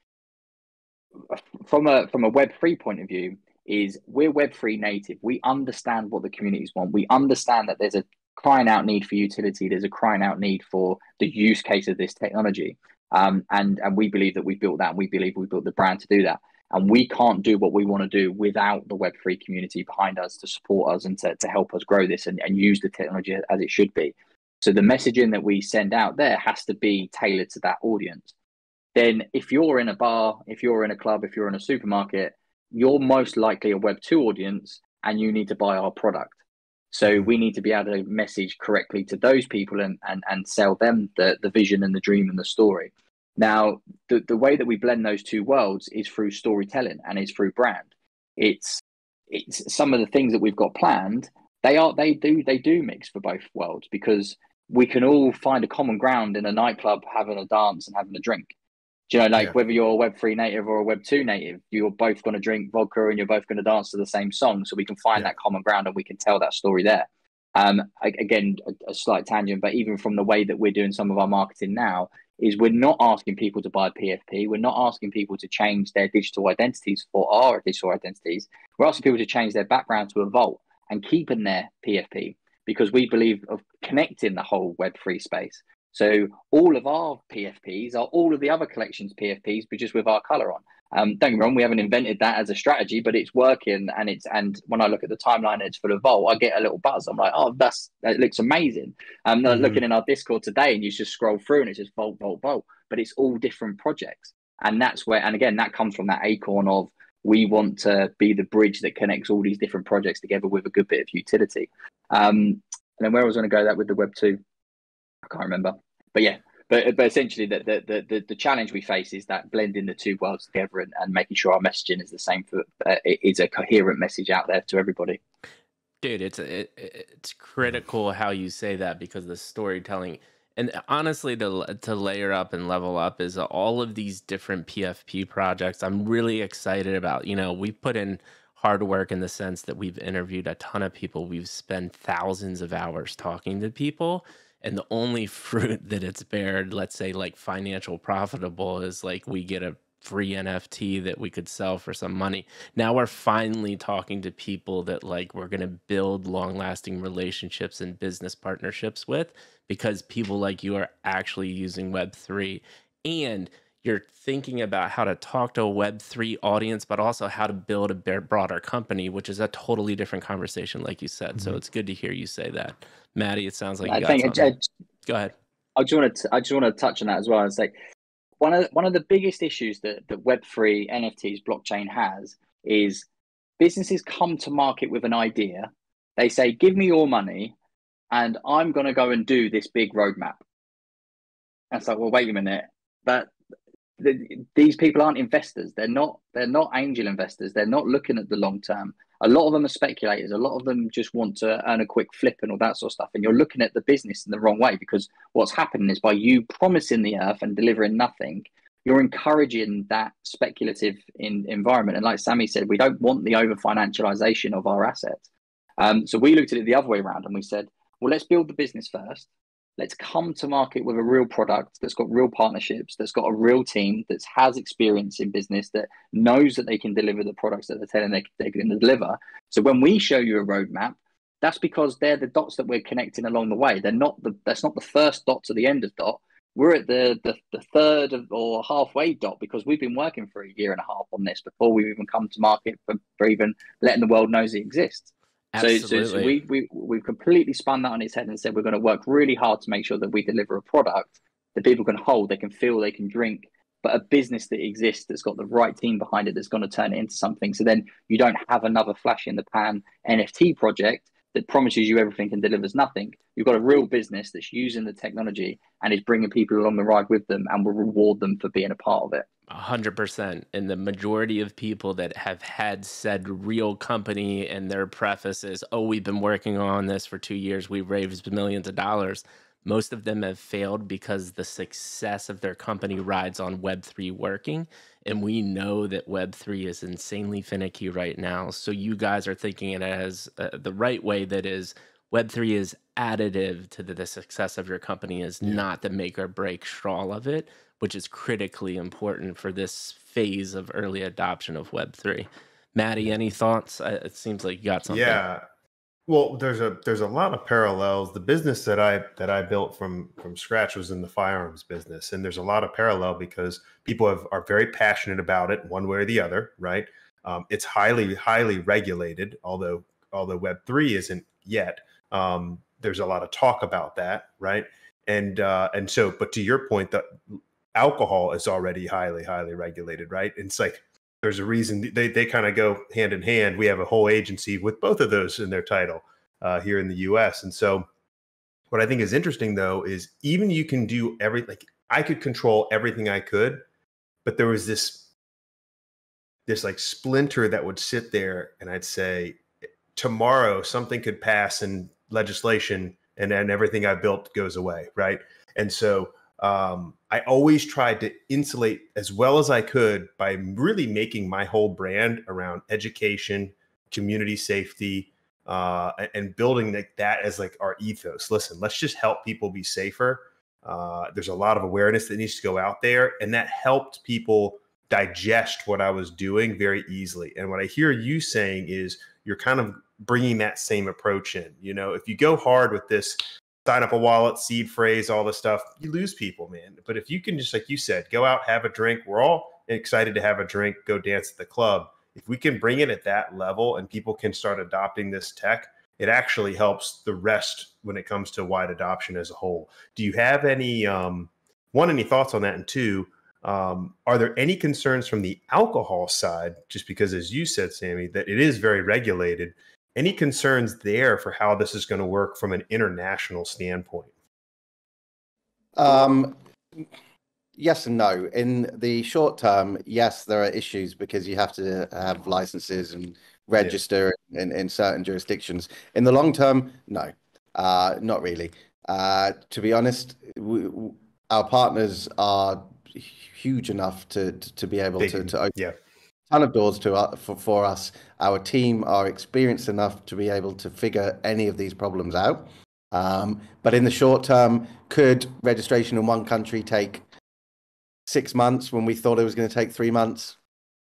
from a Web3 point of view is we're Web3 native. We understand what the communities want. We understand that there's a crying out need for utility. There's a crying out need for the use case of this technology. And we believe that we've built that. And we believe we've built the brand to do that. And we can't do what we want to do without the Web3 community behind us to support us and to help us grow this and use the technology as it should be. So the messaging that we send out there has to be tailored to that audience. Then if you're in a bar, if you're in a club, if you're in a supermarket, you're most likely a Web2 audience and you need to buy our product. So we need to be able to message correctly to those people and sell them the vision and the dream and the story. Now, the way that we blend those two worlds is through storytelling and it's through brand. It's some of the things that we've got planned. They do mix for both worlds because we can all find a common ground in a nightclub, having a dance and having a drink. Do you know, whether you're a Web3 native or a Web2 native, you're both going to drink vodka and you're both going to dance to the same song. So we can find that common ground and we can tell that story there. Again, a slight tangent, but even from the way that we're doing some of our marketing now is we're not asking people to buy PFP. We're not asking people to change their digital identities for our digital identities. We're asking people to change their background to a vault and keeping their PFP because we believe of connecting the whole Web3 space. So all of our PFPs are all of the other collections PFPs, but just with our color on. Don't get me wrong, we haven't invented that as a strategy, but it's working. And when I look at the timeline and it's full of Vault, I get a little buzz. I'm like, oh, that looks amazing. Looking in our Discord today and you just scroll through and it's just Vault, Vault, Vault, but it's all different projects. And that's where, and again, that comes from that acorn of we want to be the bridge that connects all these different projects together with a good bit of utility. And then where I was going to go that with the Web2, I can't remember, but yeah, but essentially the challenge we face is that blending the two worlds together and making sure our messaging is the same for it's a coherent message out there to everybody. Dude, it's critical how you say that because the storytelling and honestly to layer up and level up is all of these different PFP projects. I'm really excited about. We've put in hard work in the sense that we've interviewed a ton of people. We've spent thousands of hours talking to people. And the only fruit that it's bared, let's say like financial profitable, is like we get a free NFT that we could sell for some money. Now we're finally talking to people that like we're going to build long lasting relationships and business partnerships with because people like you are actually using Web3 and you're thinking about how to talk to a Web3 audience, but also how to build a broader company, which is a totally different conversation, like you said. Mm-hmm. So it's good to hear you say that. Maddie, it sounds like you got something. Go ahead. I just want to touch on that as well and say one of the biggest issues that Web3, NFTs, blockchain has is businesses come to market with an idea. They say, give me your money and I'm going to go and do this big roadmap. And it's like, well, wait a minute. But these people aren't investors. They're not angel investors. They're not looking at the long term. A lot of them are speculators. A lot of them just want to earn a quick flip and all that sort of stuff. And you're looking at the business in the wrong way because what's happening is by you promising the earth and delivering nothing, you're encouraging that speculative environment. And like Sammy said, we don't want the over financialization of our assets. So we looked at it the other way around and we said, well, let's build the business first. Let's come to market with a real product that's got real partnerships, that's got a real team, that has experience in business, that knows that they can deliver the products that they're telling they're going to deliver. So when we show you a roadmap, that's because they're the dots that we're connecting along the way. That's not the first dot to the end of dot. We're at the third or halfway dot because we've been working for a year and a half on this before we've even come to market for even letting the world knows it exists. Absolutely. So we've completely spun that on its head and said we're going to work really hard to make sure that we deliver a product that people can hold, they can feel, they can drink, but a business that exists that's got the right team behind it that's going to turn it into something. So then you don't have another flash in the pan NFT project that promises you everything and delivers nothing. You've got a real business that's using the technology and is bringing people along the ride with them and will reward them for being a part of it. 100%. And the majority of people that have had said real company and their preface is, oh, we've been working on this for 2 years, we've raised millions of dollars. Most of them have failed because the success of their company rides on Web3 working. And we know that Web3 is insanely finicky right now. So you guys are thinking it as the right way, that is, Web3 is additive to the success of your company, is not the make or break straw of it, which is critically important for this phase of early adoption of Web3. Maddie, any thoughts? It seems like you got something. Yeah. Well, there's a lot of parallels. The business that I built from scratch was in the firearms business, and there's a lot of parallel because people are very passionate about it one way or the other, right? It's highly regulated, although Web3 isn't yet. There's a lot of talk about that, right? And so, but to your point, that alcohol is already highly regulated, right? And it's like, there's a reason they kind of go hand in hand. We have a whole agency with both of those in their title here in the US. And so what I think is interesting though, is even you can do everything, like I could control everything I could, but there was this like splinter that would sit there and I'd say, tomorrow something could pass in legislation and then everything I built goes away, right? And so I always tried to insulate as well as I could by really making my whole brand around education, community safety, and building that as like our ethos. Listen, let's just help people be safer. There's a lot of awareness that needs to go out there, and that helped people digest what I was doing very easily. And what I hear you saying is you're kind of bringing that same approach in. You know, if you go hard with this, sign up a wallet, seed phrase, all this stuff, you lose people, man. But if you can just, like you said, go out, have a drink, we're all excited to have a drink, go dance at the club. If we can bring it at that level and people can start adopting this tech, it actually helps the rest when it comes to wide adoption as a whole. Do you have any, any thoughts on that? And two, are there any concerns from the alcohol side? Just because, as you said, Sammy, that it is very regulated. Any concerns there for how this is going to work from an international standpoint? Yes and no. In the short term, yes, there are issues because you have to have licenses and register in certain jurisdictions. In the long term, no, not really. To be honest, our partners are huge enough to be able to open a ton of doors for us. Our team are experienced enough to be able to figure any of these problems out. But in the short term, could registration in one country take 6 months when we thought it was going to take 3 months?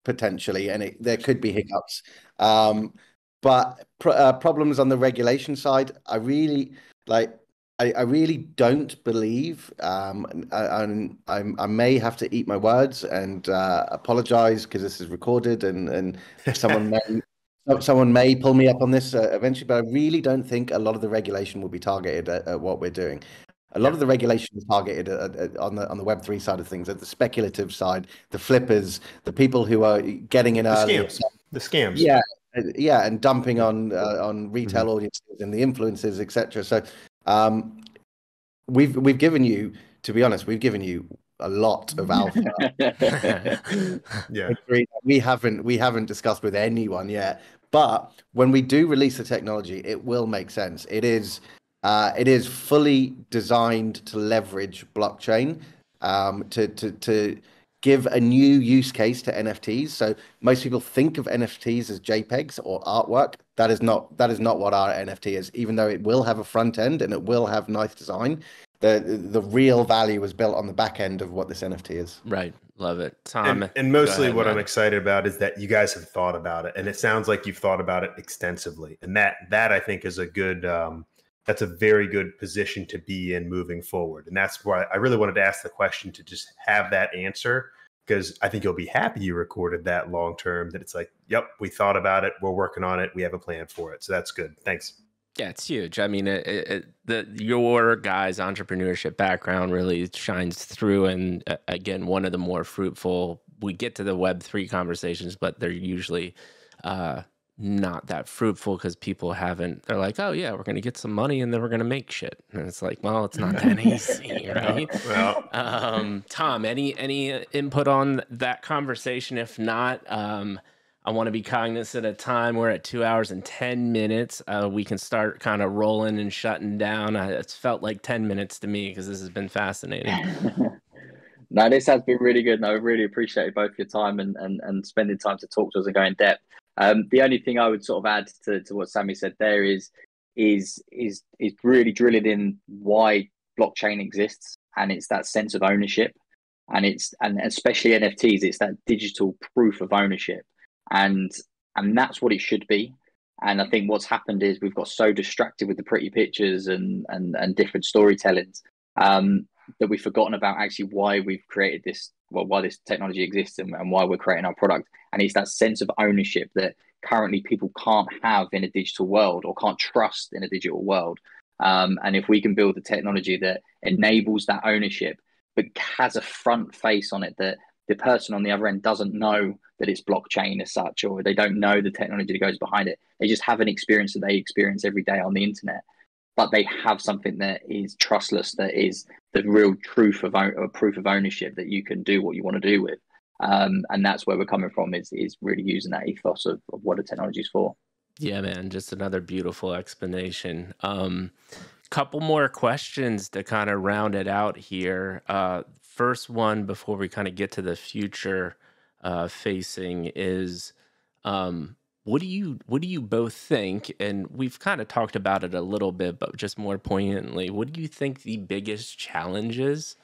Potentially, and there could be hiccups. But problems on the regulation side, I really don't believe, I may have to eat my words and apologize because this is recorded and someone may pull me up on this eventually, but I really don't think a lot of the regulation will be targeted at what we're doing. A lot of the regulation is targeted on the Web3 side of things, at the speculative side, the flippers, the people who are getting in early. The scams. Yeah, and dumping on retail audiences and the influencers, etc. So we've given you, to be honest, we've given you a lot of alpha. We haven't discussed with anyone yet. But when we do release the technology, it will make sense. It is fully designed to leverage blockchain to give a new use case to NFTs. So most people think of NFTs as JPEGs or artwork. That is not what our NFT is, even though it will have a front end and it will have nice design. The real value is built on the back end of what this NFT is. Right. Love it. Tom. And mostly what I'm excited about is that you guys have thought about it, and it sounds like you've thought about it extensively. And that I think is a good, that's a very good position to be in moving forward. And that's why I really wanted to ask the question, to just have that answer, because I think you'll be happy you recorded that long term, that it's like, yep, we thought about it. We're working on it. We have a plan for it. So that's good. Thanks. Yeah, it's huge. I mean, your guys' entrepreneurship background really shines through. And again, one of the more fruitful, we get to the Web3 conversations, but they're usually not that fruitful because people they're like, oh yeah, we're going to get some money and then we're going to make shit. And it's like, well, it's not that easy, right? Well. Tom, any input on that conversation? If not, I want to be cognizant of time. We're at 2 hours and 10 minutes. We can start kind of rolling and shutting down. It's felt like 10 minutes to me because this has been fascinating. No, this has been really good. No, I really appreciate both your time and spending time to talk to us and go in depth. The only thing I would sort of add to what Sammy said there is really drilling in why blockchain exists, and it's that sense of ownership, and especially NFTs, it's that digital proof of ownership. And that's what it should be. And I think what's happened is we've got so distracted with the pretty pictures and different storytellings that we've forgotten about actually why we've created this, why this technology exists and why we're creating our product. And it's that sense of ownership that currently people can't have in a digital world, or can't trust in a digital world. And if we can build the technology that enables that ownership, but has a front face on it that the person on the other end doesn't know that it's blockchain as such, or they don't know the technology that goes behind it. They just have an experience that they experience every day on the internet, but they have something that is trustless, that is the real proof of ownership that you can do what you want to do with. And that's where we're coming from, is really using that ethos of what the technology is for. Yeah, man, just another beautiful explanation. Couple more questions to kind of round it out here. First one, before we kind of get to the future facing, is what do you both think? And we've kind of talked about it a little bit, but just more poignantly, what do you think the biggest challenges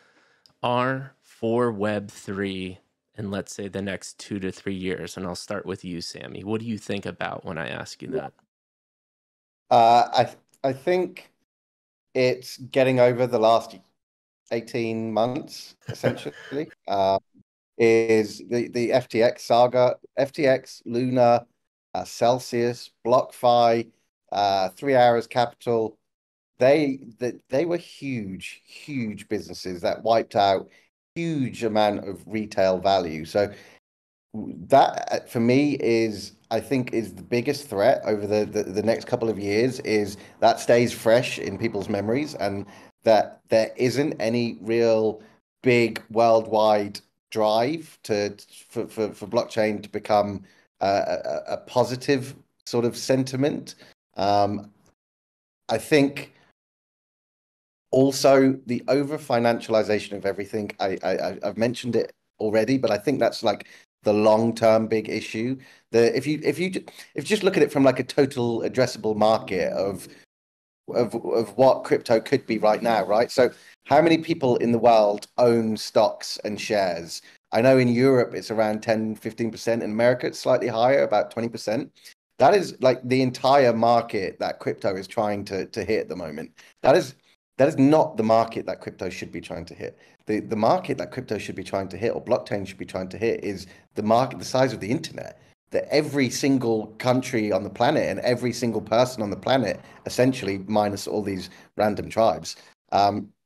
are for Web3 in, let's say, the next 2 to 3 years? And I'll start with you, Sammy. What do you think about when I ask you that? I think it's getting over the last 18 months, essentially. Is the FTX saga, FTX, Luna, Celsius, BlockFi, 3 Arrows Capital. They were huge businesses that wiped out huge amount of retail value. So that, for me, I think is the biggest threat over the next couple of years, is that stays fresh in people's memories, and that there isn't any real big worldwide drive for blockchain to become a positive sort of sentiment. I think also the over financialization of everything. I've mentioned it already, but I think that's like the long-term big issue. If you just look at it from like a total addressable market of what crypto could be right now, right? So how many people in the world own stocks and shares? I know in Europe it's around 10-15%. In America it's slightly higher, about 20%. That is like the entire market that crypto is trying to hit at the moment. That is not the market that crypto should be trying to hit. The market that crypto should be trying to hit, or blockchain should be trying to hit, is the market the size of the internet. That every single country on the planet and every single person on the planet, essentially minus all these random tribes,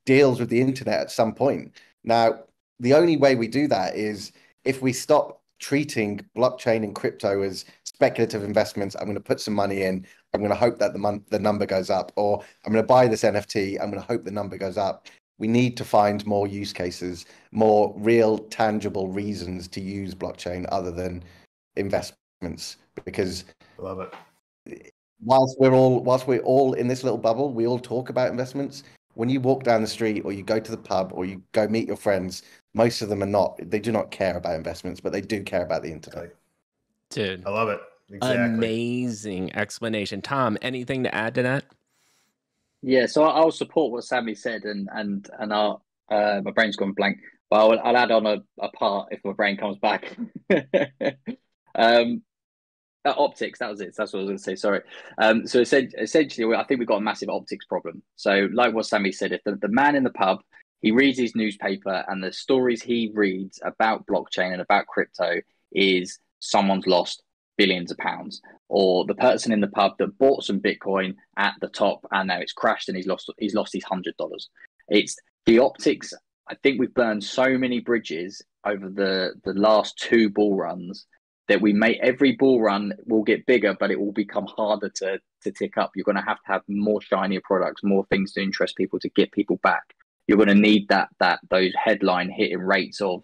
deals with the internet at some point. Now, the only way we do that is if we stop treating blockchain and crypto as speculative investments. I'm going to put some money in. I'm going to hope that the number goes up, or I'm going to buy this NFT. I'm going to hope the number goes up. We need to find more use cases, more real tangible reasons to use blockchain other than investments, because I love it. Whilst we're all in this little bubble, we all talk about investments. when you walk down the street or you go to the pub or you go meet your friends, most of them they do not care about investments, but they do care about the internet. Dude, I love it. Exactly. Amazing explanation. Tom, anything to add to that? Yeah, so I'll support what Sammy said, and I'll my brain's gone blank, but I'll add on a part if my brain comes back. Optics, that was it. That's what I was going to say. Sorry. So essentially, I think we've got a massive optics problem. So, like what Sammy said, if the man in the pub, he reads his newspaper and the stories he reads about blockchain and about crypto is someone's lost billions of pounds, or the person in the pub that bought some Bitcoin at the top and now it's crashed and he's lost his $100. It's the optics. I think we've burned so many bridges over the last two bull runs that we make every bull run will get bigger, but it will become harder to tick up. You're going to have more shinier products, more things to interest people to get people back. You're going to need those headline hitting rates of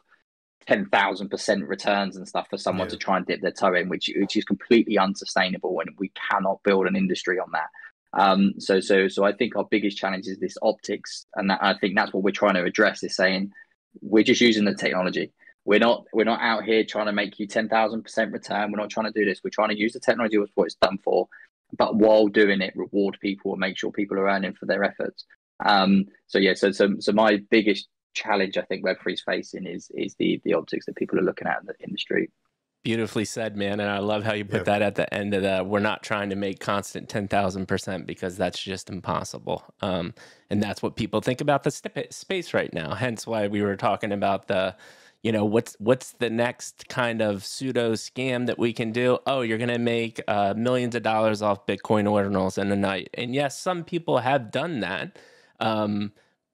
10,000% returns and stuff for someone to try and dip their toe in, which is completely unsustainable, and we cannot build an industry on that. So I think our biggest challenge is this optics, and I think that's what we're trying to address. Is saying we're just using the technology. We're not out here trying to make you 10,000% return. We're not trying to do this. We're trying to use the technology for what it's done for, but while doing it, reward people and make sure people are earning for their efforts. So my biggest challenge I think Web3 is facing is the optics that people are looking at in the street. Beautifully said, man. And I love how you put that at the end of that. We're not trying to make constant 10,000% because that's just impossible. And that's what people think about the space right now. Hence why we were talking about what's the next kind of pseudo scam that we can do? Oh, you're going to make millions of dollars off Bitcoin ordinals in a night. And yes, some people have done that.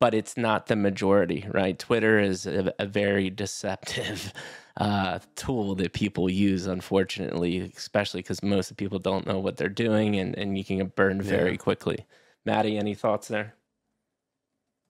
But it's not the majority, right? Twitter is a very deceptive tool that people use, unfortunately, especially because most of the people don't know what they're doing, and you can get burned very quickly. Maddie, any thoughts there?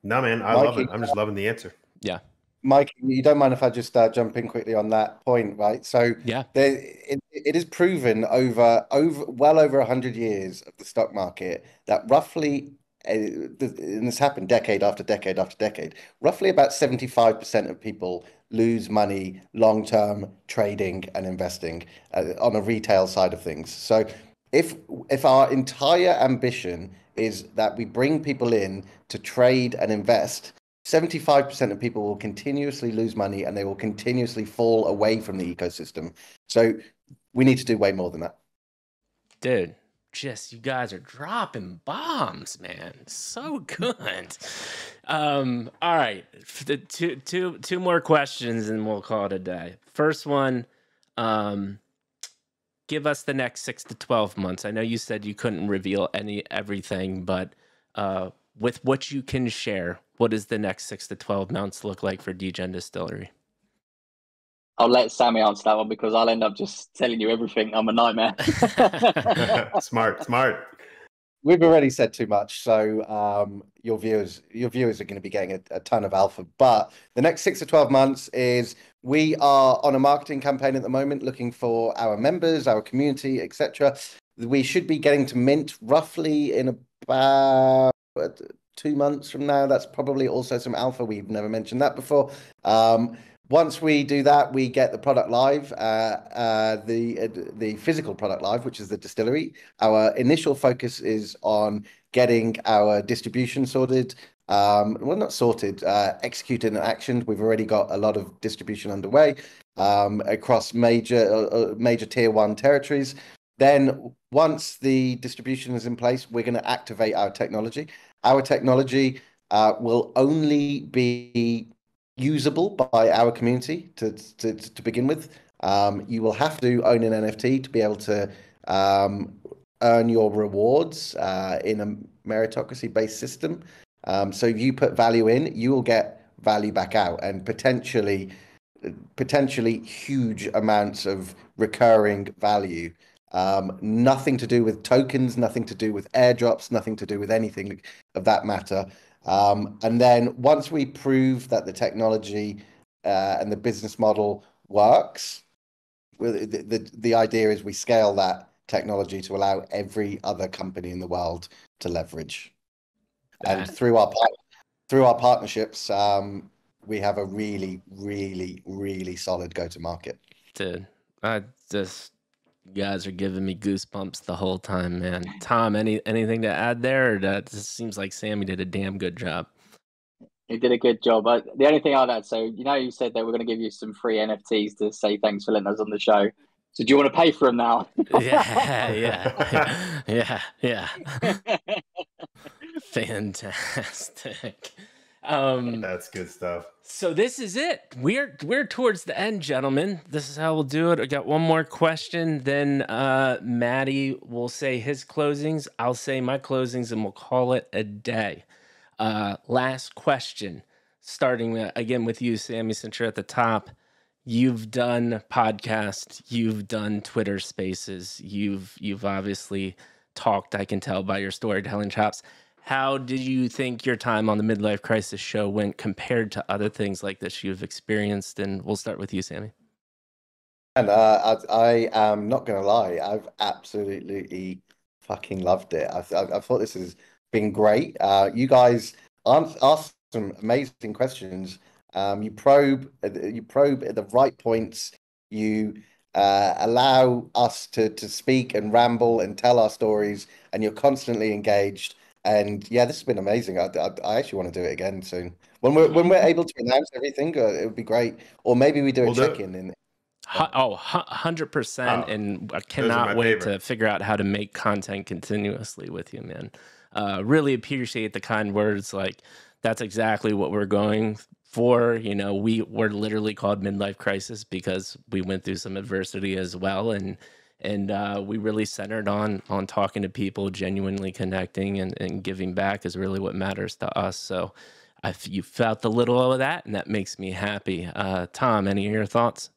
No, man, I love it. I'm just loving the answer. Yeah. Mike, you don't mind if I just jump in quickly on that point, right? So it is proven over well over 100 years of the stock market that roughly, and this happened decade after decade after decade, roughly about 75% of people lose money long-term trading and investing on a retail side of things. So if our entire ambition is that we bring people in to trade and invest, 75% of people will continuously lose money and they will continuously fall away from the ecosystem. So we need to do way more than that. Dude, you guys are dropping bombs, man. So good. All right. Two more questions and we'll call it a day. First one, give us the next 6 to 12 months. I know you said you couldn't reveal everything, but with what you can share, what does the next 6 to 12 months look like for Degen Distillery? I'll let Sammy answer that one because I'll end up just telling you everything. I'm a nightmare. Smart. We've already said too much, so your viewers are going to be getting a ton of alpha. But the next 6 to 12 months is we are on a marketing campaign at the moment, looking for our members, our community, etc. We should be getting to mint roughly in about 2 months from now. That's probably also some alpha. We've never mentioned that before. Once we do that, we get the product live, the physical product live, which is the distillery. Our initial focus is on getting our distribution sorted. Well, not sorted, executed and actioned. We've already got a lot of distribution underway across major tier 1 territories. Then once the distribution is in place, we're going to activate our technology. Our technology will only be usable by our community to begin with. You will have to own an NFT to be able to earn your rewards in a meritocracy-based system. So if you put value in, you will get value back out, and potentially huge amounts of recurring value. Nothing to do with tokens, nothing to do with airdrops, nothing to do with anything of that matter. And then once we prove that the technology and the business model works, the idea is we scale that technology to allow every other company in the world to leverage. And through our through our partnerships, we have a really, really, really solid go-to-market. Dude, you guys are giving me goosebumps the whole time, man. Tom, anything to add there? Or that just seems like Sammy did a damn good job. He did a good job. The only thing I'd add, so you said that we're going to give you some free NFTs to say thanks for letting us on the show. So do you want to pay for them now? Yeah. Fantastic. That's good stuff. So this is it. We're towards the end, gentlemen. This is how we'll do it. I got one more question. Then Maddie will say his closings. I'll say my closings, and we'll call it a day. Last question, starting again with you, Sammy, since you're at the top. You've done podcasts, you've done Twitter Spaces, you've obviously talked, I can tell by your storytelling chops. How did you think your time on the Midlife Crisis show went compared to other things like this you've experienced? And we'll start with you, Sammy. And I am not going to lie, I've absolutely fucking loved it. I thought this has been great. You guys asked some amazing questions. You probe at the right points. You allow us to speak and ramble and tell our stories, and you're constantly engaged. And yeah, this has been amazing. I actually want to do it again soon. When we're able to announce everything, it would be great. Or maybe we do a check-in. 100%. And I cannot wait to figure out how to make content continuously with you, man. Really appreciate the kind words. Like, that's exactly what we're going for. We're literally called Midlife Crisis because we went through some adversity as well. And we really centered on talking to people, genuinely connecting and giving back is really what matters to us. So you felt a little of that, and that makes me happy. Tom, any of your thoughts?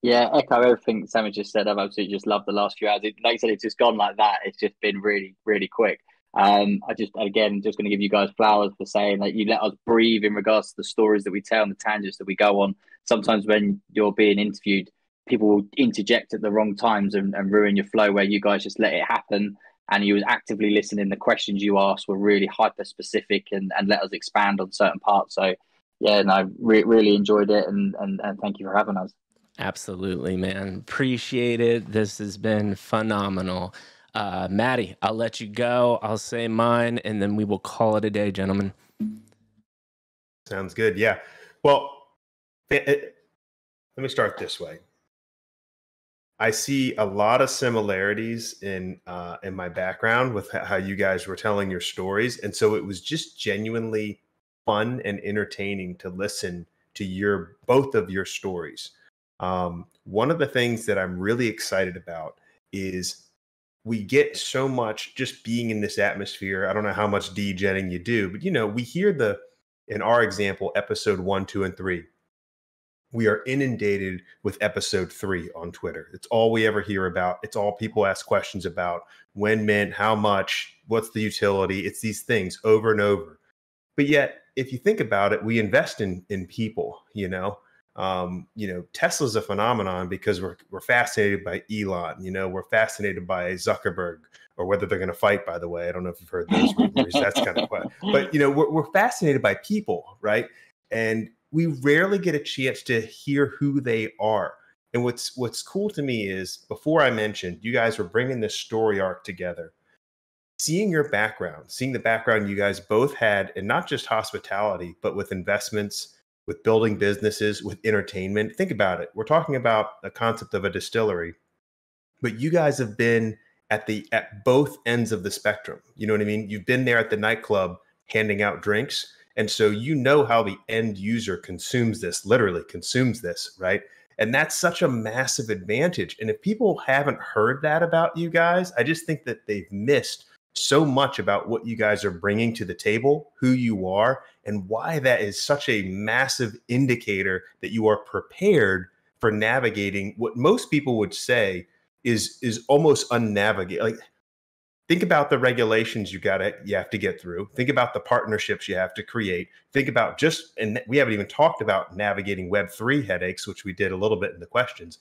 Yeah, echo everything Sammy just said. I've absolutely just loved the last few hours. Like I said, it's just gone like that. It's just been really, really quick. I just going to give you guys flowers for saying that you let us breathe in regards to the stories that we tell and the tangents that we go on. Sometimes when you're being interviewed, people will interject at the wrong times and ruin your flow, where you guys just let it happen. And you was actively listening. The questions you asked were really hyper specific and let us expand on certain parts. So yeah, and I really enjoyed it. And thank you for having us. Absolutely, man. Appreciate it. This has been phenomenal. Maddie, I'll let you go. I'll say mine, and then we will call it a day, gentlemen. Sounds good. Yeah. Well, let me start this way. I see a lot of similarities in my background with how you guys were telling your stories, and so it was just genuinely fun and entertaining to listen to both of your stories. One of the things that I'm really excited about is we get so much just being in this atmosphere. I don't know how much degenning you do, but we hear in our example, episode 1, 2, and 3. We are inundated with episode 3 on Twitter. It's all we ever hear about. It's all people ask questions about. When mint, how much, what's the utility? It's these things over and over. But yet, if you think about it, we invest in people, Tesla's a phenomenon because we're fascinated by Elon, we're fascinated by Zuckerberg, or whether they're going to fight, by the way. I don't know if you've heard those rumors. That's kind of fun. But, we're fascinated by people, right? And we rarely get a chance to hear who they are. And what's cool to me is, before I mentioned, you guys were bringing this story arc together. Seeing your background, seeing the background you guys both had, and not just hospitality, but with investments, with building businesses, with entertainment. Think about it. We're talking about the concept of a distillery, but you guys have been at both ends of the spectrum. You know what I mean? You've been there at the nightclub handing out drinks. And so how the end user consumes this, literally consumes this, right? And that's such a massive advantage. And if people haven't heard that about you guys, I just think that they've missed so much about what you guys are bringing to the table, who you are, and why that is such a massive indicator that you are prepared for navigating what most people would say is almost unnavigated. Like, think about the regulations you have to get through. Think about the partnerships you have to create. Think about and we haven't even talked about navigating Web3 headaches, which we did a little bit in the questions.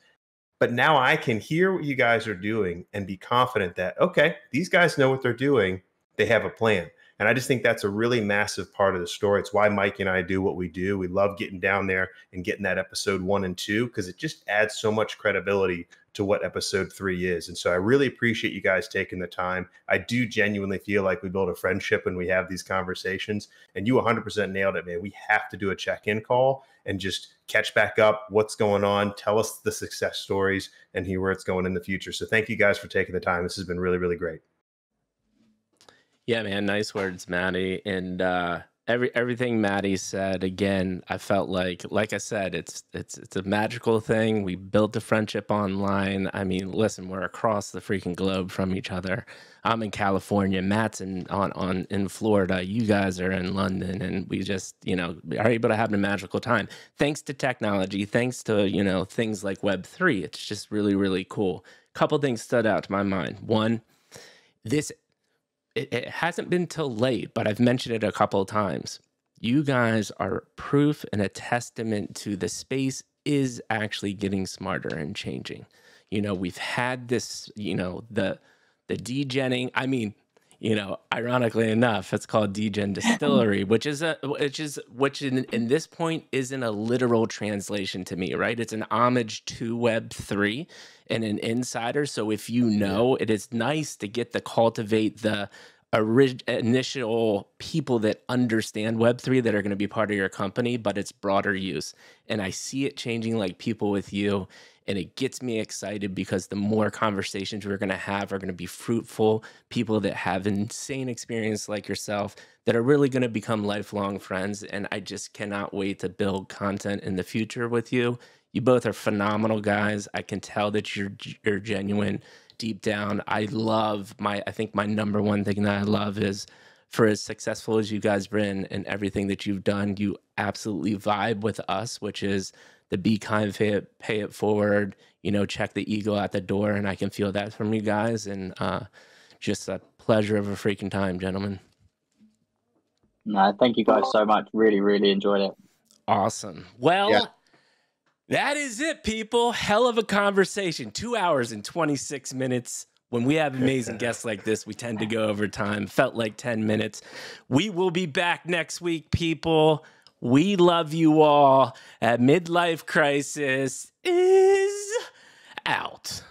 But now I can hear what you guys are doing and be confident that, okay, these guys know what they're doing. They have a plan. And I just think that's a really massive part of the story. It's why Mike and I do what we do. We love getting down there and getting that episode 1 and 2, because it just adds so much credibility to what episode 3 is. And so I really appreciate you guys taking the time. I do genuinely feel like we build a friendship when we have these conversations, and you 100% nailed it, man. We have to do a check-in call and just catch back up, what's going on, tell us the success stories, and hear where it's going in the future. So thank you guys for taking the time. This has been really, really great. Yeah, man. Nice words, Maddie. And everything Maddie said, again, I felt like I said, it's a magical thing. We built a friendship online. I mean, listen, we're across the freaking globe from each other. I'm in California, Matt's in Florida, you guys are in London, and we just, are able to have a magical time. Thanks to technology, thanks to, things like Web3. It's just really, really cool. Couple things stood out to my mind. One, it hasn't been till late, but I've mentioned it a couple of times. You guys are proof and a testament to the space is actually getting smarter and changing. We've had this, the degenning. I mean, ironically enough, it's called Degen Distillery, which in this point isn't a literal translation to me, right? It's an homage to Web3 and an insider. So if it is nice to get to cultivate the initial people that understand Web3 that are going to be part of your company, but it's broader use. And I see it changing like people with you. And it gets me excited because the more conversations we're going to have are going to be fruitful, people that have insane experience like yourself that are really going to become lifelong friends. And I just cannot wait to build content in the future with you. You both are phenomenal guys. I can tell that you're genuine deep down. I think my number one thing that I love is, for as successful as you guys been and everything that you've done, you absolutely vibe with us, which is the be kind, pay it forward, check the ego at the door. And I can feel that from you guys. And just a pleasure of a freaking time, gentlemen. No, thank you guys so much. Really, really enjoyed it. Awesome. Well, that is it, people. Hell of a conversation. 2 hours and 26 minutes. When we have amazing guests like this, we tend to go over time. Felt like 10 minutes. We will be back next week, people. We love you all. Midlife Crisis is out.